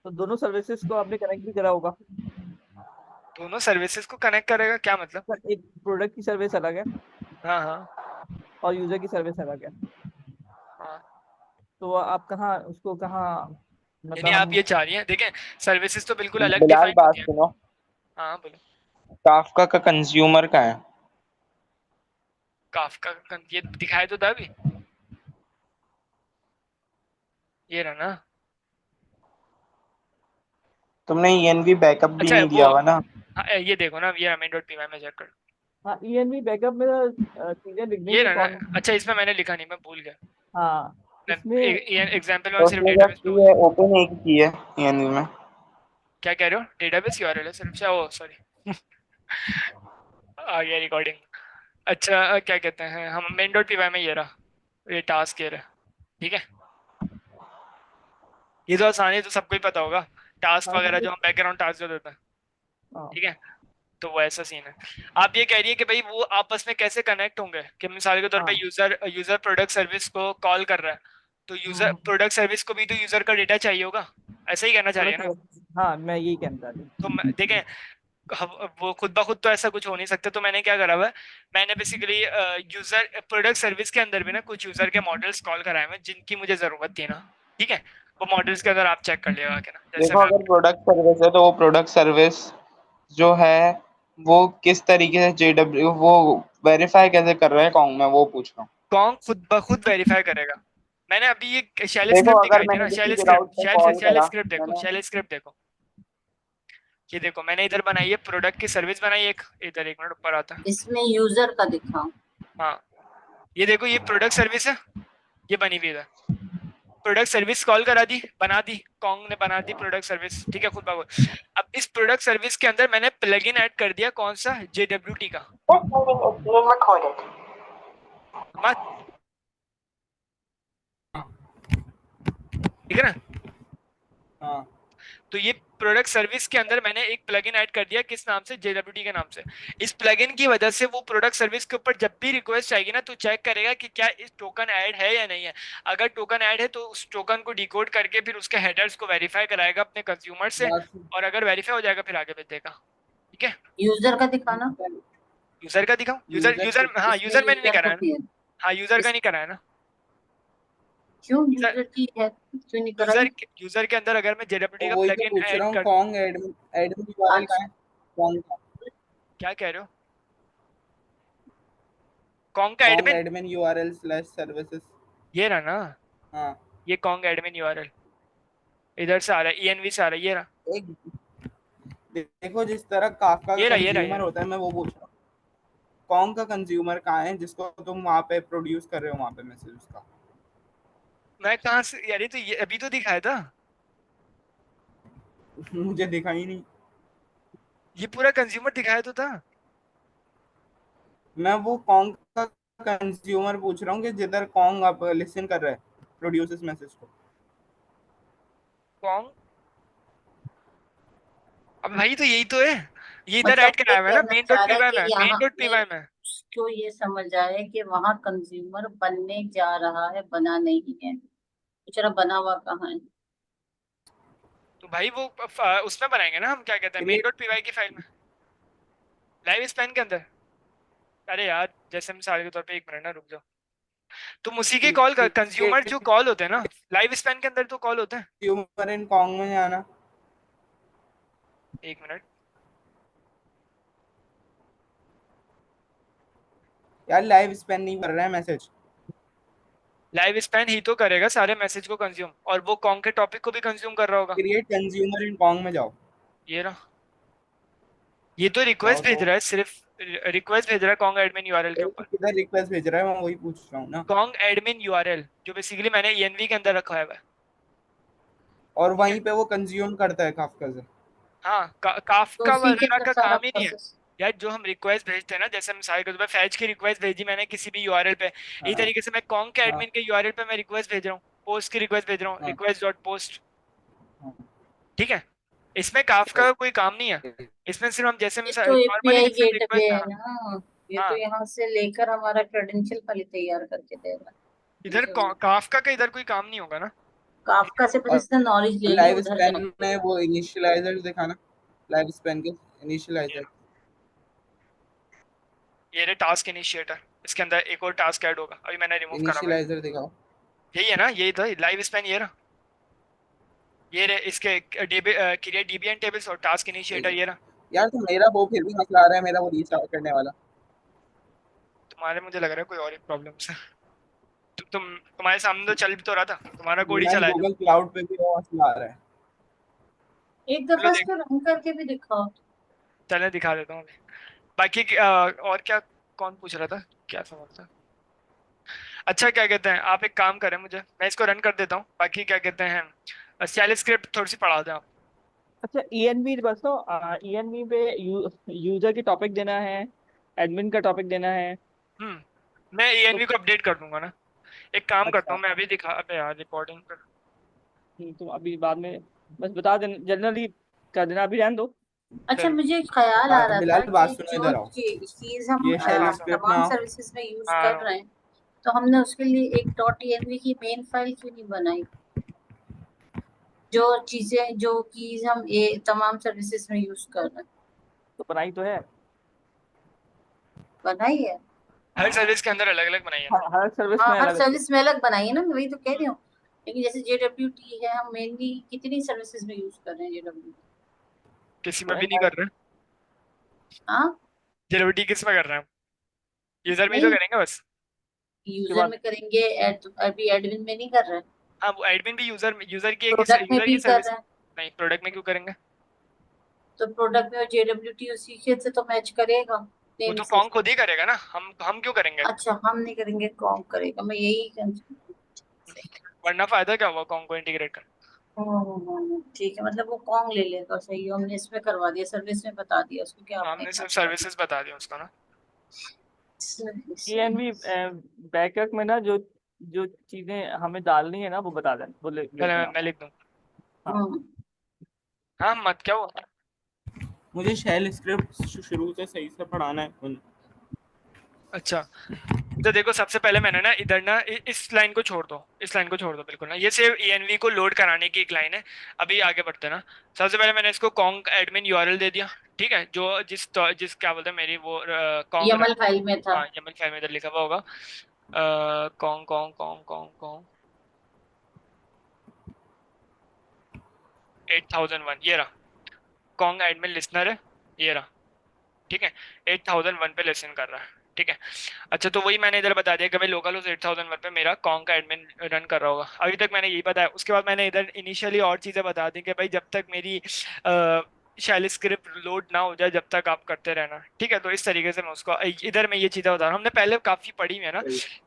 S4: तो दोनों सर्विसेज को आपने कनेक्ट भी करा होगा।
S1: दोनों सर्विसेज को कनेक्ट करेगा क्या मतलब?
S4: सर, एक प्रोडक्ट की सर्विस अलग है
S1: हाँ हाँ
S4: और यूजर की सर्विस अलग है,
S1: हाँ।
S4: तो आप कहाँ उसको कहाँ,
S1: यानी
S4: मतलब
S1: आप
S4: हम।
S1: ये चाह रही हैं, देखें, सर्विसेज तो बिल्कुल अलग
S7: बिलाल
S1: डिफाइन
S7: बात
S1: होती हैं।
S7: सुनो,
S1: हाँ, बोलो।
S7: काफका का कंज्यूमर का है।
S1: काफका ये दिखाया तो था अभी, ये रहा ना।
S7: तुमने ईएनवी बैकअप भी
S1: अच्छा,
S7: नहीं
S1: वो,
S7: दिया हुआ ना।
S1: हाँ, ये देखो ना, ये main.py में चेक कर।
S4: हाँ, ENV बैकअप में चीजें लिखने
S1: ये
S4: की
S1: रहा
S4: कौन।
S1: ना, अच्छा, इसमें मैंने लिखा नहीं, मैं भूल गया।
S4: हाँ,
S1: मैं
S4: इसमें
S1: एग्जाम्पल में
S7: तो
S1: सिर्फ
S7: उसने क्या
S1: डेटाबेस पे
S7: की
S1: बोल
S7: है,
S1: दिया।
S7: ओपन एक की है ईएनवी में।
S1: क्या कह रहे हो? डेटाबेस यूआरएल है सिर्फ, ओ सॉरी। आ गया रिकॉर्डिंग। अच्छा, क्या कहते हैं, हम main.py में ये रहा, ये टास्क ये रहा, ठीक है। ये तो आसानी है, तो सबको ही पता होगा, टास्क
S4: हाँ
S1: वगैरह
S4: ये-
S1: जो हम बैकग्राउंड टास्क जो देते हैं,
S4: हाँ
S1: ठीक है। तो वो ऐसा सीन है। आप ये कह रही है कि भाई वो आपस में कैसे कनेक्ट होंगे, कि मिसाल के तौर पे
S4: हाँ।
S1: यूजर यूजर प्रोडक्ट सर्विस को कॉल कर रहा है, तो यूजर
S4: हम्म,
S1: प्रोडक्ट सर्विस को भी तो यूजर का डेटा चाहिए होगा, ऐसा ही कहना चाह रही है ना?
S4: हाँ, मैं यही कहना चाह रही हूँ।
S1: तो देखें, वो खुद ब खुद तो ऐसा कुछ हो नहीं सकता, तो मैंने क्या करा हुआ है, मैंने बेसिकली यूजर प्रोडक्ट सर्विस के अंदर भी ना कुछ यूजर के मॉडल्स कॉल कराए हुए हैं जिनकी मुझे जरूरत थी ना, ठीक है। वो मॉडल्स के अंदर आप चेक कर लिएगा कि ना, जैसे
S7: देखो,
S1: मैं
S7: अगर प्रोडक्ट सर्विस है तो वो प्रोडक्ट सर्विस जो है वो किस तरीके से जेडब्ल्यू वो वेरीफाई कैसे कर रहे हैं कॉन्ग में, वो पूछ रहा हूँ।
S1: कौन खुद ब खुद वेरीफाई करेगा? मैंने अभी ये शेल
S7: देखो,
S1: स्क्रिप्ट
S7: अगर
S1: दिखाई थी
S7: मैंने
S1: ना,
S7: किसी
S1: शेल
S7: विदाउट
S1: स्क्रिप्ट,
S7: पे
S1: शेल
S7: कॉल
S1: शेल
S7: करा,
S1: स्क्रिप्ट देखो,
S7: मैंने
S1: शेल स्क्रिप्ट देखो। ये देखो, मैंने इधर बनाई है प्रोडक्ट की सर्विस बनाई है एक, इधर एक मिनट ऊपर आता है।
S5: इसमें यूजर का दिखाओ।
S1: हाँ, ये देखो, ये प्रोडक्ट सर्विस है, ये बनी हुई है। प्रोडक्ट सर्विस कॉल करा दी, बना दी, कॉन्ग ने बना दी प्रोडक्ट सर्विस, ठीक है, खुद ब खुद। अब इस प्रोडक्ट सर्विस के अंदर मैंने प्लगइन ऐड कर दिया, कौन सा, JWT का। हमारा, ठीक है ना?
S7: हाँ।
S1: तो ये प्रोडक्ट सर्विस के अंदर मैंने एक प्लगइन ऐड कर दिया, किस नाम से, JWT के नाम से। इस प्लगइन की वजह से वो प्रोडक्ट सर्विस के ऊपर जब भी रिक्वेस्ट आएगी ना, तो चेक करेगा कि क्या इस टोकन ऐड है या नहीं है। अगर टोकन ऐड है तो उस टोकन को डिकोड करके फिर उसके हेडर्स को वेरीफाई कराएगा अपने कंज्यूमर से, और अगर वेरीफाई हो जाएगा फिर आगे भेज देगा, ठीक है।
S5: यूजर का दिखाना।
S1: यूजर का दिखाऊं? यूजर यूजर हाँ,
S5: इसमें
S1: यूजर मैंने नहीं
S5: यूजर का
S1: कराया ना।
S5: भी है।
S1: हाँ, यूजर का
S5: इस
S1: नहीं कराया ना।
S5: क्यों
S1: यूजर
S5: यूजर की है, क्यों नहीं कराई?
S1: यूजर यूजर के अंदर अगर मैं
S7: तो
S1: JWT का
S7: वही तो
S1: प्लगइन
S7: पूछ
S1: ऐड
S7: रहा हूँ,
S1: कर,
S7: कॉन्ग एडमिन एडमिन यूआरएल का
S5: अच्छा,
S7: है कॉन्ग का।
S1: क्या कह रहे हो? कॉन्ग का
S7: Kong
S1: admin,
S7: admin URL slash services.
S1: ये रहा ना,
S7: हाँ।
S1: ये कॉन्ग एडमिन यूआरएल इधर से आ रहा है, ENV से आ रहा है, ये रहा,
S7: एक देखो, जिस तरह काफका का
S1: ये
S7: कंज्यूमर
S1: रहा।
S7: होता है, मैं वो पूछ रहा हूँ, कॉन्ग का कंज्यूमर कहाँ है जिसको तुम वहां पे प्रोड्यूस कर रहे हो, वहां पे मैसेज उसका।
S1: मैं कहाँ से यार, ये तो ये अभी तो दिखाया था,
S7: मुझे दिखा ही नहीं।
S1: ये पूरा कंज्यूमर दिखाया तो था।
S7: मैं वो कॉन्ग का कंज्यूमर पूछ रहा हूँ कि जिधर कॉन्ग आप लिसन कर रहा है प्रोड्यूसर्स मैसेज को।
S1: कौन? अब भाई तो यही तो है, ये इधर
S5: मतलब
S1: ऐड
S5: ये
S1: कराया हुआ है ना
S5: कहना
S1: मेन
S5: चाह
S1: डॉट
S5: रहा है
S1: पीवाई
S5: कि
S1: में, मेन
S5: यहाँ
S1: डॉट
S5: नहीं,
S1: पीवाई में।
S5: उसको ये समझ आ रहा है कि वहाँ कंज्यूमर बनने जा रहा है, बना नहीं है। बेचारा बना हुआ कहाँ है?
S1: तो भाई वो उसमें बनाएंगे ना हम, क्या कहते हैं, मेन
S7: क्रिएट
S1: डॉट पीवाई की फाइल में, लाइव स्पैन के अंदर। अरे यार जैसे मिसाल के तौर पे, एक मिनट ना रुक जाओ, तुम उसी के कॉल कंज्यूमर जो कॉल होते हैं ना लाइव स्पैन के अंदर तो कॉल होते हैं।
S7: कंज्यूमर इन कॉन्ग में जाना।
S1: एक मिनट,
S7: यार लाइव स्पेन नहीं कर रहा है मैसेज।
S1: लाइव स्पैन ही तो करेगा सारे मैसेज को कंज्यूम, और वो कॉन्ग के टॉपिक को भी कंज्यूम कर रहा होगा।
S7: क्रिएट कंज्यूमर इन कॉन्ग में जाओ।
S1: ये रहा, ये तो
S7: जाओ
S1: रिक्वेस्ट
S7: तो
S1: भेज रहा है, सिर्फ रिक्वेस्ट भेज रहा है कॉन्ग एडमिन यूआरएल के ऊपर।
S7: किधर रिक्वेस्ट भेज रहा है, मैं वही पूछ रहा हूँ ना।
S1: कॉन्ग एडमिन यूआरएल जो बेसिकली मैंने ईएनवी के अंदर रखा है।
S7: और
S1: ठीक है,
S7: वहीं पे वो कंज्यूम करता है काफका से।
S1: हाँ
S5: तो
S1: काफका
S5: उसी के
S1: वगैरह
S5: अंदर
S1: का
S5: सारा
S1: काम ही नहीं है
S5: प्रोसेस।
S1: यार। जो हम रिक्वेस्ट भेजते हैं ना, जैसे मिसाल के तौर पे फैच की रिक्वेस्ट भेजी मैंने किसी भी यूआरएल पे, इसी
S7: हाँ
S1: तरीके से मैं कॉन्ग के
S7: हाँ
S1: एडमिन के यूआरएल पे मैं रिक्वेस्ट भेज रहा हूँ, पोस्ट की रिक्वेस्ट भेज रहा हूँ,
S7: हाँ
S1: रिक्वेस्ट डॉट पोस्ट।
S7: हाँ।
S1: ठीक है, इसमें काफका का कोई काम नहीं है, इसमें सिर्फ हम जैसे
S5: ये तो
S1: नॉर्मली
S5: एपीआई
S1: जैसे हम
S5: गेटवे
S1: रिक्वेस्ट,
S5: है
S1: हाँ
S5: ना, ये तो
S1: हाँ,
S5: यहाँ से लेकर हमारा क्रेडेंशियल पहले तैयार करके देगा।
S1: इधर
S5: जो
S1: काफका का इधर कोई काम नहीं होगा ना।
S5: काफका से बस
S7: और
S5: इसने नॉलेज लेनी है,
S7: लाइव
S5: उधर
S7: स्पेन
S5: जाके
S7: में वो इनिशियलाइजर दिखाना, लाइव स्पेन के
S1: ये
S7: इनिशियलाइजर।
S1: ये रहे टास्क इनिशिएटर, इसके अंदर एक और टास्क ऐड होगा, अभी मैंने रिमूव करा हुआ है।
S7: इनिशियलाइजर दिखाओ।
S1: यही है ना, यही था लाइव स्पैन, ये रहा, ये रहे इसके क्रिएट डीबीएन टेबल्स और टास्क इनिशिएटर, ये रहा।
S7: यार तो मेरा वो फिर भी मसला आ रहा है, मेरा वो रीस्टार्ट करने वाला।
S1: तुम्हारे मुझे लग रहा है कोई और प्रॉब्लम से, तुम्हारे सामने तो चल भी तो रहा था, तुम्हारा कोड ही
S7: मैं
S1: चलाया जो।
S7: गूगल क्लाउड पे भी वो मसला आ रहा है।
S5: एक
S1: चलो
S5: दफा
S1: देख,
S5: इसको रन करके भी दिखाओ।
S1: चले दिखा देता हूँ अभी। बाकी और क्या, कौन पूछ रहा था, क्या सवाल था? अच्छा क्या कहते हैं, आप एक काम करें, मुझे मैं इसको रन कर देता हूँ, बाकी क्या कहते हैं शैल स्क्रिप्ट थोड़ी सी पढ़ा दें आप।
S4: अच्छा ईएनवी बस तो ईएनवी पे यूजर की टॉपिक देना है, एडमिन का टॉपिक देना है।
S1: मैं
S4: तो
S1: ईएनवी को अपडेट कर दूंगा ना, एक काम करता
S4: अच्छा
S1: हूँ मैं अभी दिखा, अबे यार रिकॉर्डिंग पर।
S4: तो अभी बाद में बस बता देना, जनरली कर देना, अभी रहने दो।
S5: अच्छा,
S1: चलो,
S5: मुझे एक ख्याल आ रहा था
S7: बिलाल बात
S5: कि
S7: सुनो,
S5: जो
S7: इधर आओ।
S5: चीज हम
S7: ये
S1: हाँ
S7: शेल
S1: हाँ
S7: स्क्रिप्ट ना
S5: तमाम
S7: आओ।
S5: सर्विसेज में यूज
S1: हाँ
S5: कर रहे हैं, तो हमने उसके लिए एक डॉट ईएनवी की मेन फाइल क्यों नहीं बनाई? जो चीजें, जो कीज हम तमाम सर्विसेज में यूज कर रहे हैं,
S4: तो बनाई तो है,
S5: बनाई है।
S1: हर सर्विस के अंदर अलग अलग बनाई है ना।
S4: हर सर्विस
S5: हाँ,
S4: में
S5: हर
S4: अलग अलग।
S5: सर्विस में अलग बनाई है ना, मैं वही तो कह रही हूँ। लेकिन जैसे जेडब्ल्यूटी है, हम मेनली कितनी सर्विसेज में यूज कर रहे हैं जेडब्ल्यूटी?
S1: किसी में
S4: तो
S1: भी नहीं कर रहे,
S5: हाँ,
S1: जेडब्ल्यूटी किस में कर रहे हैं, यूजर में ही तो
S5: नहीं,
S1: करेंगे बस।
S4: उसके
S5: यूजर
S4: बाद
S5: में करेंगे, अभी एडमिन में नहीं कर रहे हैं,
S1: हाँ वो एडमिन भी यूजर यूजर की एक
S5: प्रोडक्ट में
S1: यूजर
S5: भी
S1: की
S5: कर
S1: सर्विस।
S5: रहे हैं।
S1: नहीं, प्रोडक्ट में क्यों करेंगे?
S5: तो प्रोडक्ट में और जेडब्ल्यूटी उसी के से तो मैच करेगा
S1: वो
S5: नेम
S1: तो
S5: से।
S1: कॉन्ग खुद ही करेगा ना, हम क्यों करेंगे?
S5: अच्छा, हम नहीं करेंगे, कौन करेगा? मैं यही
S1: वरना फायदा क्या हुआ कॉन्ग को इंटीग्रेट कर।
S5: ठीक है, मतलब वो कौन ले लेगा? सही है, हमने इसमें करवा दिया, सर्विस में बता दिया उसको कि आपने
S1: हमने
S5: क्या
S1: सिर्फ
S5: करना
S1: सर्विसेज बता दिया उसको ना।
S5: है।
S4: ईएनवी बैकअप में ना जो जो चीजें हमें डालनी है ना वो बता देना, वो लिख
S1: चलो
S4: देना।
S1: मैं लिख दूँ।
S4: हाँ
S5: हम्म,
S1: हाँ मत क्या हुआ।
S7: मुझे शेल स्क्रिप्ट शुरू से सही से पढ़ाना है।
S1: अच्छा, तो देखो सबसे पहले मैंने ना इधर ना इस लाइन को छोड़ दो, इस लाइन को छोड़ दो बिल्कुल ना, ये सिर्फ ईएनवी को लोड कराने की एक लाइन है। अभी आगे बढ़ते हैं ना, सबसे पहले मैंने इसको कॉन्ग एडमिन यूआरएल दे दिया। ठीक है, जो जिस जिस क्या बोलते हैं मेरी वो कॉन्ग
S5: यमल फाइल में था।
S1: हाँ YAML फाइल में इधर लिखा हुआ होगा, Kong Kong Kong Kong Kong 8001, ये रहा कॉन्ग एडमिन लिसनर है, ये रहा। ठीक है, 8001 पे लिसन कर रहा है। ठीक है, अच्छा तो वही मैंने इधर बता दिया कि भाई लोकल होस्ट 8001 पे मेरा कॉन्ग का एडमिन रन कर रहा होगा, अभी तक मैंने यही बताया। उसके बाद मैंने इधर इनिशियली और चीज़ें बता दी कि भाई जब तक मेरी शैल स्क्रिप्ट लोड ना हो जाए जब तक आप करते रहना। ठीक है, तो इस तरीके से मैं उसको इधर मैं ये चीज़ें बता रहा हूँ, हमने पहले काफ़ी पढ़ी हुई है ना,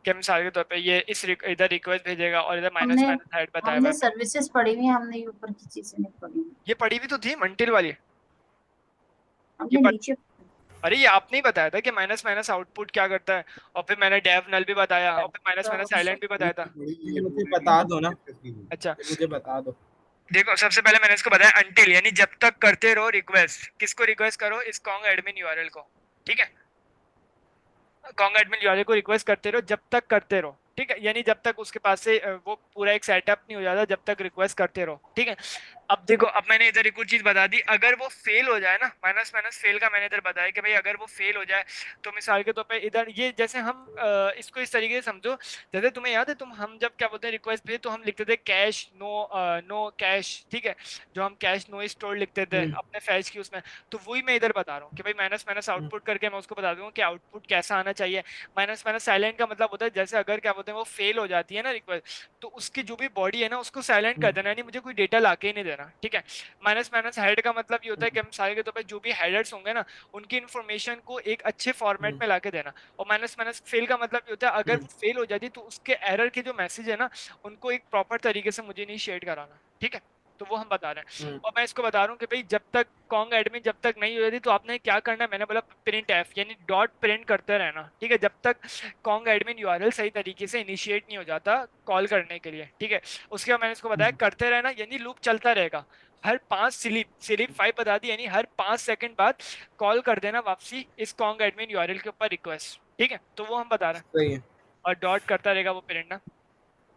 S1: कि मिसाल के तौर पे ये इधर रिक्वेस्ट भेजेगा और इधर माइनस
S5: हमने
S1: माइनस हेड बताया हुआ
S5: हमने
S1: है मैंने।
S5: सर्विसेज पढ़ी हुई है, हमने ये ऊपर की चीजें नहीं पढ़ी हुई।
S1: ये पढ़ी भी तो थी मंटिल वाली, ये
S5: हमने
S1: पढ़
S5: नीचे
S1: अरे ये आपने ही बताया था कि माइनस माइनस आउटपुट क्या करता है, और फिर मैंने डेफ नल भी बताया, और फिर माइनस माइनस साइलेंट भी बताया था।
S6: ये
S4: मुझे
S6: पूरे
S4: बता दो ना,
S6: डिस्कस की हुई।
S1: अच्छा
S4: ये मुझे बता दो।
S1: देखो, सबसे पहले मैंने इसको बताया अनटिल, यानी जब तक करते रहो रिक्वेस्ट। किसको रिक्वेस्ट करो? इस कॉन्ग एडमिन यूआरएल को, ठीक है। कॉन्ग एडमिन यूआरएल को रिक्वेस्ट करते रहो, जब तक करते रहो, ठीक है। यानी जब तक उसके पास से वो पूरा एक सेटअप नहीं हो जाता, जब तक रिक्वेस्ट करते रहो, ठीक है। अब देखो, अब मैंने इधर एक और चीज बता दी, अगर वो फेल हो जाए ना, माइनस माइनस फेल का मैंने इधर बताया कि भाई अगर वो फेल हो जाए, तो मिसाल के तौर पे इधर ये जैसे हम इसको इस तरीके से समझो, जैसे तुम्हें याद है हम जब क्या बोलते हैं रिक्वेस्ट भेजे, तो हम लिखते थे कैश नो, नो कैश, ठीक है। जो हम कैश नो स्टोर लिखते थे अपने फैच की उसमें, तो वही मैं इधर बता रहा हूँ कि भाई माइनस माइनस आउटपुट करके मैं उसको बता दूंगा कि आउटपुट कैसा आना चाहिए। माइनस माइनस साइलेंट का मतलब होता है जैसे अगर क्या बोलते हैं वो फेल हो जाती है ना रिक्वेस्ट, तो उसकी जो भी बॉडी है ना उसको साइलेंट कर देना, यानी मुझे कोई डेटा लाके ही नहीं देना, ठीक है। माइनस माइनस हेड का मतलब ये होता है कि हम सारे के तौर पे जो भी हेडर्स होंगे ना, उनकी इन्फॉर्मेशन को एक अच्छे फॉर्मेट में लाके देना। और माइनस माइनस फेल का मतलब ये होता है अगर वो फेल हो जाती तो उसके एरर के जो मैसेज है ना, उनको एक प्रॉपर तरीके से मुझे इनिशिएट कराना, ठीक है। तो वो हम बता रहे हैं, और मैं इसको बता रहा हूँ कि भाई जब तक कॉन्ग एडमिन जब तक नहीं हो जाती, तो आपने क्या करना है, मैंने बोला प्रिंट एफ, यानी डॉट प्रिंट करते रहना, ठीक है, जब तक कॉन्ग एडमिन यूआरएल सही तरीके से इनिशिएट नहीं हो जाता कॉल करने के लिए, ठीक है। उसके बाद मैंने इसको बताया करते रहना, यानी लूप चलता रहेगा। हर 5 स्लिप 5 बता दी, यानी हर 5 सेकंड बाद कॉल कर देना वापसी इस कॉन्ग एडमिन यूआरएल के ऊपर रिक्वेस्ट, ठीक है। तो वो हम बता रहे हैं,
S4: सही है।
S1: और डॉट करता रहेगा वो प्रिंट ना।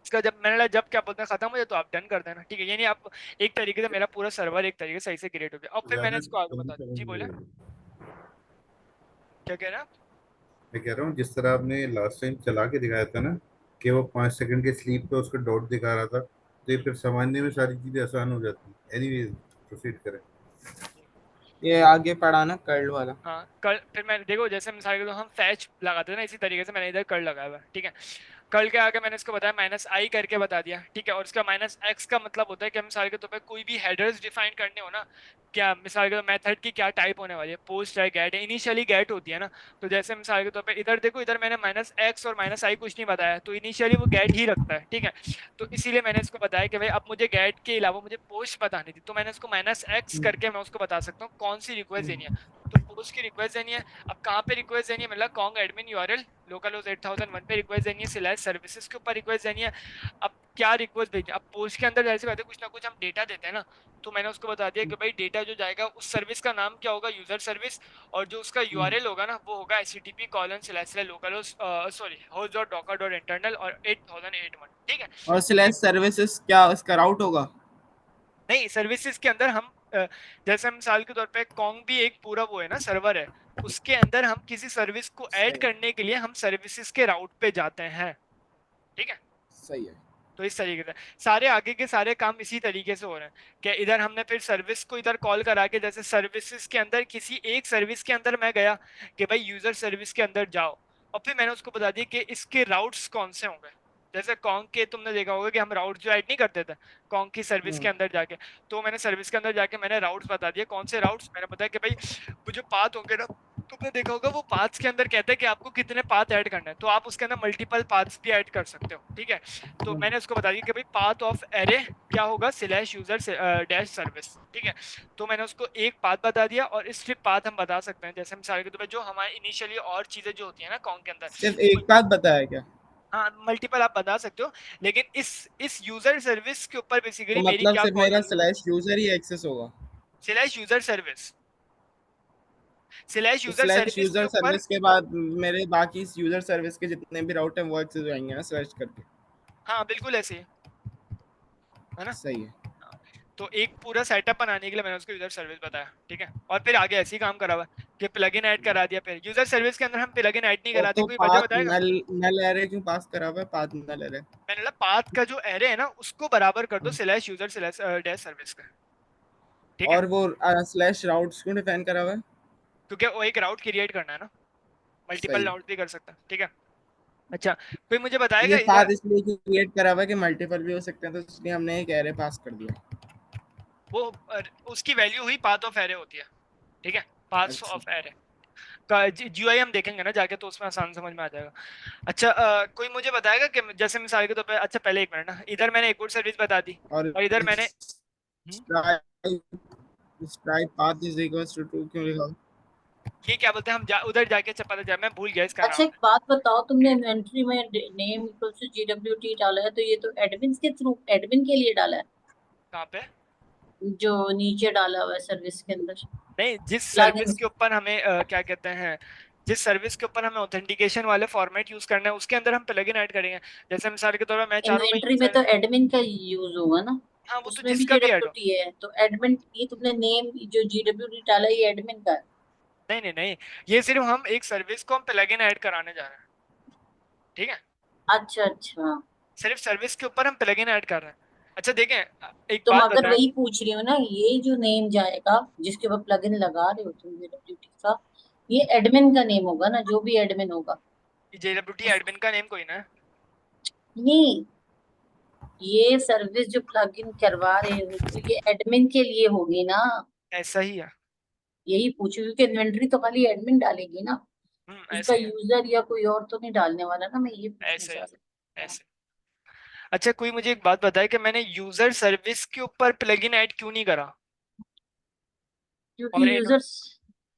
S1: इसका जब मैंने जब क्या बोलते हैं खत्म हो जाए तो आप डन कर देना, ठीक है। यानी आप एक तरीके से मेरा पूरा सर्वर एक तरीके से सही से क्रिएट हो गया। अब फिर मैंने
S6: ज्यादा
S1: इसको आगे
S6: जल्दी
S1: बता दिया।
S6: समझ
S1: जी
S6: नहीं
S1: बोले,
S6: आएगी।
S1: क्या कह रहे हैं आप?
S6: मैं कह रहा हूँ जिस तरह आपने लास्ट टाइम चला के दिखाया था ना, कि वो 5 सेकंड के स्लीप पे उसका डॉट दिखा रहा था, तो ये फिर समझने में सारी चीजें आसान हो जाती हैं। एनीवेज, प्रोसीड करें।
S4: ये आगे पढ़ाना कर्ल वाला।
S1: हाँ कल फिर मैं देखो, जैसे मिसाल के तो हम फैच लगाते थे ना, इसी तरीके से मैंने इधर कर लगाया हुआ है, ठीक है। कल के आगे मैंने इसको बताया माइनस आई करके बता दिया, ठीक है। और इसका माइनस एक्स का मतलब होता है कि मिसाल के तौर पे कोई भी हेडर्स डिफाइन करने हो ना, क्या मिसाल के मेथड की क्या टाइप होने वाली है, पोस्ट है, गेट है, इनिशियली गेट होती है ना। तो जैसे मिसाल के तौर पे इधर देखो, इधर मैंने माइनस एक्स और माइनस आई कुछ नहीं बताया, तो इनिशियली वो गेट ही रखता है, ठीक है। तो इसीलिए मैंने इसको बताया कि भाई अब मुझे गेट के अलावा मुझे पोस्ट बतानी थी, तो मैंने इसको माइनस एक्स करके मैं उसको बता सकता हूँ कौन सी रिक्वेस्ट देनी है। तो पोस्ट की रिक्वेस्ट देनी है। अब कहाँ पे रिक्वेस्ट देनी है, मतलब Kong admin URL local host 8001 पे रिक्वेस्ट देनी है, स्लैश सर्विसेज के ऊपर रिक्वेस्ट देनी है। अब क्या रिक्वेस्ट भेजनी है, अब पोस्ट के अंदर जैसे बात है कुछ ना कुछ हम डेटा देते हैं ना, तो मैंने उसको बता दिया कि भाई डेटा जो जाएगा उस सर्विस का नाम क्या होगा, यूजर सर्विस, और जो उसका यूआरएल होगा ना वो होगा http:// सॉरी host.docker.internal और 8081, ठीक है।
S4: और स्लैश सर्विसेज क्या उसका राउट होगा?
S1: नहीं, सर्विसेज के अंदर हम जैसे हम मिसाल के तौर पे कॉन्ग भी एक पूरा वो है ना सर्वर है, उसके अंदर हम किसी सर्विस को ऐड
S4: सही
S1: करने के लिए हम सर्विसेज के राउट पे जाते हैं, ठीक है।
S4: सही है।
S1: तो इस तरीके से सारे आगे के सारे काम इसी तरीके से हो रहे हैं कि इधर हमने फिर सर्विस को इधर कॉल करा के, जैसे सर्विसेज के अंदर किसी एक सर्विस के अंदर मैं गया कि भाई यूजर सर्विस के अंदर जाओ, और फिर मैंने उसको बता दिया कि इसके राउट्स कौन से होंगे। जैसे कॉन्ग के तुमने देखा होगा कि हम राउट जो ऐड नहीं करते थे कॉन्ग की सर्विस के अंदर जाके, तो मैंने सर्विस के अंदर जाके मैंने राउट्स बता दिए। कौन से राउट्स, मैंने बताया कि भाई वो जो पाथ होंगे ना, तुमने देखा होगा वो पाथ्स के अंदर कहते हैं कि आपको कितने पाथ ऐड करना है, तो आप उसके अंदर मल्टीपल पाथ्स भी ऐड कर सकते हो, ठीक है। तो मैंने उसको बता दिया कि भाई पाथ ऑफ एरे क्या होगा, स्लैश यूजर डैश सर्विस, ठीक है। तो मैंने उसको एक पाथ बता दिया, और इस फिर पाथ हम बता सकते हैं जैसे मिसाल के तौर पर जो हमारे इनिशियली और चीजें जो होती है ना कॉन्ग के अंदर,
S4: सिर्फ एक बात बताया क्या?
S1: हाँ मल्टीपल आप बता सकते हो, लेकिन इस यूजर सर्विस के ऊपर
S4: तो
S1: बेसिकली मेरी
S4: मतलब
S1: क्या
S4: सिर्फ
S1: कॉल
S4: मेरा
S1: होगी,
S4: स्लैश यूजर ही एक्सेस होगा?
S1: स्लैश यूजर सर्विस, स्लैश
S4: तो
S1: यूजर
S4: स्लैश
S1: सर्विस के
S4: यूजर
S1: ऊपर।
S4: सर्विस के बाद मेरे बाकी यूजर सर्विस के जितने भी राउट हैं वो एक्सेस हो जाएंगे ना स्लैश करके?
S1: हाँ बिल्कुल ऐसे ही है ना।
S4: सही है।
S1: हाँ, तो एक पूरा सेटअप बनाने के लिए मैंने उसको यूजर सर्विस बताया, ठीक है। और फिर आगे ऐसे ही काम करा हुआ कि प्लगइन ऐड करा दिया। फिर यूजर सर्विस के अंदर हम प्लगइन ऐड नहीं कराते,
S4: तो
S1: कोई वजह
S4: पाथ
S1: बताएगा?
S4: नल नल एरे क्यों पास करा हुआ है? पाथ नल एरे
S1: मैंने बोला पाथ का जो एरे है ना उसको बराबर कर दो slash user slash dash service का, ठीक है।
S4: और वो स्लैश राउट्स क्यों डिफाइन करा हुआ है?
S1: क्योंकि वो एक राउट क्रिएट करना है ना,
S4: सही
S1: मल्टीपल
S4: है।
S1: राउट भी कर सकता है, ठीक है। अच्छा, कोई मुझे बताएगा
S4: ये
S1: इधर,
S4: पाथ इसलिए क्रिएट करा हुआ है कि मल्टीपल भी हो सकते हैं, तो इसलिए हमने एक एरे पास कर दिया।
S1: वो उसकी वैल्यू हुई पाथ ऑफ एरे होती है, ठीक है। पाथ
S4: अच्छा।
S1: ऑफ एरे का जीयूआई हम देखेंगे ना जाके, तो उसमें आसान समझ में आ जाएगा। अच्छा कोई मुझे बताएगा कि जैसे मिसाल के तौर पे, अच्छा पहले एक मिनट ना, इधर मैंने एक और सर्विस बता दी,
S4: और
S1: और इधर मैंने
S4: stripe path is equals to 2 क्यों लिखा?
S1: ये क्या बोलते हैं हम उधर जाके पता चला, मैं भूल गया इसका
S5: अच्छा,
S1: नाम।
S5: एक बात बताओ, तुमने इन्वेंट्री में नेम इक्वल टू GWT डाला है, तो ये तो एडमिन के थ्रू, एडमिन के लिए डाला है,
S1: कहाँ पे?
S5: जो नीचे डाला हुआ है सर्विस के अंदर
S1: नहीं, जिस सर्विस
S5: प्लगइन।
S1: के ऊपर हमें क्या कहते हैं, जिस सर्विस के ऊपर हमें ऑथेंटिकेशन वाले फॉर्मेट यूज करना है उसके अंदर हम प्लगइन ऐड करेंगे। जैसे मिसाल के तौर पर मैं चाह रहा हूँ मैं
S5: इन्वेंट्री में
S1: यूजर,
S5: तो एडमिन का यूज होगा ना,
S1: हाँ वो तो
S5: उसमें भी
S1: जिसका भी ऐड हो।
S5: GWT है, तो एडमिन, ये तुमने नेम जो GWT डाला है, ये एडमिन का है।
S1: नहीं नहीं नहीं, ये सिर्फ हम एक सर्विस को हम प्लगइन ऐड कराने जा रहे हैं, ठीक है?
S5: अच्छा अच्छा,
S1: सिर्फ सर्विस के ऊपर हम प्लगइन ऐड कर रहे हैं। अच्छा देखें, एक
S5: तुम
S1: बात
S5: अगर
S1: बताएं,
S5: वही पूछ रही हो ना, ये जो नेम जाएगा जिसके ऊपर प्लगइन लगा रहे हो तुम GWT का, ये एडमिन का नेम होगा ना, जो भी एडमिन होगा
S1: JWT
S5: उस,
S1: एडमिन का नेम कोई ना है।
S5: नहीं, ये सर्विस जो प्लगइन करवा रहे हो तो ये एडमिन के लिए होगी ना,
S1: ऐसा ही है।
S5: यही पूछो, क्योंकि इन्वेंट्री तो खाली एडमिन डालेगी ना, उसका
S1: ऐसे ही है,
S5: यूजर या कोई और तो नहीं डालने वाला ना, मैं ये पूछना
S1: ऐसे ही,
S5: चाह रही हूँ।
S1: ऐसे। अच्छा कोई मुझे एक बात बताए कि मैंने यूजर सर्विस के ऊपर प्लगइन ऐड क्यों नहीं करा?
S5: क्योंकि
S1: और
S5: यूजर्स,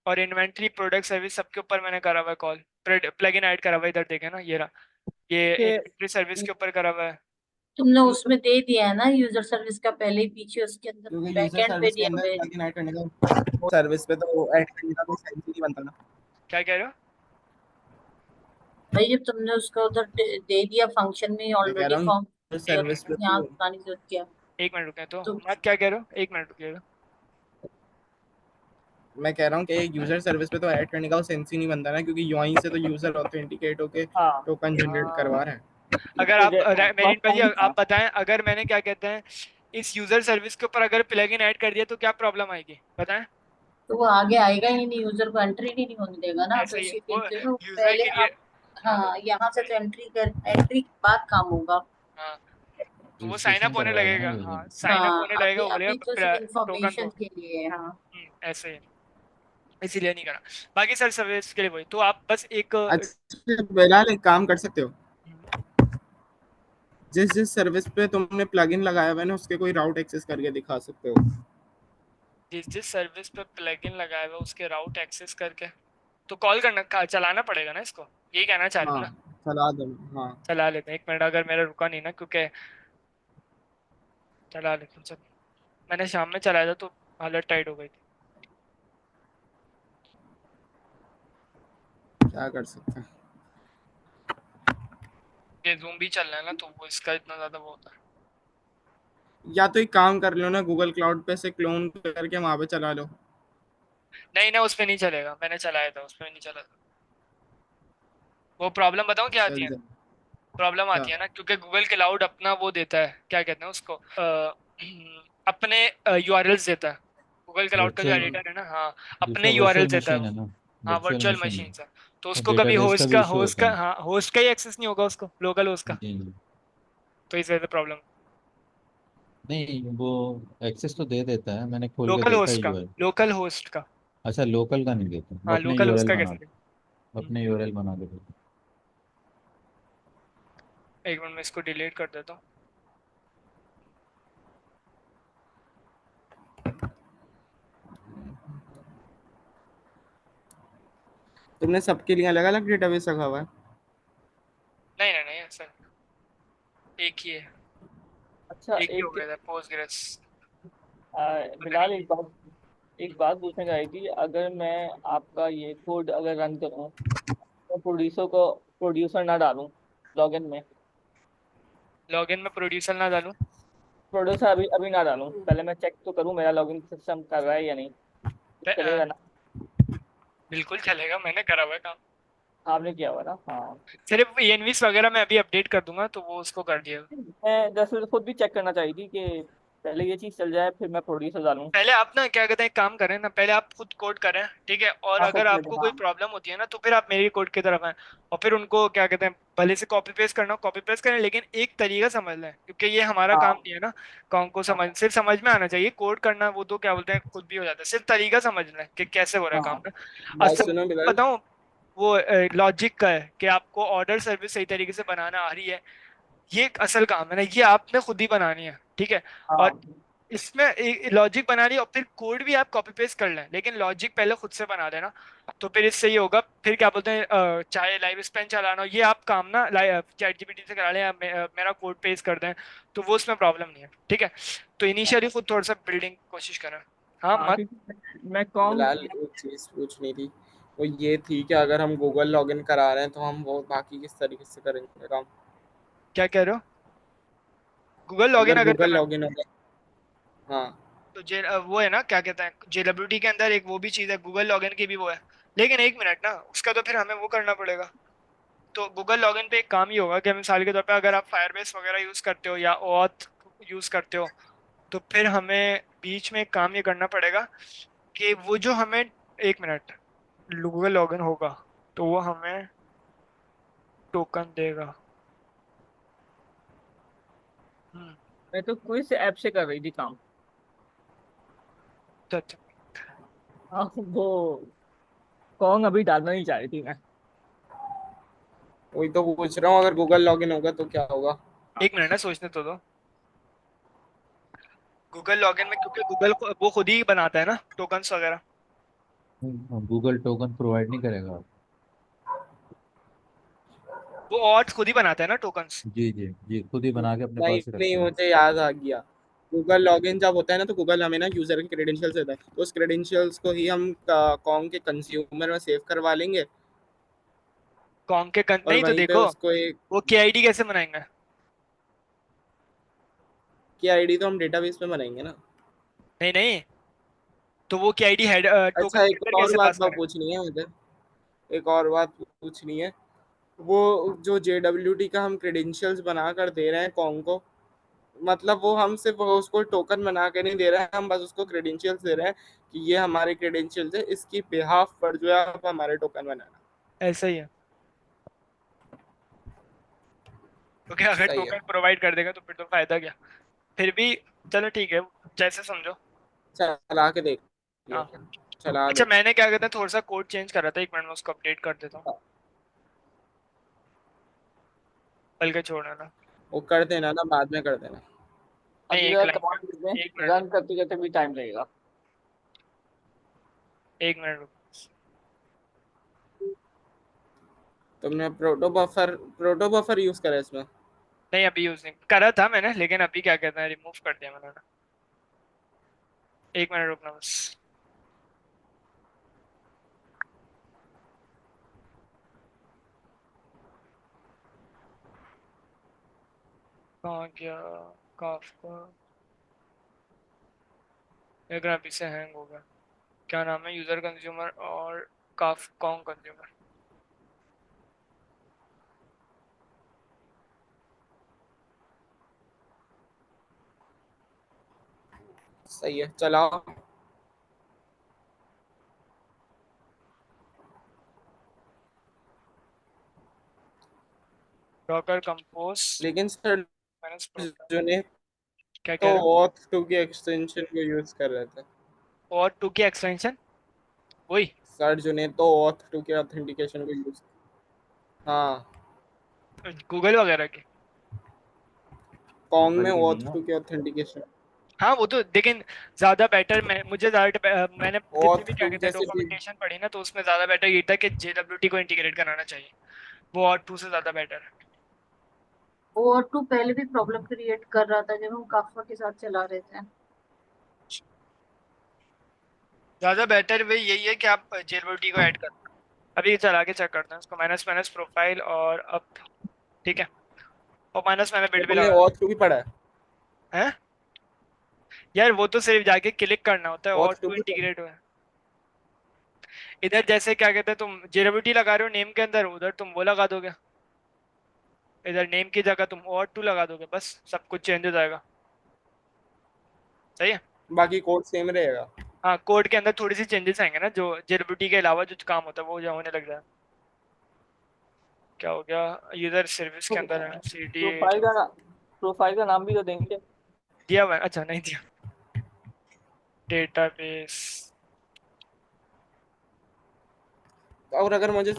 S1: और इन्वेंट्री, प्रोडक्ट, सर्विस सबके ऊपर मैंने करा हुआ है कॉल, प्लगइन ऐड करा हुआ है, इधर देखे ना, ये रहा, ये
S4: कि
S1: इन्वेंट्री सर्विस के ऊपर करा हुआ है।
S5: तुमने
S4: यूजर
S5: उसमें दे दिया है ना यूजर सर्विस का, पहले ही पीछे उसके अंदर
S9: क्योंकि यूजर
S5: बैकएंड पे
S9: सर्विस के
S5: दिया
S9: अंदर
S5: हुआ है।
S9: प्लगइन ऐड करने का सर्विस पे तो ऐड करने का कोई सेंस ही नहीं बनता ना।
S1: क्या कह रहे हो?
S5: भाई जब तुमने उसका उधर दे दिया फंक्शन में
S9: मैं कह
S5: ऑलरेडी
S9: रहा हूँ
S5: फॉर्म,
S9: यूजर
S1: एक
S9: सर्विस पे
S1: मिनट,
S5: यहाँ
S9: तो
S5: बताने की जरूरत क्या है?
S1: एक मिनट रुके तो,
S5: तो
S1: मैं क्या कह रहे हो, एक मिनट रुकिएगा।
S9: मैं कह रहा हूँ कि यूजर सर्विस पे तो ऐड करने का सेंस ही नहीं बनता ना, क्योंकि यूआई से तो यूजर ऑथेंटिकेट होके
S4: हाँ,
S9: टोकन जनरेट करवा रहे हैं।
S1: अगर
S4: तो
S1: आप
S4: बात
S1: मेरिन भाई
S4: समझ,
S1: आप बताएं, अगर मैंने क्या कहते हैं इस यूजर सर्विस के ऊपर अगर प्लगइन ऐड कर दिया तो क्या प्रॉब्लम आएगी बताएं?
S5: तो वो आगे आएगा ही नहीं, यूजर को एंट्री नहीं होने देगा ना, तो
S1: ऐसा ही है
S5: इसी
S1: वो,
S5: के लिए
S1: यूजर
S5: पहले
S1: के लिए।
S5: आप,
S1: हाँ
S5: हाँ यहाँ से तो एंट्री के बाद काम होगा।
S1: हाँ, तो वो साइन
S8: रजिस्ट्रेशन
S1: अप होने
S8: करवाएगा ना
S1: लगेगा, हाँ
S8: यूजर।
S1: साइन अप
S5: हाँ,
S1: होने लगेगा,
S5: अभी
S1: वो
S5: अभी तो सिर्फ
S1: बोलेगा टोकन
S5: इंफॉर्मेशन
S1: दो।
S5: के लिए है, हाँ।
S1: ऐसे ही है, इसीलिए नहीं करा। बाकी सर सर्विस के लिए वही, तो आप बस एक
S9: अच्छा बिलाल, एक काम कर सकते हो, जिस जिस सर्विस पे तुमने प्लगइन लगाया हुआ है ना, उसके कोई राउट एक्सेस करके दिखा सकते हो।
S1: जिस जिस सर्विस पे प्लगइन लगाया हुआ है, उसके राउट एक्सेस करके तो कॉल करना चलाना पड़ेगा ना इसको, यही कहना चाह रहे हो
S9: हाँ,
S1: ना?
S9: चला दो। हाँ,
S1: चला लेते हैं, एक मिनट, अगर मेरा रुका नहीं ना, क्योंकि चला लेते हैं, चल। मैंने शाम में चलाया था तो हालत टाइट हो गई थी।
S9: क्या कर सकते हैं।
S1: ये जूम भी चल रहा है ना, तो वो इसका इतना ज्यादा वो होता है।
S9: या तो एक काम कर लो ना, गूगल क्लाउड पे से क्लोन करके वहां पे चला लो।
S1: नहीं ना, उस पे नहीं चलेगा, मैंने चलाया था उस पे नहीं चला था। वो प्रॉब्लम बताऊं क्या आती
S9: चल
S1: है?
S9: जाए
S1: प्रॉब्लम
S9: क्या?
S1: आती है ना, क्योंकि गूगल क्लाउड अपना वो देता है, क्या कहते हैं उसको, अपने यूआरएल्स देता है। गूगल क्लाउड का जो
S8: वर्चुअल,
S1: एडिटर है ना, हाँ, अपने
S8: दूसरा वर्चुअल
S1: यूआरएल्स देता है
S8: मशीन है
S1: वो।
S8: ना,
S1: हाँ
S8: वर्चुअल
S1: वर्चुअल
S8: मशीन है।
S1: मशीन से, तो
S8: और
S1: उसको कभी
S8: डेटाबेस का भी इशू
S1: होस्ट
S8: होता
S1: का,
S8: है।
S1: हाँ होस्ट का ही एक्सेस नहीं होगा उसको, लोकल होस्ट का,
S8: जी जी।
S1: तो इस वजह से प्रॉब्लम।
S8: नहीं, वो एक्सेस तो दे देता है, मैंने खोल के
S1: लोकल
S8: देखा है
S1: होस्ट का,
S8: यूआई।
S1: लोकल होस्ट का,
S8: अच्छा, लोकल का नहीं देता, वो
S1: हाँ
S8: अपने
S1: लोकल होस्ट
S8: यूआरएल
S1: का
S8: बना,
S1: कैसे दें?
S8: अपने यूआरएल बना के देता।
S1: एक मिनट में इसको डिलीट कर देता हूँ।
S9: तुमने सबके लिए अलग अलग डेटाबेस रखा हुआ है?
S1: नहीं नहीं नहीं, ऐसा नहीं। एक ही है,
S4: अच्छा
S1: एक ही हो
S4: एक
S1: गया था पोस्टग्रेस। पता
S4: बिलाल,
S1: नहीं,
S4: एक बात पूछने का है कि अगर मैं आपका ये कोड अगर रन करूँ तो प्रोड्यूसर ना डालूं लॉगिन में,
S1: लॉगिन में प्रोड्यूसर ना डालूं?
S4: प्रोड्यूसर अभी अभी ना डालूं, पहले मैं चेक तो करूं मेरा लॉगिन सिस्टम कर रहा है या नहीं, चलेगा ना?
S1: बिल्कुल चलेगा, मैंने करा हुआ है काम।
S4: आपने किया हुआ ना? हाँ,
S1: सिर्फ ENVs वगैरह मैं अभी अपडेट कर दूंगा तो वो उसको कर दिया।
S4: मैं दरअसल खुद भी चेक करना चाहिए थी कि पहले ये चीज़ चल जाए फिर मैं प्रोड्यूसर डालूं।
S1: पहले आप ना क्या कहते हैं, एक काम करें ना, पहले आप खुद कोड करें, ठीक है, और
S4: हाँ,
S1: अगर
S4: खुद में
S1: आपको कोई
S4: हाँ।
S1: प्रॉब्लम होती है ना तो फिर आप मेरी कोड की तरफ आए, और फिर उनको क्या कहते हैं, भले से कॉपी पेस्ट करना हो कॉपी पेस्ट करें, लेकिन एक तरीका समझ लें, क्योंकि ये हमारा काम
S4: हाँ
S1: नहीं है ना। काम को
S4: हाँ
S1: समझ, सिर्फ समझ में आना चाहिए, कोड करना वो तो क्या बोलते हैं खुद भी हो जाता है, सिर्फ तरीका समझ लें कि कैसे हो रहा है काम
S4: हाँ।
S1: ना।
S9: बात
S1: असल
S9: सुनो बिलाल।
S1: बताऊं, वो लॉजिक का है कि आपको ऑर्डर सर्विस सही तरीके से बनाना आ रही है, ये एक असल काम है ना, ये आपने खुद ही बनानी है, ठीक है। और
S4: हाँ
S1: इसमें लॉजिक बना लिया और फिर कोड भी आप कॉपी पेस्ट कर लें, लेकिन लॉजिक पहले खुद से बना देना। तो फिर इससे ये होगा, फिर क्या बोलते हैं, चाहे लाइव स्पैन चलाना हो, ये आप काम ना चैट जीपीटी से करा लें या मेरा कोड पेस्ट कर दें, तो वो उसमें प्रॉब्लम नहीं है, ठीक है। तो इनिशियली खुद थोड़ा सा बिल्डिंग कोशिश करें। हाँ
S9: हाँ,
S1: मत।
S9: क्योंकि मैं कॉम
S10: बिलाल एक चीज पूछनी थी, वो ये थी कि अगर हम गूगल लॉगिन करा रहे हैं तो हम वो बाकी किस तरीके से करेंगे काम?
S1: क्या कह रहे हो? गूगल लॉगिन
S10: अगर
S1: अगर
S10: गूगल
S1: करना,
S10: लॉगिन होगा, हाँ
S1: तो वो है ना, क्या कहते हैं, JWT के अंदर एक वो भी चीज़ है, गूगल लॉगिन की भी वो है। लेकिन एक मिनट ना, उसका तो फिर हमें वो करना पड़ेगा। तो गूगल लॉगिन पे एक काम ही होगा कि मिसाल के तौर पे अगर आप फायरबेस वगैरह यूज़ करते हो या ऑथ यूज़ करते हो, तो फिर हमें बीच में एक काम ये करना पड़ेगा कि वो जो हमें, एक मिनट, गूगल लॉगिन होगा तो वो हमें टोकन देगा। हम्म।
S4: मैं तो कोई से ऐप से कर रही थी काम।
S1: अच्छा।
S4: हाँ, वो कॉन्ग अभी डालना नहीं चाह रही थी मैं।
S10: वही तो पूछ रहा हूँ, अगर गूगल लॉगिन होगा तो क्या होगा?
S1: एक मिनट ना, सोचने तो दो। गूगल लॉगिन में, क्योंकि गूगल वो खुद ही बनाता है ना टोकन्स वगैरह।
S8: गूगल टोकन प्रोवाइड नहीं करेगा।
S1: वो ऑट खुद ही बनाता है ना टोकन्स।
S8: जी जी जी, खुद ही बना के अपने
S10: नहीं
S8: पास ही
S10: नहीं,
S8: रखता है।
S10: मुझे याद आ गया। गूगल लॉगिन जब होता है ना, तो गूगल हमें ना यूजर के क्रेडेंशियल्स देता है, तो उस क्रेडेंशियल्स को ही हम कॉम के कंज्यूमर में सेव करवा लेंगे,
S1: कॉन्ग के
S10: और
S1: नहीं, तो
S10: वहीं पे
S1: देखो
S10: उसको एक
S1: वो KID कैसे बनाएंगे?
S10: की आईडी तो हम डेटाबेस में बनाएंगे ना।
S1: नहीं नहीं, तो वो KID हेड टोकन
S10: अच्छा, एक
S1: हेडर
S10: और
S1: कैसे
S10: बात
S1: पास
S10: मैं
S1: करेंगे?
S10: पूछनी है मुझे, एक और बात पूछनी है। वो जो JWT का हम क्रेडेंशियल्स बना कर दे रहे हैं कॉम को, मतलब वो हम सिर्फ उसको टोकन बना के नहीं दे रहे हैं, हम बस उसको क्रेडेंशियल्स दे रहे हैं कि ये हमारे क्रेडेंशियल्स है, इसकी बिहाफ पर जो है आप हमारे टोकन बनाना।
S1: ऐसा ही है, क्योंकि अगर
S10: सही है,
S1: टोकन प्रोवाइड कर देगा तो फिर तो फायदा क्या। फिर भी चलो ठीक है, जैसे समझो।
S10: चला के देख लियो,
S1: हाँ।
S10: चला
S1: अच्छा,
S10: दो।
S1: मैंने क्या कहता है, थोड़ा सा कोड चेंज कर रहा था, एक मिनट में उसको अपडेट कर देता हूँ, बल्कि छोड़ना ना।
S10: वो कर देना ना, बाद में कर देना।
S1: नहीं,
S4: अभी
S1: एक
S4: जरा
S1: लाइन में,
S4: कमांड में
S1: एक मिनट
S4: रन करते करते भी टाइम लगेगा।
S1: एक मिनट रुको।
S10: तुमने प्रोटो बफर यूज करा है इसमें?
S1: नहीं, अभी यूज नहीं करा था मैंने, लेकिन अभी क्या कहते हैं, रिमूव कर दिया मैंने ना। एक मिनट रुकना बस। कहाँ गया काफका? एक अभी से हैंग हो गया। क्या नाम है, यूजर कंज्यूमर और काफ कॉन्ग कंज्यूमर।
S10: सही है, चलाओ।
S1: डॉकर कंपोज
S10: लेकिन सर
S1: माइनस प्रोग्राम।
S10: जो ने
S1: क्या
S10: तो
S1: कह रहे हो?
S10: ऑथ 2 की एक्सटेंशन को यूज कर रहे थे।
S1: और 2 की एक्सटेंशन वही
S10: सर जो ने तो ऑथ 2 के ऑथेंटिकेशन को यूज, हाँ
S1: गूगल वगैरह की।
S10: कॉम
S8: गूगल
S10: में
S8: की नहीं
S10: ऑथ
S8: है।
S10: 2 के ऑथेंटिकेशन,
S1: हाँ वो तो, लेकिन ज्यादा बेटर, मुझे ज्यादा मैंने जितनी भी
S10: ऑथ
S1: क्या
S10: 2
S1: कहते हैं
S10: जैसे भी।
S1: डॉक्यूमेंटेशन पढ़ी ना, तो उसमें ज्यादा बेटर ये था कि JWT को इंटीग्रेट कराना चाहिए। वो और 2 से ज्यादा बेटर है।
S5: और टू पहले भी प्रॉब्लम क्रिएट कर रहा था जब हम काफका के साथ चला रहे थे।
S1: ज्यादा बेटर वे यही है कि आप JWT को ऐड कर, अभी चला के चेक करते हैं उसको, माइनस माइनस प्रोफाइल और अब, ठीक है। और माइनस मैंने
S10: तो
S1: बिल्ड भी
S10: तुमने
S1: लगा
S10: ऑथ 2 भी पढ़ा है?
S1: है। यार वो तो सिर्फ जाके क्लिक करना होता है, और
S10: ऑथ 2
S1: टू
S10: भी पढ़ा
S1: इंटीग्रेट हुआ है। इधर जैसे क्या कहते हैं, तुम JWT लगा रहे हो नेम के अंदर, उधर तुम वो लगा दोगे, इधर नेम की जगह तुम और 2 लगा दोगे, बस सब कुछ चेंज हो जाएगा। सही है।
S10: है? बाकी कोड सेम रहेगा।
S1: हाँ, कोड के अंदर थोड़ी सी चेंजेस आएंगे ना, जो JWT के अलावा जो काम होता है वो जो होने लग जाए। क्या हो गया, यूजर सर्विस के अंदर है CD
S4: प्रोफाइल का नाम भी तो देंगे।
S1: दिया हुआ है, अच्छा नहीं दिया। डेटाबेस।
S10: और अगर मुझे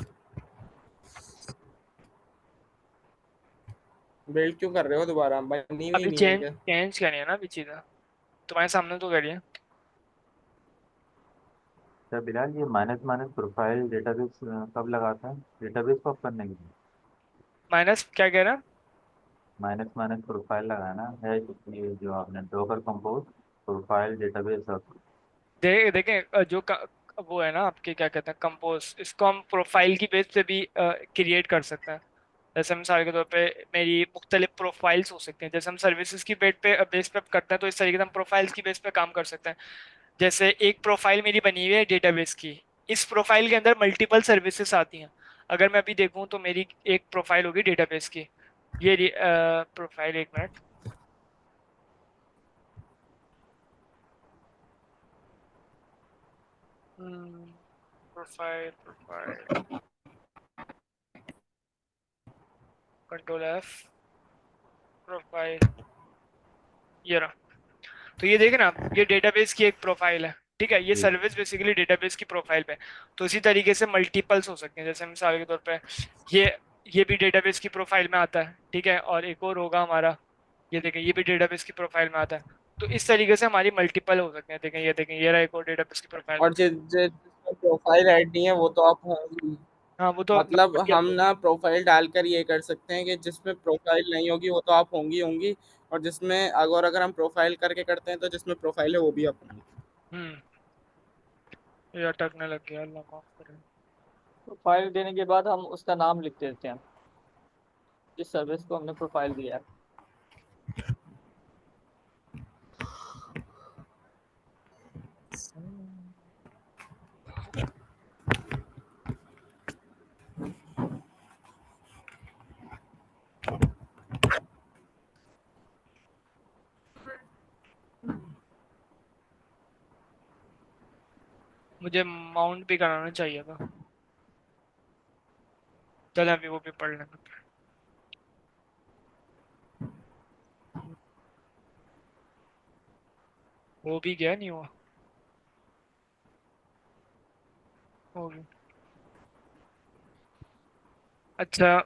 S10: बिल्ड क्यों कर रहे हो दोबारा, बननी हुई
S1: अभी
S10: नहीं है
S1: चेंज
S10: क्या?
S1: चेंज करनी है ना अभी चीज़ें। तुम्हारे सामने तो करिए।
S8: सर बिलाल, ये माइनस माइनस प्रोफाइल डेटाबेस कब लगाता है डेटाबेस को करने के लिए?
S1: माइनस क्या कह रहा है?
S8: माइनस माइनस प्रोफाइल लगाना है, ये जो आपने डॉकर कंपोज प्रोफाइल डेटाबेस।
S1: देखें वो है ना आपके क्या कहते हैं कंपोज, इसको हम प्रोफाइल की बेस पे भी क्रिएट कर सकते हैं। जैसे मिसाल के तौर पे मेरी मुख्तलिफ प्रोफाइल्स हो सकती हैं, जैसे हम सर्विसेज की बेस पे करते हैं तो इस तरीके से हम प्रोफाइल्स की बेस पे काम कर सकते हैं। जैसे एक प्रोफाइल मेरी बनी हुई है डेटाबेस की, इस प्रोफाइल के अंदर मल्टीपल सर्विसेज आती हैं। अगर मैं अभी देखूं तो मेरी एक प्रोफाइल होगी डेटाबेस की, ये प्रोफाइल, एक minute. Profile profile control F, profile, ये रहा। तो ये देखें ना आप, ये डेटाबेस की एक प्रोफाइल है, ठीक है, ये
S8: जी।
S1: सर्विस बेसिकली डेटाबेस की प्रोफाइल पे। तो इसी तरीके से मल्टीपल्स हो सकते हैं, जैसे मिसाल के तौर पे ये ये भी डेटाबेस की प्रोफाइल में आता है, ठीक है, और एक और होगा हमारा, ये देखें ये भी डेटाबेस की प्रोफाइल में आता है। तो इस तरीके से हमारी मल्टीपल हो सकते हैं। देखें ये रहा एक और डेटाबेस की प्रोफाइल।
S10: और जिसमें प्रोफाइल ऐड नहीं है वो तो आप होंगी।
S1: हाँ वो तो
S10: मतलब
S1: बढ़िया
S10: हम
S1: तो।
S10: ना प्रोफाइल डालकर ये कर सकते हैं कि जिसमें प्रोफाइल नहीं होगी वो तो आप होंगी होंगी, और जिसमें अगर हम प्रोफाइल करके करते हैं तो जिसमें प्रोफाइल है वो भी आप होंगी।
S1: हम्म, ये अटकने लग गया, अल्लाह माफ करे।
S4: प्रोफाइल देने के बाद हम उसका नाम लिख देते हैं जिस सर्विस को हमने प्रोफाइल दिया है।
S1: मुझे माउंट भी कराना चाहिए था, चल अभी वो भी पढ़ लेंगे। वो भी गया नहीं हुआ, हो गया। अच्छा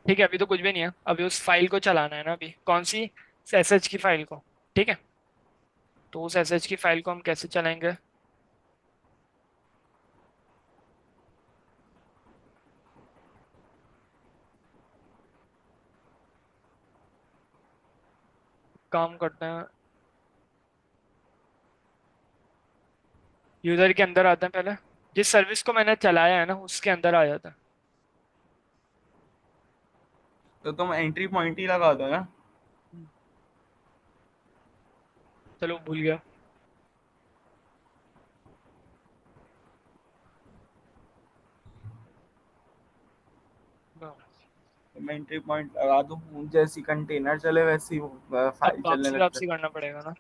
S1: ठीक है, अभी तो कुछ भी नहीं है, अभी उस फाइल को चलाना है ना, अभी कौन सी, एसएच की फाइल को, ठीक है। तो उस एसएच की फाइल को हम कैसे चलाएंगे? काम करते हैं, यूजर के अंदर आते हैं पहले, जिस सर्विस को मैंने चलाया है ना उसके अंदर आ जाता है।
S10: तो तुम एंट्री पॉइंट ही लगा दो ना।
S1: चलो भूल गया।
S10: तुम एंट्री पॉइंट लगा दो, जैसी कंटेनर चले वैसी वो
S1: अब
S10: फाइल चलने
S1: वापसी
S10: लग
S1: वापसी
S10: जाए।
S1: करना पड़ेगा ना।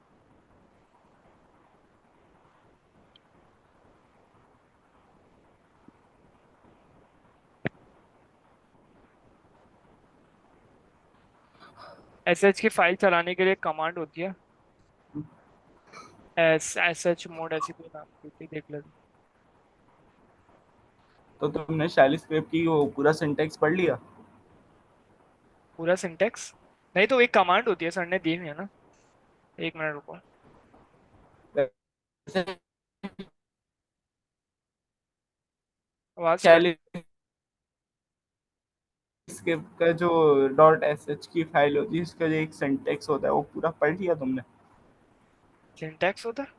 S1: एसएच की फाइल चलाने के लिए कमांड होती है, एसएच मोड, ऐसी कोई नाम की थी, देख लेते।
S10: तो तुमने शैली स्क्रिप्ट की वो पूरा सिंटेक्स पढ़ लिया?
S1: पूरा सिंटेक्स नहीं, तो एक कमांड होती है, सर ने दी हुई है ना, एक मिनट रुको। आवाज कट।
S10: शैली स्क्रिप्ट का जो डॉट एस एच की फाइल होती है उसका जो एक सिंटेक्स होता है वो पूरा पढ़ लिया तुमने?
S1: सिंटेक्स होता है?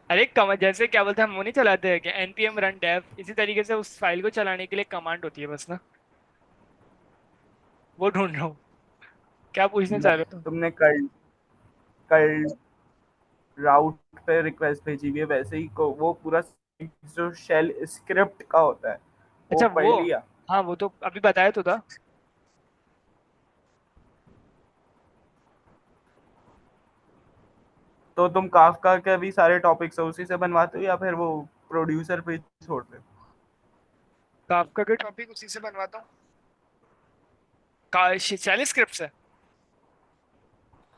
S1: अरे कमांड, जैसे क्या बोलते हैं हम वो नहीं चलाते हैं कि npm run dev, इसी तरीके से उस फाइल को चलाने के लिए कमांड होती है बस ना, वो ढूंढ रहा हूँ। क्या पूछना चाह रहे हो?
S10: तुमने कल कल राउट पे रिक्वेस्ट भेजी हुई है वैसे ही को वो पूरा जो शेल स्क्रिप्ट का होता है वो
S1: अच्छा
S10: पढ़
S1: वो,
S10: लिया?
S1: हाँ वो तो अभी बताया तो था।
S10: तो तुम काफका के भी सारे टॉपिक्स है उसी से बनवाते हो या फिर वो प्रोड्यूसर पे छोड़ते हो?
S1: काफका के टॉपिक उसी से बनवाता हूँ, शैली स्क्रिप्ट से।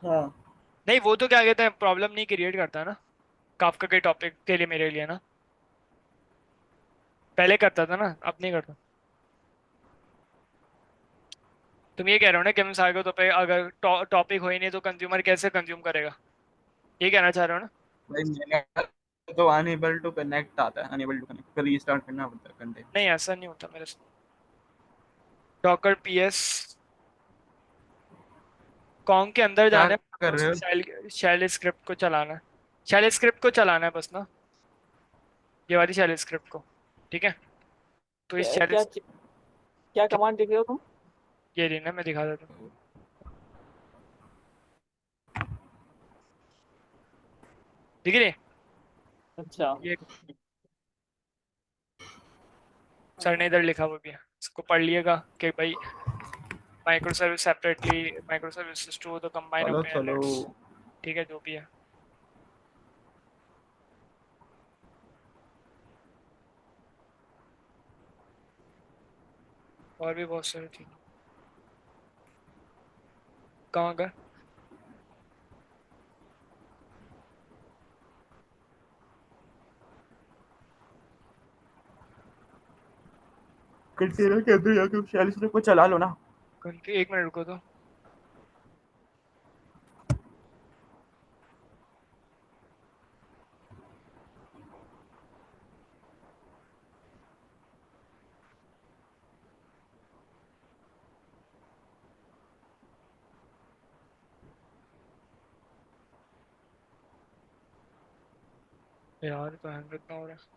S10: हाँ।
S1: नहीं वो तो क्या कहते हैं, प्रॉब्लम नहीं क्रिएट करता ना काफका के टॉपिक के लिए मेरे लिए ना, पहले करता था ना, अब नहीं करता। तुम ये कह रहे हो ना कि हम आगे तो पे अगर टॉपिक हो ही नहीं तो कंज्यूमर कैसे कंज्यूम करेगा, ये कहना चाह रहे हो ना?
S7: भाई मैंने तो अनएबल टू कनेक्ट आता है, अनएबल टू कनेक्ट, फिर रीस्टार्ट करना पड़ता है कंटेंट।
S1: नहीं ऐसा नहीं होता मेरे साथ। डॉकर पीएस कॉन्ग के अंदर
S7: क्या
S1: जाना है,
S7: कर
S1: उस
S7: रहे हो?
S1: शैल स्क्रिप्ट को चलाना है, शैल स्क्रिप्ट को चलाना है बस ना, ये वाली शैल स्क्रिप्ट को। ठीक है, तो इस
S4: क्या
S1: शैल
S4: क्या क्या कमांड देख रहे हो तुम?
S1: ये रही ना, मैं दिखा देता हूँ। ठीक है,
S4: अच्छा।
S1: ये सर ने इधर लिखा हुआ भी है, इसको पढ़ लिएगा कि भाई micro service separately, micro service to the combine
S7: चलो
S1: ऑफ
S7: चलो।
S1: लेट्स। ठीक है, जो भी है। और भी बहुत सारे थी, कहाँ का?
S7: कंटेनर के अंदर जाके शेल स्क्रिप्ट को चला लो ना।
S1: एक मिनट रुको तो। यार तो हैंग इतना हो रहा है।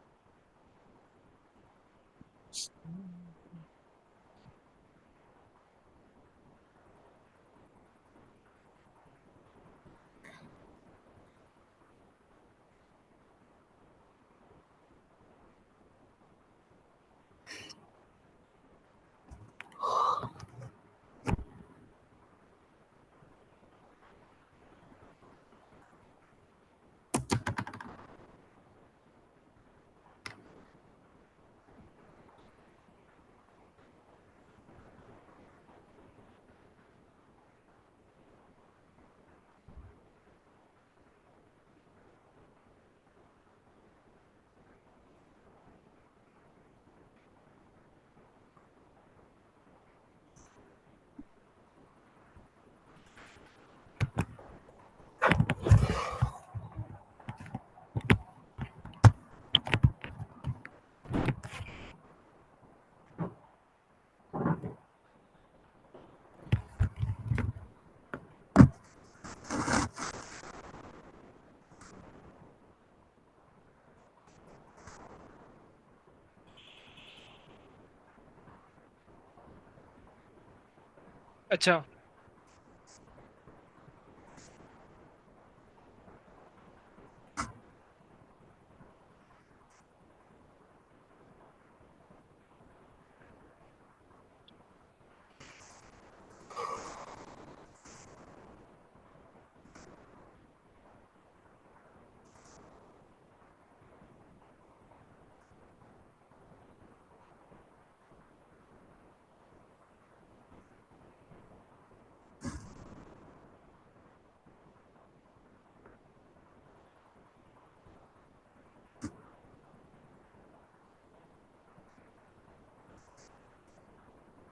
S1: अच्छा,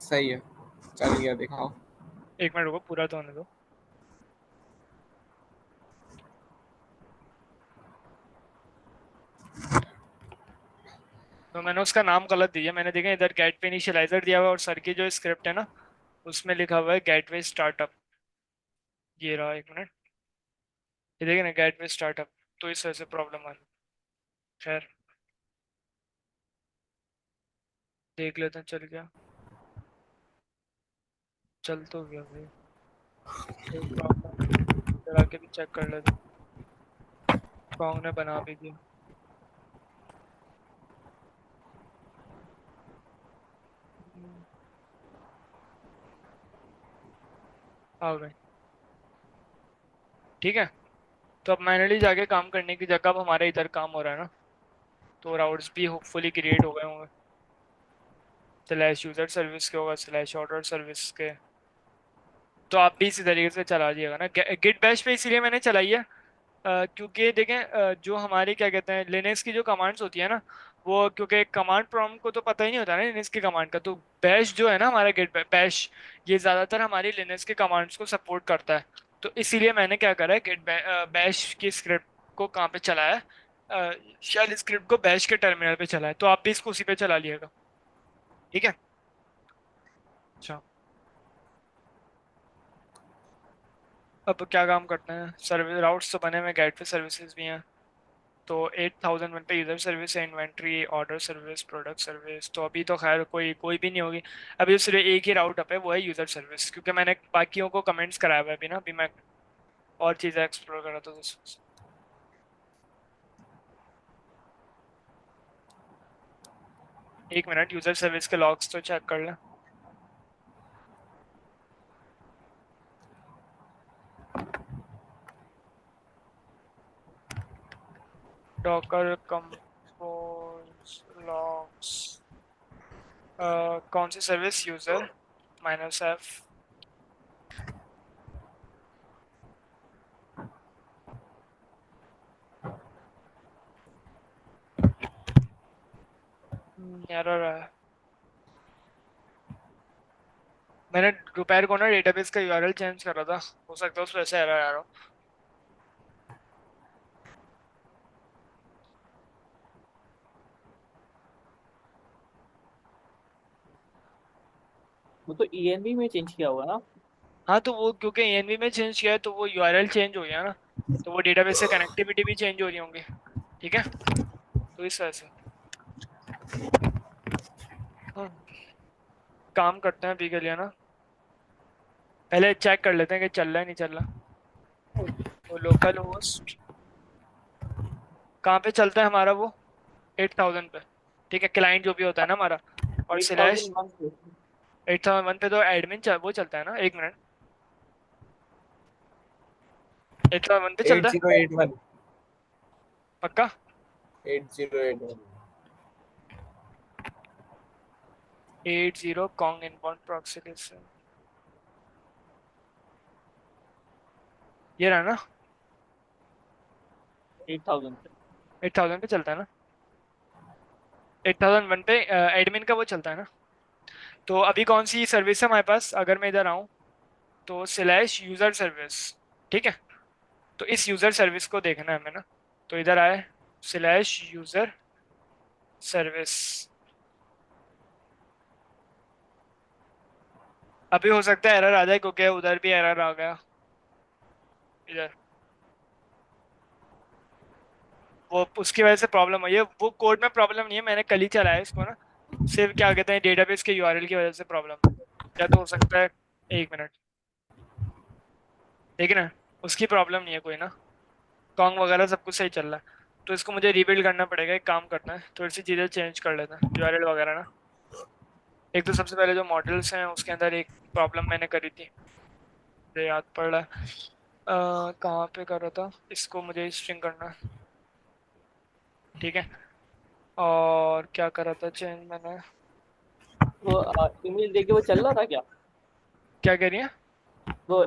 S10: सही है, चल गया, दिखाओ।
S1: एक मिनट रुको, पूरा तो होने दो। तो मैंने उसका नाम गलत दिया, मैंने देखा इधर गेट पे इनिशियलाइजर दिया हुआ है और सर की जो स्क्रिप्ट है ना उसमें लिखा हुआ है गेटवे स्टार्टअप। ये रहा, एक मिनट, ये देखिए ना गेटवे स्टार्टअप, तो इस वजह से प्रॉब्लम आ रही। खैर, देख लेते हैं चल गया, चल तो गया भाई, कोई प्रॉब्लम नहीं, चला के भी चेक कर लेते हैं। कॉन्ग ने बना भी दिया। आ गए। ठीक है, तो अब मैनुअली जाके काम करने की जगह अब हमारे इधर काम हो रहा है ना, तो राउट्स भी होपफुली क्रिएट हो गए होंगे, स्लैश यूजर सर्विस के होगा, स्लैश ऑर्डर सर्विस के। तो आप भी इसी तरीके से चला दिएगा ना। गिट बैश पे इसीलिए मैंने चलाई है क्योंकि देखें जो हमारी क्या कहते हैं लिनक्स की जो कमांड्स होती है ना वो क्योंकि कमांड प्रॉम्प्ट को तो पता ही नहीं होता ना लिनक्स की कमांड का, तो बैश जो है ना हमारा गेट बैश, ये ज्यादातर हमारी लिनक्स के कमांड्स को सपोर्ट करता है। तो इसीलिए मैंने क्या करा है, गेट बैश की स्क्रिप्ट को कहाँ पे चलाया है, शेल स्क्रिप्ट को बैश के टर्मिनल पे चलाया है, तो आप भी इसको उसी पे चला लिएगा। ठीक है। अच्छा, अब क्या काम करते हैं, सर्विस राउट्स तो बने हुए, गेटवे सर्विसेज भी हैं। तो 8001 पे यूजर सर्विस है, inventory, order service, product service, तो अभी तो खैर कोई कोई भी नहीं होगी। अभी सिर्फ एक ही राउट अप है, वो है यूजर सर्विस, क्योंकि मैंने बाकियों को कमेंट्स कराया हुआ है अभी ना, अभी मैं और चीज़ें एक्सप्लोर कर रहा था तो। एक मिनट, यूजर सर्विस के लॉग्स तो चेक कर लें। डॉकर कंपोज लॉग्स, कौन सी सर्विस, यूजर -f, एरर है। मैंने दोपहर को ना डेटाबेस का यूआरएल चेंज कर रहा था, हो सकता है उस वजह से एरर आ रहा हो।
S4: वो तो ENV में चेंज किया हुआ ना।
S1: हाँ तो वो क्योंकि एनवी में चेंज किया है तो वो यूआरएल चेंज हो गया ना, तो वो डेटाबेस से कनेक्टिविटी भी चेंज हो रही होंगी। ठीक है, तो इस वजह से हाँ, काम करते हैं अभी के लिए ना, पहले चेक कर लेते हैं कि चल रहा है नहीं चल रहा। तो लोकल होस्ट कहाँ पे चलता है हमारा, वो 8000 पे। ठीक है, क्लाइंट जो भी होता है ना हमारा, और स्लैश
S4: 8001 पे।
S1: 8001 पे तो एडमिन वो चलता है ना, एक मिनट, 8001 पे चलता है
S10: 8081
S1: पक्का।
S10: 8081
S1: 80 कॉन्ग इनबाउंड प्रॉक्सी, ये रहा ना,
S4: 8000 पे।
S1: 8000 पे चलता है ना, 8001 पे एडमिन का वो चलता है ना। तो अभी कौन सी सर्विस है हमारे पास, अगर मैं इधर आऊँ तो स्लैश यूजर सर्विस। ठीक है, तो इस यूजर सर्विस को देखना है हमें ना, तो इधर आए स्लैश यूजर सर्विस। अभी हो सकता है एरर आ जाए क्योंकि उधर भी एरर आ गया, इधर वो उसकी वजह से प्रॉब्लम हुई है, वो कोड में प्रॉब्लम नहीं है, मैंने कल ही चलाया है इसको ना, सिर्फ क्या कहते हैं डेटाबेस के यूआरएल की वजह से प्रॉब्लम है। या तो हो सकता है, एक मिनट, ठीक है ना, उसकी प्रॉब्लम नहीं है कोई ना, कॉन्ग वगैरह सब कुछ सही चल रहा है। तो इसको मुझे रीबिल्ड करना पड़ेगा, एक काम करना है, थोड़ी सी चीज़ें चेंज कर लेते हैं यूआरएल वगैरह ना। एक तो सबसे पहले जो मॉडल्स हैं उसके अंदर एक प्रॉब्लम मैंने करी थी, मुझे याद पड़ रहा है, कहाँ पे कर रहा था, इसको मुझे स्ट्रिंग करना है। ठीक है, और क्या करा था चेंज मैंने,
S4: वो ईमेल देके वो चल रहा था क्या?
S1: क्या कह रही है?
S4: वो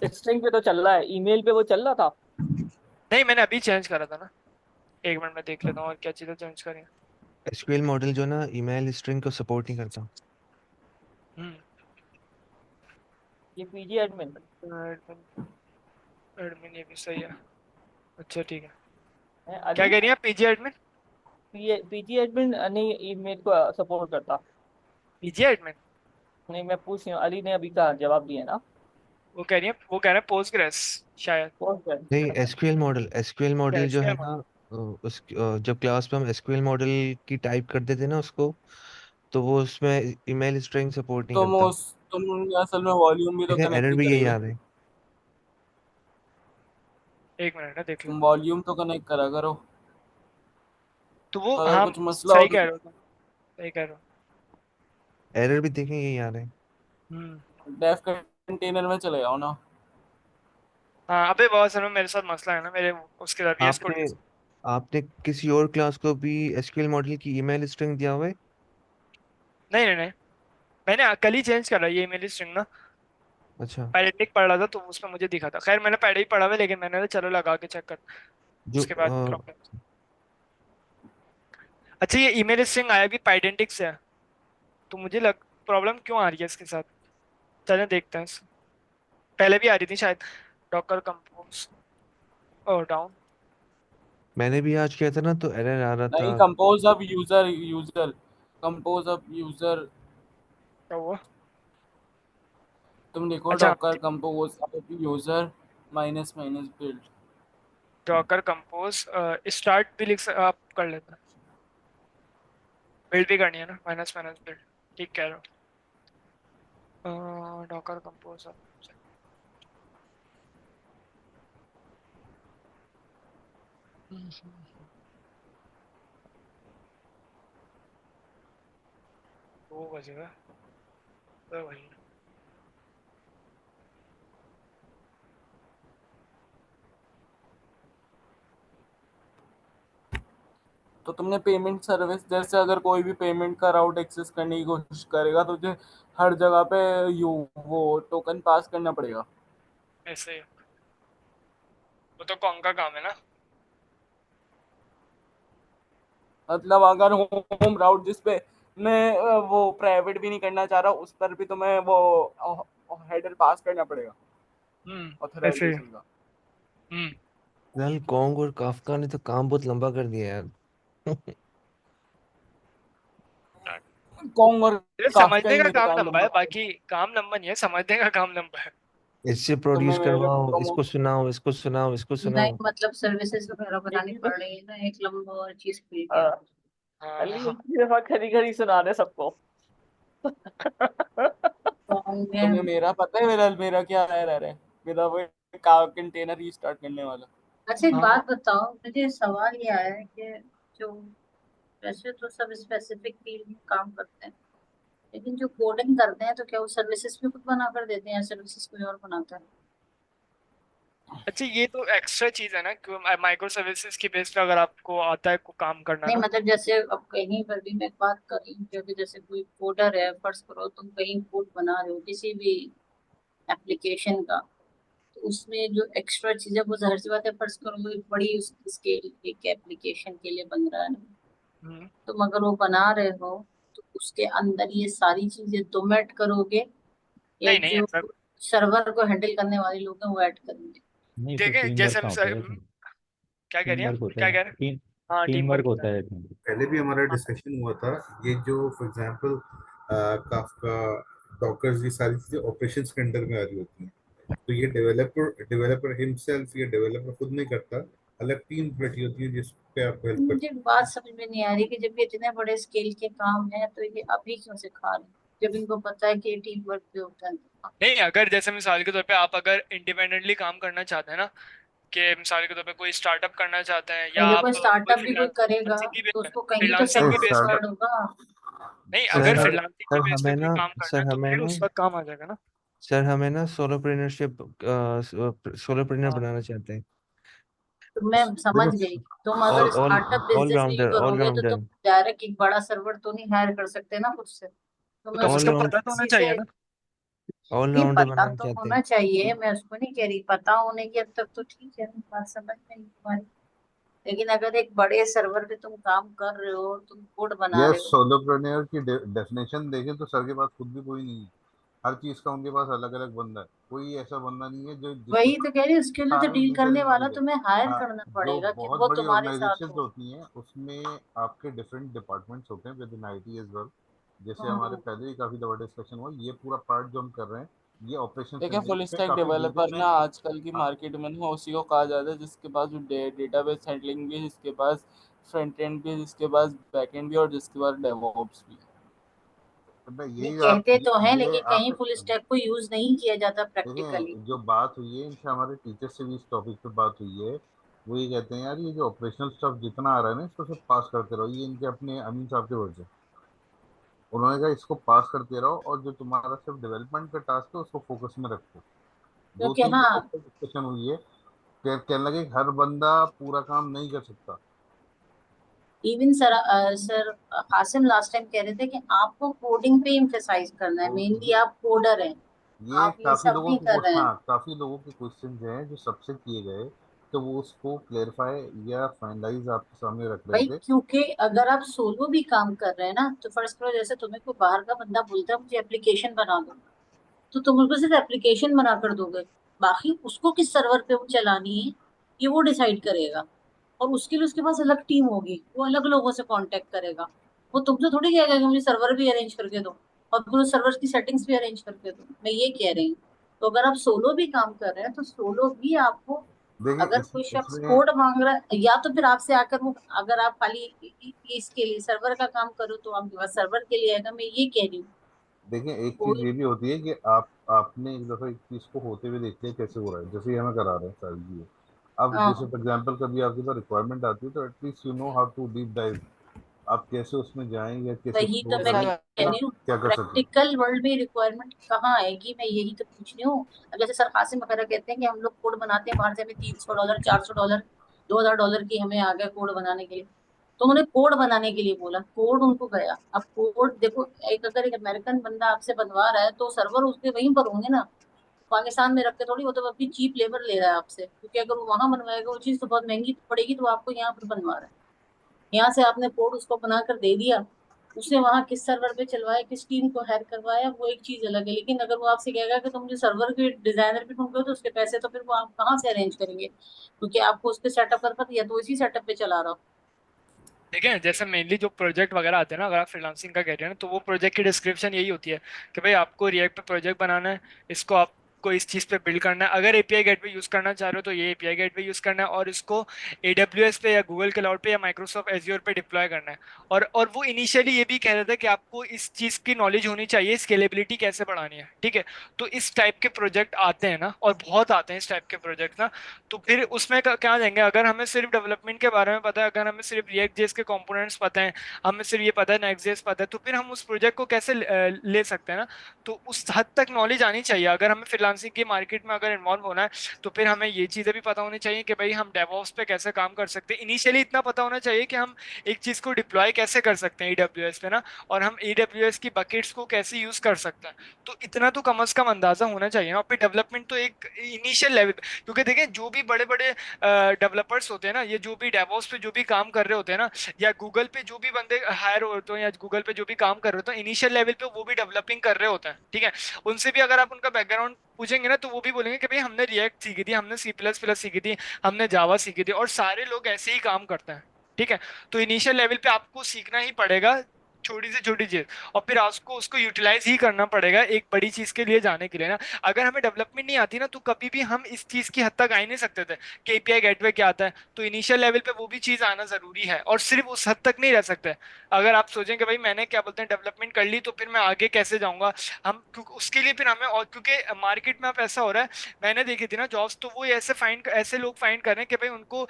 S4: स्ट्रिंग पे तो चल रहा है, ईमेल पे वो चल रहा था।
S1: नहीं मैंने अभी चेंज करा था ना, एक मिनट में देख लेता हूँ और क्या चीज़ें चेंज करी हैं।
S3: एसक्यूएल मॉडल जो ना ईमेल स्ट्रिंग को सपोर्ट नहीं करता।
S1: हम्म,
S4: ये PG एडमिन।
S1: एडमिन, एडमिन ये भी सही है। अच्छा ठीक है,
S4: है
S1: क्या
S4: अली।
S1: कह रही है पीजी एडमिन?
S4: PG एडमिन नहीं ईमेल को सपोर्ट करता।
S1: पीजी एडमिन,
S4: नहीं मैं पूछ रही हूँ, अली ने अभी का जवाब दिया ना।
S1: वो कह रही है, वो कह रहे हैं पोस्टग्रेस शायद,
S4: कौन सा?
S3: नहीं, एसक्यूएल
S1: क्या
S3: मॉडल जो है
S1: एसक्यूएल
S3: ना, जब क्लास में हम एसक्यूएल मॉडल की टाइप करते थे ना उसको, तो वो उसमें ईमेल स्ट्रिंग सपोर्ट नहीं करता।
S10: तुम असल में वॉल्यूम भी तो
S3: देखिए
S10: कनेक्ट
S3: एरर
S10: ही
S3: भी यही
S10: करे
S3: आ
S10: हुए।
S3: रहे हैं।
S1: एक मिनट ना देख
S10: तुम
S1: लेता हूँ।
S10: वॉल्यूम तो कनेक्ट करा करो,
S1: तो वो
S10: अगर
S1: हाँ,
S10: कुछ मसला हो
S1: सही
S10: तो।
S1: कह रहे हो तुम, सही कह रहे हो।
S3: एरर भी देखें यही आ रहे हैं।
S1: हम्म,
S10: डेफ कंटेनर में चले जाओ ना।
S1: हाँ अबे बहुत समय मेरे साथ मसला है ना, मेरे उसके साथ VS कोड
S3: आपने
S1: के साथ।
S3: आपने किसी और क्लास को भी एसक्यूएल मॉडल की ईमेल स्ट्रिंग दिया हुआ है?
S1: नहीं नहीं नहीं, मैंने कल ही चेंज करा ये मेरी स्ट्रिंग ना,
S3: अच्छा।
S1: पैरेटिक पढ़ रहा था तो उसमें मुझे दिखा था, खैर मैंने पहले ही पढ़ा हुआ है, लेकिन मैंने कहा चलो लगा के चेक कर,
S3: जो
S1: उसके बाद प्रॉब्लम। अच्छा, ये ईमेल स्ट्रिंग आया भी पाइडेंटिक से है, तो मुझे लग प्रॉब्लम क्यों आ रही है इसके साथ। चलें देखते हैं इसको। पहले भी आ रही थी शायद। डॉकर कंपोज और डाउन।
S3: मैंने भी आज किया था ना, तो एरर आ रहा
S10: नहीं,
S3: था।
S10: कंपोज अब यूजर कंपोज अब यूजर,
S1: क्या हुआ?
S10: तुम लिखो
S1: अच्छा,
S10: डॉकर कंपोज अब user minus minus build.
S1: Docker compose start भी आप कर लेते हैं। बिल्ड भी करनी है ना, माइनस माइनस बिल्ड। ठीक कह रहे हो। डॉकर कंपोज वो बजेगा तो वही।
S10: तो तुमने पेमेंट सर्विस, जैसे अगर कोई भी पेमेंट का राउट एक्सेस करने की कोशिश करेगा तो तुझे हर जगह पे यू वो टोकन पास करना पड़ेगा।
S1: ऐसे ही। वो तो कौन का काम है ना।
S10: मतलब अगर होम राउट जिसपे मैं वो प्राइवेट भी नहीं करना चाह रहा, उस पर भी तुम्हें वो हेडर पास करना पड़ेगा
S1: ऐसे ही।
S10: ऑथराइजेशन का।
S3: यार कॉन्ग और काफका ने तो काम बहुत लंबा कर दिया यार।
S10: कॉन्ग और
S1: ये
S10: काफका
S1: समझने
S10: ही
S1: का
S10: मेरे
S1: काम
S10: काम
S1: लंबा
S10: लंबा
S1: है,
S10: कर।
S1: बाकी काम लंबा नहीं है, समझने का काम लंबा है।
S3: इससे
S10: तुम्हें
S3: प्रोड्यूस
S10: मेरे
S3: करवाओ,
S10: तुम
S3: इसको सुनाओ, इसको सुनाओ, इसको
S5: नहीं
S3: सुनाओ।
S5: मतलब सर्विसेज वगैरह बनानी पड़ रही है ना, एक लंबा और चीज क्रिएट
S4: हाँ,
S1: हाँ
S4: अली
S1: हाँ।
S4: एक ही दफा खरी खरी सुना दे सबको।
S10: तुम्हें मेरा पता है, मेरा मेरा क्या एरर है। मेरा वो कंटेनर रीस्टार्ट करने वाला।
S5: अच्छा एक
S1: हाँ
S5: बात बताओ, मुझे सवाल ये आया है कि जो वैसे तो सब स्पेसिफिक फील्ड में काम करते हैं, लेकिन जो कोडिंग करते हैं तो क्या वो सर्विसेज भी खुद बना कर देते हैं या सर्विसेज कोई और बनाता है?
S1: अच्छा, ये तो एक्स्ट्रा चीज है ना, माइक्रो सर्विसेज की बेस पे अगर आपको आता है को काम करना
S5: नहीं
S1: ना।
S5: मतलब जैसे अब कहीं पर भी मैं बात कर रही हूँ, क्योंकि जैसे कोई कोडर है, फर्ज करो तुम कहीं कोड बना रहे हो किसी भी एप्लीकेशन का, तो उसमें जो एक्स्ट्रा चीजें वो जाहिर सी बात है, फर्ज करो वो एक बड़ी स्केल एक एप्लीकेशन के लिए बन रहा है ना,
S1: हम्म।
S5: तुम अगर वो बना रहे हो तो उसके अंदर ये सारी चीजें तुम ऐड करोगे या
S1: नहीं नहीं,
S5: जो
S1: ऐसा
S5: सर्वर को हैंडल करने वाले लोग हैं वो ऐड करेंगे?
S8: नहीं, तो
S1: देखें
S8: टीम वर्क
S1: जैसे
S8: का
S1: हम
S8: होता है इसमें।
S1: क्या कह
S8: टीम
S1: रही हैं,
S8: वर्क होता
S1: क्या
S8: है,
S1: कह रहे हैं। हाँ,
S8: टीम
S1: टीम
S8: वर्क
S1: वर्क
S8: होता
S1: होता है।
S8: है इसमें।
S6: पहले भी हमारा
S1: हाँ
S6: डिस्कशन हुआ था। ये जो फॉर एग्जांपल काफका, डॉकर्स, ये सारी चीजें ऑपरेशंस के अंडर में आ रही होती हैं। तो ये डेवलपर हिमसेल्फ, ये डेवलपर खुद नहीं करता, अलग टीम बैठी होती है जिस पे आप हेल्प करते
S5: मुझे बात समझ में नहीं आ रही कि जब ये इतने बड़े स्केल के काम है तो ये अभी क्यों सिखा रहे हैं, जब इनको पता है कि टीम वर्क भी होता है।
S1: नहीं, अगर जैसे मिसाल के तौर पे आप अगर इंडिपेंडेंटली काम करना चाहते हैं ना, कि मिसाल के तौर पे कोई स्टार्टअप करना चाहते हैं या
S5: नहीं देखो
S1: आप कोई
S5: स्टार्टअप भी कोई करेगा
S1: फ्रीलांसिंग की बेस
S5: तो
S1: पे,
S5: उसको कहीं तो
S1: फ्रीलांसिंग
S6: हैं।
S1: की
S5: सर्विस
S1: बेस पे।
S5: प्रोवाइड होगा।
S1: नहीं,
S3: सर
S1: अगर
S6: स्टार्टअप
S1: फ्रीलांसिंग की
S3: सर
S1: बेस पे
S3: हमें
S1: कोई
S3: ना
S1: काम करना
S3: सर
S1: है तो
S3: हमें
S1: फिर
S3: ना
S1: उस वक्त काम आ जाएगा ना।
S3: सर हमें ना सोलोप्रेन्योरशिप, सोलोप्रेन्योर
S1: हाँ,
S3: बनाना चाहते हैं।
S5: तो मैं समझ
S3: देखो,
S5: गई, तुम अगर
S3: ऑल
S5: स्टार्टअप बिजनेस भी
S3: ऑल
S5: करोगे तो तुम
S3: राउंडर
S5: डायरेक्ट एक बड़ा सर्वर तो नहीं हायर कर सकते ना खुद से, तुम्हें
S1: तो
S3: ऑल
S1: उसका
S5: उसको
S3: राउंड
S1: पता तो होना
S5: किसी
S1: चाहिए
S5: से।
S1: ना।
S3: ऑल
S5: नहीं
S3: राउंडर
S5: पता
S3: बनाना
S5: तो
S3: चाहते
S5: होना
S3: हैं।
S5: चाहिए, मैं उसको नहीं कह रही, पता होने की हद तक तो ठीक है, बात समझ में आई तुम्हारी। लेकिन अगर एक बड़े सर्वर पे तुम काम कर रहे हो, तुम कोड बना
S6: ये
S5: रहे हो,
S6: सोलोप्रेन्योर की डेफिनेशन देखें तो सर के पास खुद भी कोई नहीं है। हर चीज का उनके पास अलग अलग बंदा है। कोई ऐसा बंदा नहीं है जो जिसके
S5: वही
S6: पास
S5: तो कह रही हूँ, उसके लिए तो
S6: सारे
S5: डील
S6: लीगल
S5: करने वाला
S6: इंटीग्रेट।
S5: तुम्हें हायर
S6: हाँ,
S5: करना
S6: जो
S5: पड़ेगा कि
S6: बहुत
S5: वो
S6: बड़ी
S5: तुम्हारे साथ
S6: ऑर्गेनाइजेशंस
S5: हो।
S6: होती हैं उसमें आपके डिफरेंट डिपार्टमेंट्स होते हैं within IT as well. जैसे हमारे
S5: हम्म।
S6: पहले ही काफी दफा डिस्कशन हुआ, ये पूरा पार्ट जो हम कर रहे हैं ये ऑपरेशन
S10: देखिए,
S6: सेंटर
S10: फुल
S6: इसमें
S10: स्टैक
S6: काफी
S10: डेवलपर
S6: रीजन में।
S10: ना आजकल की
S6: हाँ,
S10: मार्केट में ना उसी को कहा जाता है जिसके पास डेटाबेस हैंडलिंग भी है, जिसके पास फ्रंट एंड भी है, जिसके पास बैक एंड भी है और जिसके पास डेवऑप्स भी है।
S6: तो मैं
S5: नहीं
S6: यही आप
S5: कहते तो हैं,
S6: ये
S5: लेकिन कहीं
S6: आप
S5: फुल स्टैक को यूज नहीं किया जाता प्रैक्टिकली।
S6: देखें, जो बात हुई है इनसे हमारे टीचर से भी इस टॉपिक पे बात हुई है। वो ये कहते हैं यार ये जो ऑपरेशनल स्टफ जितना आ रहा है ना इसको सब पास करते रहो। ये इनके अपने अमीन साहब के वर्ड्स हैं। उन्होंने कहा इसको पास करते रहो और जो तुम्हारा सिर्फ डेवलपमेंट का टास्क है उसको फोकस में रखो। दो
S5: क्योंकि
S6: तीन जगह
S5: हाँ,
S6: पर डिस्कशन हुई है। कहने लगे हर बंदा पूरा काम नहीं कर सकता।
S5: Even sir sir Hashim last time कह रहे थे कि आपको कोडिंग पे एम्फेसाइज करना है,
S6: तो
S5: मेनली आप कोडर हैं,
S6: ये
S5: आप ये सब नहीं कर रहे हैं।
S6: काफी लोगों के क्वेश्चन हैं जो सबसे किए गए। तो वो उसको क्लेरिफाई या फाइनलाइज आपके सामने रख रहे
S5: भाई
S6: थे।
S5: क्योंकि अगर आप सोलो भी काम कर रहे हैं ना, तो फर्स्ट करो, जैसे तुम्हें कोई बाहर का बंदा बोलता है मुझे एप्लीकेशन बना दो, तो तुम उसको सिर्फ एप्लीकेशन बना कर दोगे, बाकी उसको किस सर्वर पे वो चलानी है ये वो डिसाइड करेगा। और उसके लिए उसके पास अलग टीम होगी, वो अलग लोगों से कांटेक्ट करेगा। वो तुमसे थोड़ी कहेगा कि मुझे सर्वर भी अरेंज करके दो और फिर उस सर्वर की सेटिंग्स भी अरेंज करके दो। मैं ये कह रही हूँ। तो अगर आप सोलो भी काम कर रहे हैं तो सोलो भी आपको,
S6: देखिए
S5: अगर कोई शख्स
S6: इसमें
S5: कोड मांग रहा है या तो फिर आपसे आकर वो, अगर आप खाली इसके लिए सर्वर का काम करो तो आपके पास सर्वर के लिए आएगा। मैं ये कह रही हूँ।
S6: देखिए एक चीज
S5: कोई
S6: ये भी होती है कि आपने एक दफा एक चीज को होते हुए देख लिया कैसे हो रहा है, जैसे ये हमें करा रहे हैं सारी चीजें। अब जैसे
S5: हाँ,
S6: फॉर एग्जांपल कभी आपके पास रिक्वायरमेंट आती है तो at least you know how to deep dive, आप कैसे उसमें जाएं या कैसे
S5: वही तो
S6: खोज
S5: मैं
S6: करें
S5: कह
S6: या
S5: रही हूँ।
S6: क्या कर सकें।
S5: प्रैक्टिकल वर्ल्ड में रिक्वायरमेंट कहाँ आएगी, मैं यही तो पूछ रही हूँ। अब जैसे सर कासिम वगैरह कहते हैं कि हम लोग कोड बनाते हैं बाहर से, हमें $300 $400 $2000 की हमें आ गया कोड बनाने के लिए। तो उन्होंने कोड बनाने के लिए बोला, कोड उनको गया। अब कोड देखो, एक अगर एक अमेरिकन बंदा आपसे बनवा रहा है तो सर्वर उसके वहीं पर होंगे ना, पाकिस्तान में रख के थोड़ी। वो तो अपनी चीप लेबर ले रहा है आपसे, क्योंकि अगर वो वहां बनवाएगा वो चीज तो बहुत महंगी पड़ेगी, तो आपको यहाँ पर बनवा रहा है। यहाँ से आपने कोड उसको बनाकर दे दिया, उसने वहां किस सर्वर पे चलवाया, किस टीम को हायर करवाया, वो एक चीज अलग है। लेकिन अगर वो आपसे कहेगा कि तुम मुझे सर्वर के डिजाइनर भी ढूंढ लो, तो उसके पैसे तो फिर वो आप कहाँ से अरेंज करेंगे, क्योंकि आपको उसके सेटअप पर या तो इसी सेटअप पे चला रहा हो।
S1: देखिए जैसे मेनली जो प्रोजेक्ट वगैरह आते हैं ना, अगर आप फ्रीलांसिंग का कह रहे हैं ना, तो वो प्रोजेक्ट की डिस्क्रिप्शन यही होती है कि भाई आपको रिएक्ट पे प्रोजेक्ट बनाना है, इसको आपको इस चीज़ पे बिल्ड करना है। अगर एपीआई गेटवे यूज़ करना चाह रहे हो तो ये एपीआई गेटवे यूज़ करना है, और इसको एडब्ल्यूएस पे या गूगल क्लाउड पे या माइक्रोसॉफ्ट एज्योर पे डिप्लॉय करना है। और वो इनिशियली ये भी कह रहे थे कि आपको इस चीज़ की नॉलेज होनी चाहिए, स्केलेबिलिटी कैसे बढ़ानी है, ठीक है। तो इस टाइप के प्रोजेक्ट आते हैं ना, और बहुत आते हैं इस टाइप के प्रोजेक्ट ना। तो फिर उसमें क्या जाएंगे, अगर हमें सिर्फ डेवलपमेंट के बारे में पता है, अगर हमें सिर्फ रिएक्ट जेएस के कंपोनेंट्स पता है, हमें सिर्फ ये पता है नेक्स्ट जेएस पता है, तो फिर हम उस प्रोजेक्ट को कैसे ले सकते हैं ना। तो उस हद तक नॉलेज आनी चाहिए। अगर हमें फ्रीलांसिंग की मार्केट में अगर इन्वॉल्व होना है, तो फिर हमें ये चीज़ें भी पता होनी चाहिए कि भाई हम डेवऑप्स पे कैसे काम कर सकते हैं। इनिशियली इतना पता होना चाहिए कि हम एक चीज़ को डिप्लॉय कैसे कर सकते हैं ईडब्ल्यूएस पे ना, और हम ईडब्ल्यूएस की बकेट्स को कैसे यूज़ कर सकते हैं। तो इतना तो कम से कम अंदाजा होना चाहिए ना। और फिर डेवलपमेंट तो एक इनिशियल लेवल, क्योंकि देखें जो भी बड़े बड़े डेवलपर्स होते हैं ना, ये जो भी डेवऑप्स पे जो भी काम कर रहे होते हैं ना, या गूगल पे जो भी बंदे हायर होते हैं, या गूगल पे जो भी काम कर रहे होते हैं, इनिशियल लेवल पे वो भी डेवलपिंग कर रहे होते हैं, ठीक है। उनसे भी अगर आप उनका बैकग्राउंड पूछेंगे ना, तो वो भी बोलेंगे कि भाई हमने रिएक्ट सीखी थी, हमने सी प्लस प्लस सीखी थी, हमने जावा सीखी थी, और सारे लोग ऐसे ही काम करते हैं, ठीक है। तो इनिशियल लेवल पे आपको सीखना ही पड़ेगा छोटी से छोटी चीज, और फिर आपको उसको यूटिलाइज ही करना पड़ेगा एक बड़ी चीज के लिए जाने के लिए ना। अगर हमें डेवलपमेंट नहीं आती ना, तो कभी भी हम इस चीज की हद तक आ ही नहीं सकते थे कि एपीआई गेटवे क्या आता है। तो इनिशियल लेवल पे वो भी चीज आना जरूरी है, और सिर्फ उस हद तक नहीं रह सकते। अगर आप सोचें कि भाई मैंने क्या बोलते हैं डेवलपमेंट कर ली, तो फिर मैं आगे कैसे जाऊंगा, हम क्योंकि उसके लिए फिर हमें, और क्योंकि मार्केट में अब ऐसा हो रहा है, मैंने देखी थी ना जॉब्स, तो वो ऐसे लोग फाइंड कर रहे हैं कि भाई उनको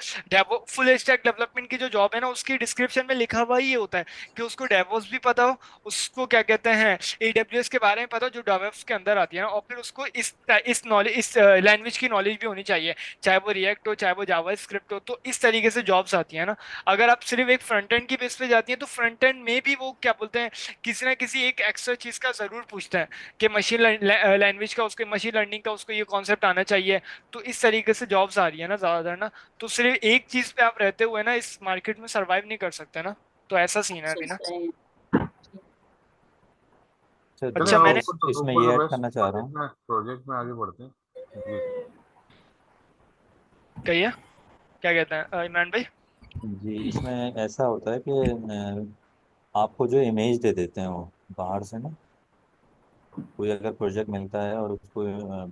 S1: फुल स्टैक डेवलपमेंट की जो जॉब है ना, उसकी डिस्क्रिप्शन में लिखा हुआ ही ये होता है कि उसको डेवॉप्स भी पता हो, उसको क्या कहते हैं एडब्ल्यूएस के बारे में पता हो जो डेवऑप्स के अंदर आती है ना, और फिर उसको इस नॉलेज, इस लैंग्वेज की नॉलेज भी होनी चाहिए, चाहे वो रिएक्ट हो चाहे वो जावा स्क्रिप्ट हो। तो इस तरीके से जॉब्स आती है ना। अगर आप सिर्फ एक फ्रंट एंड की बेस पे जाती है, तो फ्रंट एंड में भी वो क्या बोलते हैं, किसी ना किसी एक एक्स्ट्रा चीज का जरूर पूछता है कि मशीन लैंग्वेज का, उसको मशीन लर्निंग का उसको ये कॉन्सेप्ट आना चाहिए। तो इस तरीके से जॉब्स आ रही है ना ज्यादातर ना। तो सिर्फ एक चीज पे आप रहते हुए ना इस मार्केट में सरवाइव नहीं कर सकते ना। तो ऐसा सीन है
S5: अच्छा
S1: अभी ना।
S5: सही।
S8: अच्छा,
S6: चले
S1: अच्छा
S8: मैं
S1: मैंने,
S8: इसमें
S6: ऊपर
S8: ये
S6: तो
S8: ऐड
S6: बस
S8: करना चाह रहा हूँ।
S6: प्रोजेक्ट में आगे बढ़ते हैं जी।
S1: कहिए क्या कहते हैं इमरान भाई।
S8: जी, इसमें ऐसा होता है कि आपको जो इमेज दे देते हैं वो बाहर से ना, कोई अगर प्रोजेक्ट मिलता है और उसको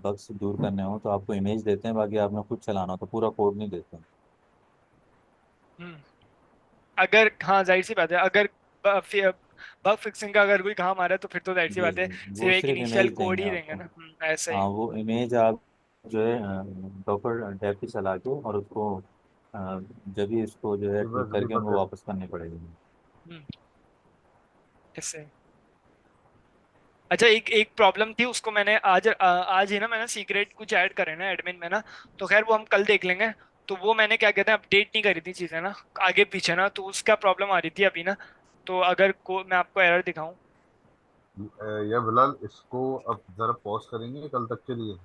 S8: बग्स दूर करने हो तो आपको इमेज देते हैं, बाकी आपने खुद चलाना हो तो पूरा कोड नहीं देते हैं।
S1: हम्म। अगर हाँ जाहिर सी बात है, अगर बग फिक्सिंग का अगर कोई काम आ रहा है, तो फिर तो जाहिर सी
S8: जी
S1: बात है
S8: जी, वो
S1: सिर्फ एक
S8: सिर्फ
S1: इनिशियल
S8: इमेज
S1: कोड
S8: देंगे
S1: ही देंगे
S8: आपको।
S1: ना। ऐसा ही।
S8: हाँ, वो इमेज आप जो है डॉकर टैब पे चला के और उसको जब भी उसको जो है ठीक
S6: बस
S8: करके
S6: रिवर
S8: उनको वापस करनी पड़ेगी।
S1: हम्म। इससे अच्छा, एक एक प्रॉब्लम थी, उसको मैंने आज ही ना मैंने सीक्रेट कुछ ऐड करे ना एडमिन में ना। तो खैर वो हम कल देख लेंगे। तो वो मैंने क्या कहते हैं अपडेट नहीं करी थी चीजें ना, आगे पीछे ना, तो उसका प्रॉब्लम आ रही थी अभी ना। तो अगर मैं आपको एरर दिखाऊं।
S6: या बिलाल इसको अब जरा पॉज करेंगे कल तक के लिए।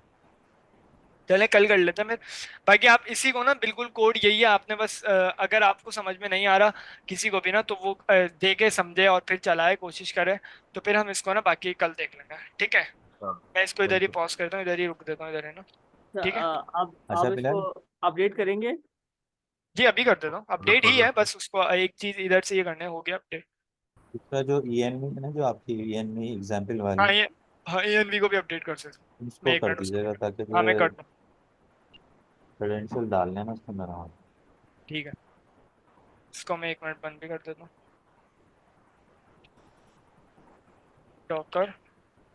S1: चलें कल कर लेते हैं फिर। बाकी आप इसी को ना, बिल्कुल कोड यही है, आपने बस अगर आपको समझ में नहीं आ रहा किसी को भी ना, तो वो देखे समझे और फिर चलाए, कोशिश करे, तो फिर हम इसको ना बाकी कल देख लेंगे, ठीक है। मैं इसको इधर ही
S6: बिल्कुल।
S1: पॉज करता हूँ, इधर ही रुक देता हूँ, इधर है ना, ठीक है।
S4: आप
S8: अच्छा
S4: इसको
S8: बिलाल,
S4: अपडेट करेंगे?
S1: जी अभी कर देता हूँ, अपडेट ही
S6: बिल्कुल
S1: है
S6: बिल्कुल।
S1: बस, उसको एक चीज इधर से ये करने हो गया अपडेट।
S8: इसका जो ईएनवी है ना, जो आपकी ईएनवी एग्जाम्पल वाली,
S1: हाँ ये, हाँ ENV को भी अपडेट कर सकते हैं। मैं
S8: उसको
S1: एक
S8: कर
S1: मिनट उसको,
S8: दीजिएगा ताकि
S1: हाँ मैं
S8: जो
S1: कर दूँ,
S8: क्रेडेंशियल डालने हैं ना उसके अंदर आए।
S1: ठीक है। इसको मैं एक मिनट बंद भी कर देता हूँ। डॉकर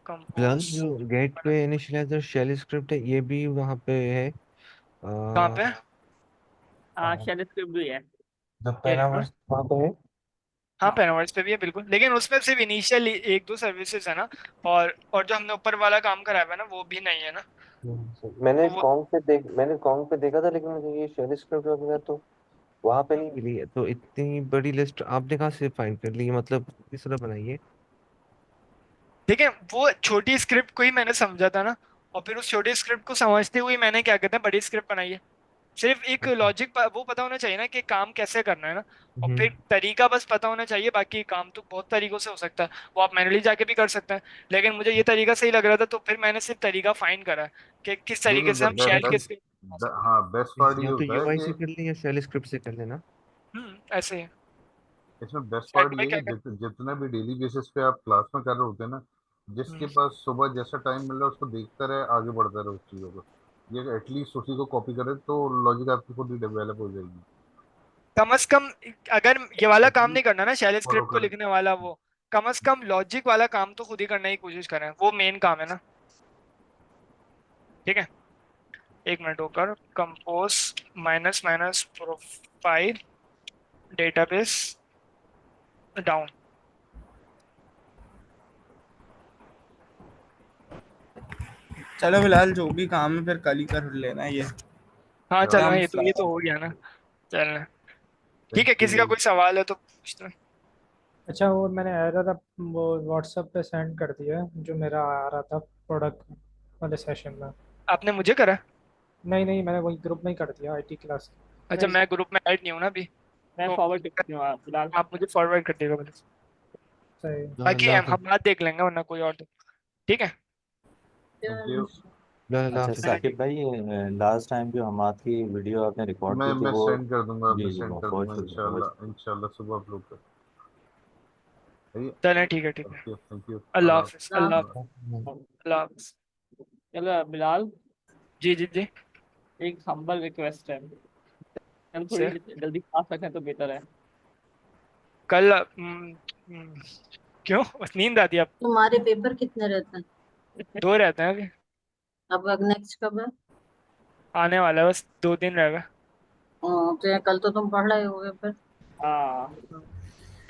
S3: फिलहाल
S1: कंपोज,
S3: जो गेट पे इनिशियलाइजर शेल स्क्रिप्ट है ये भी वहाँ पे है।
S1: कहाँ पे?
S4: शेल स्क्रिप्ट भी है।
S3: द
S1: ये देखो,
S3: पैरावर्स वहाँ पे है।
S1: हाँ
S4: हाँ
S1: पेनावर्स पे भी है बिल्कुल, लेकिन उसमें सिर्फ इनिशियल एक दो सर्विसेज है ना, और जो हमने ऊपर वाला काम कराया हुआ है ना वो भी नहीं है ना,
S3: मैंने
S1: तो वो,
S3: कॉन्ग पे देखा था, लेकिन मुझे ये शेल स्क्रिप्ट वगैरह तो वहाँ पे नहीं मिली है। तो इतनी बड़ी लिस्ट आपने कहाँ से फाइंड कर ली, मतलब किस तरह बनाई है?
S1: देखिए वो छोटी स्क्रिप्ट को ही मैंने समझा था ना, और फिर उस छोटी स्क्रिप्ट को समझते हुए मैंने क्या कहते हैं बड़ी स्क्रिप्ट बनाई है। सिर्फ एक लॉजिक वो पता होना चाहिए ना कि काम कैसे करना है ना, और
S3: हम्म।
S1: फिर तरीका बस पता होना चाहिए। बाकी काम तो बहुत तरीकों से हो सकता है, वो आप मैनुअली जाके भी कर सकते हैं, लेकिन मुझे ये तरीका सही लग रहा था तो फिर मैंने सिर्फ तरीका फाइंड करा है कि किस तरीके से
S6: देखिए
S1: हम शेल के
S6: बेस्ट, हाँ बेस्ट पार्ट ये
S3: या तो
S6: होता है
S3: यूआई
S6: कि
S3: से कर लें या शेल स्क्रिप्ट से कर लेना।
S1: ऐसे ही है।
S6: इसमें बेस्ट
S1: शायद
S6: पार्ट
S1: मैं
S6: ये है
S1: क्या
S6: कि
S1: कहता
S6: जितना भी डेली बेसिस पे आप क्लास में कर रहे होते हैं ना,
S1: हूँ,
S6: जिसके पास सुबह जैसा टाइम मिल रहा है उसको देखता रहे, आगे बढ़ता रहे उस चीज़ों को, ये एटलीस्ट उसी को कॉपी करे तो लॉजिक आपकी खुद ही डेवलप हो जाएगी।
S1: कम से कम अगर ये वाला काम नहीं
S6: एटलीस्ट
S1: करना ना, शेल
S6: फॉलो
S1: स्क्रिप्ट को
S6: करे।
S1: लिखने वाला, वो कम से कम लॉजिक वाला काम तो खुद ही करने की कोशिश करें, वो मेन काम है ना, ठीक है। एक मिनट होकर, compose minus minus profile database down.
S9: चलो फिलहाल जो भी काम है फिर कल ही कर लेना ये।
S1: हाँ
S6: चलो
S1: चलना,
S9: हम
S1: ये तो हो गया ना, चलना। ठीक है,
S6: थैंक
S1: किसी का
S6: यू।
S1: कोई सवाल है तो पूछते हैं।
S2: अच्छा, वो मैंने एरर अब वो व्हाट्सएप पे सेंड कर दिया है, जो मेरा आ रहा था प्रोडक्ट वाले सेशन में।
S1: आपने मुझे करा?
S2: नहीं नहीं, मैंने वही ग्रुप में ही कर दिया, आईटी क्लास।
S1: अच्छा, मैं ग्रुप में ऐड नहीं हूँ ना अभी,
S4: मैं
S1: तो
S4: फॉरवर्ड करती हूँ फिलहाल।
S1: आप मुझे फॉरवर्ड कर देगा बस।
S2: सही।
S1: बाकी
S3: अल्लाह
S1: हम
S3: हाफिज।
S1: बात देख लेंगे, वरना कोई और तो, ठीक है।
S6: Thank you.
S3: अल्लाह
S8: अच्छा
S3: हाफिज।
S1: चलें
S8: साकिब
S1: ठीक।
S8: भाई, लास्ट टाइम जो हम आपकी वीडियो आपने रिकॉर्ड की थी
S6: मैं
S8: वो,
S6: सेंड कर दूंगा, मैं
S8: जी जी
S6: सेंड
S8: वो
S6: कर
S8: बहुत
S6: दूंगा
S8: शुक्रिया बहुत
S6: इंशाल्लाह, इंशाल्लाह सुबह अपलोड कर। सही है।
S1: चलें ठीक है, ठीक है।
S6: Okay thank you.
S1: अल्लाह
S6: अल्लाह
S1: हाफिज,
S5: हाँ,
S1: अल्लाह
S6: हाफ़िज़।
S1: हाफिज, अल्लाह हाफिज।
S4: चलो बिलाल,
S1: जी जी जी।
S4: एक हम्बल रिक्वेस्ट है, कल थोड़ी
S1: से
S4: जल्दी आ सकें तो बेहतर है।
S1: कल क्यों, नींद आती है आप?
S5: तुम्हारे पेपर कितने रहते हैं?
S1: दो रहते हैं अभी,
S5: अब नेक्स्ट कब है?
S1: आने वाला है, बस 2 दिन रहेगा।
S5: तो ये कल तो तुम पढ़ रहे होगे फिर।
S4: हाँ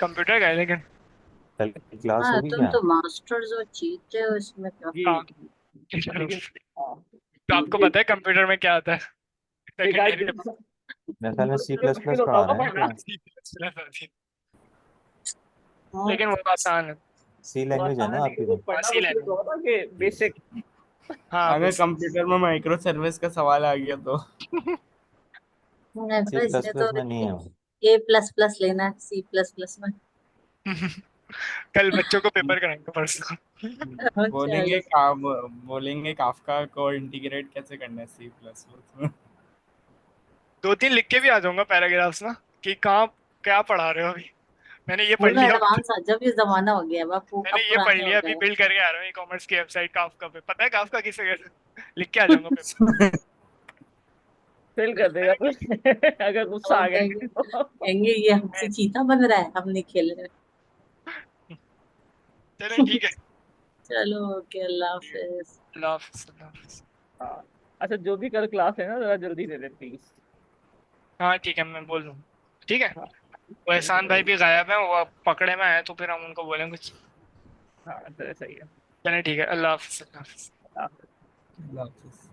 S1: कंप्यूटर का है लेकिन।
S8: कल की क्लास
S5: हाँ,
S8: होगी
S5: तुम
S8: क्या?
S5: तो मास्टर्स और चीते हो इसमें क्या।
S4: जी,
S1: हाँ
S4: लेकिन हाँ,
S1: तो आपको पता है कंप्यूटर में क्या आता है?
S4: बेकार
S1: सेकेंडरी
S8: मेरे ख्याल में सी प्लस
S4: मुश्किल
S8: प्लस
S4: होता
S8: पढ़ा
S4: होगा
S8: रहे हैं
S4: पढ़ना।
S8: क्या?
S5: हाँ,
S1: लेकिन वो तो आसान है।
S8: सी
S4: वो
S8: लैंग्वेज है
S4: आसान है
S8: ना
S4: लेकिन
S8: आपकी
S4: वो
S8: तो?
S4: पढ़ना
S1: सी
S4: मुश्किल
S1: लैंग्वेज,
S4: होता होगा कि
S8: जी
S4: बेसिक।
S1: हाँ
S9: अगर
S1: बेसिक।
S9: कंप्यूटर में माइक्रो सर्विस का सवाल आ गया तो
S8: सी
S5: तो
S8: प्लस
S5: इसने तो
S8: प्लस में नहीं है वो।
S5: A++ लेना है C++ में।
S1: कल बच्चों को पेपर कराएंगे परसों।
S9: बोलेंगे
S5: चलो।
S9: काम, बोलेंगे काफका को इंटीग्रेट कैसे करना है सी प्लस प्लस में।
S1: 2-3 लिख के भी आ जाऊंगा पैराग्राफ्स ना, कि कहाँ क्या पढ़ा रहे हो अभी, मैंने ये पढ़
S5: बोलो
S1: लिया,
S5: एडवांस आ, जब ये जमाना हो गया, अब
S1: मैंने
S5: अब
S1: ये पढ़
S5: पुराने हो
S1: लिया, अभी
S5: गए।
S1: बिल्ड करके आ रहा हूँ ई कॉमर्स की वेबसाइट काफका पे, पता है काफका किसे कहते हैं? लिख के आ जाऊंगा पेपर।
S4: फेल कर देगा तो अगर गुस्सा
S5: और
S4: आ गया
S5: कहेंगे
S4: किसी को।
S5: कहेंगे ये हमसे चीता बन रहा है, हम नहीं खेल रहे।
S1: चलें ठीक है।
S5: चलो, ओके, अल्लाह
S1: ठीक है,
S5: हाफिज।
S1: अल्लाह हाफिज़, अल्लाह हाफिज़।
S4: हाँ, अच्छा जो भी कल क्लास है ना जरा जल्दी दे दे प्लीज।
S1: हाँ ठीक है, मैं बोल दूँ, ठीक है।
S4: हाँ
S1: वो
S4: ठीक
S1: एहसान भाई
S4: है।
S1: भी गायब है, वो पकड़े में आए तो फिर हम उनको बोलेंगे कुछ।
S4: हाँ चलो सही है।
S1: चलें ठीक है, अल्लाह हाफिज़, अल्लाह हाफिज़।
S4: हाँ।
S9: अल्लाह हाफ़िज़।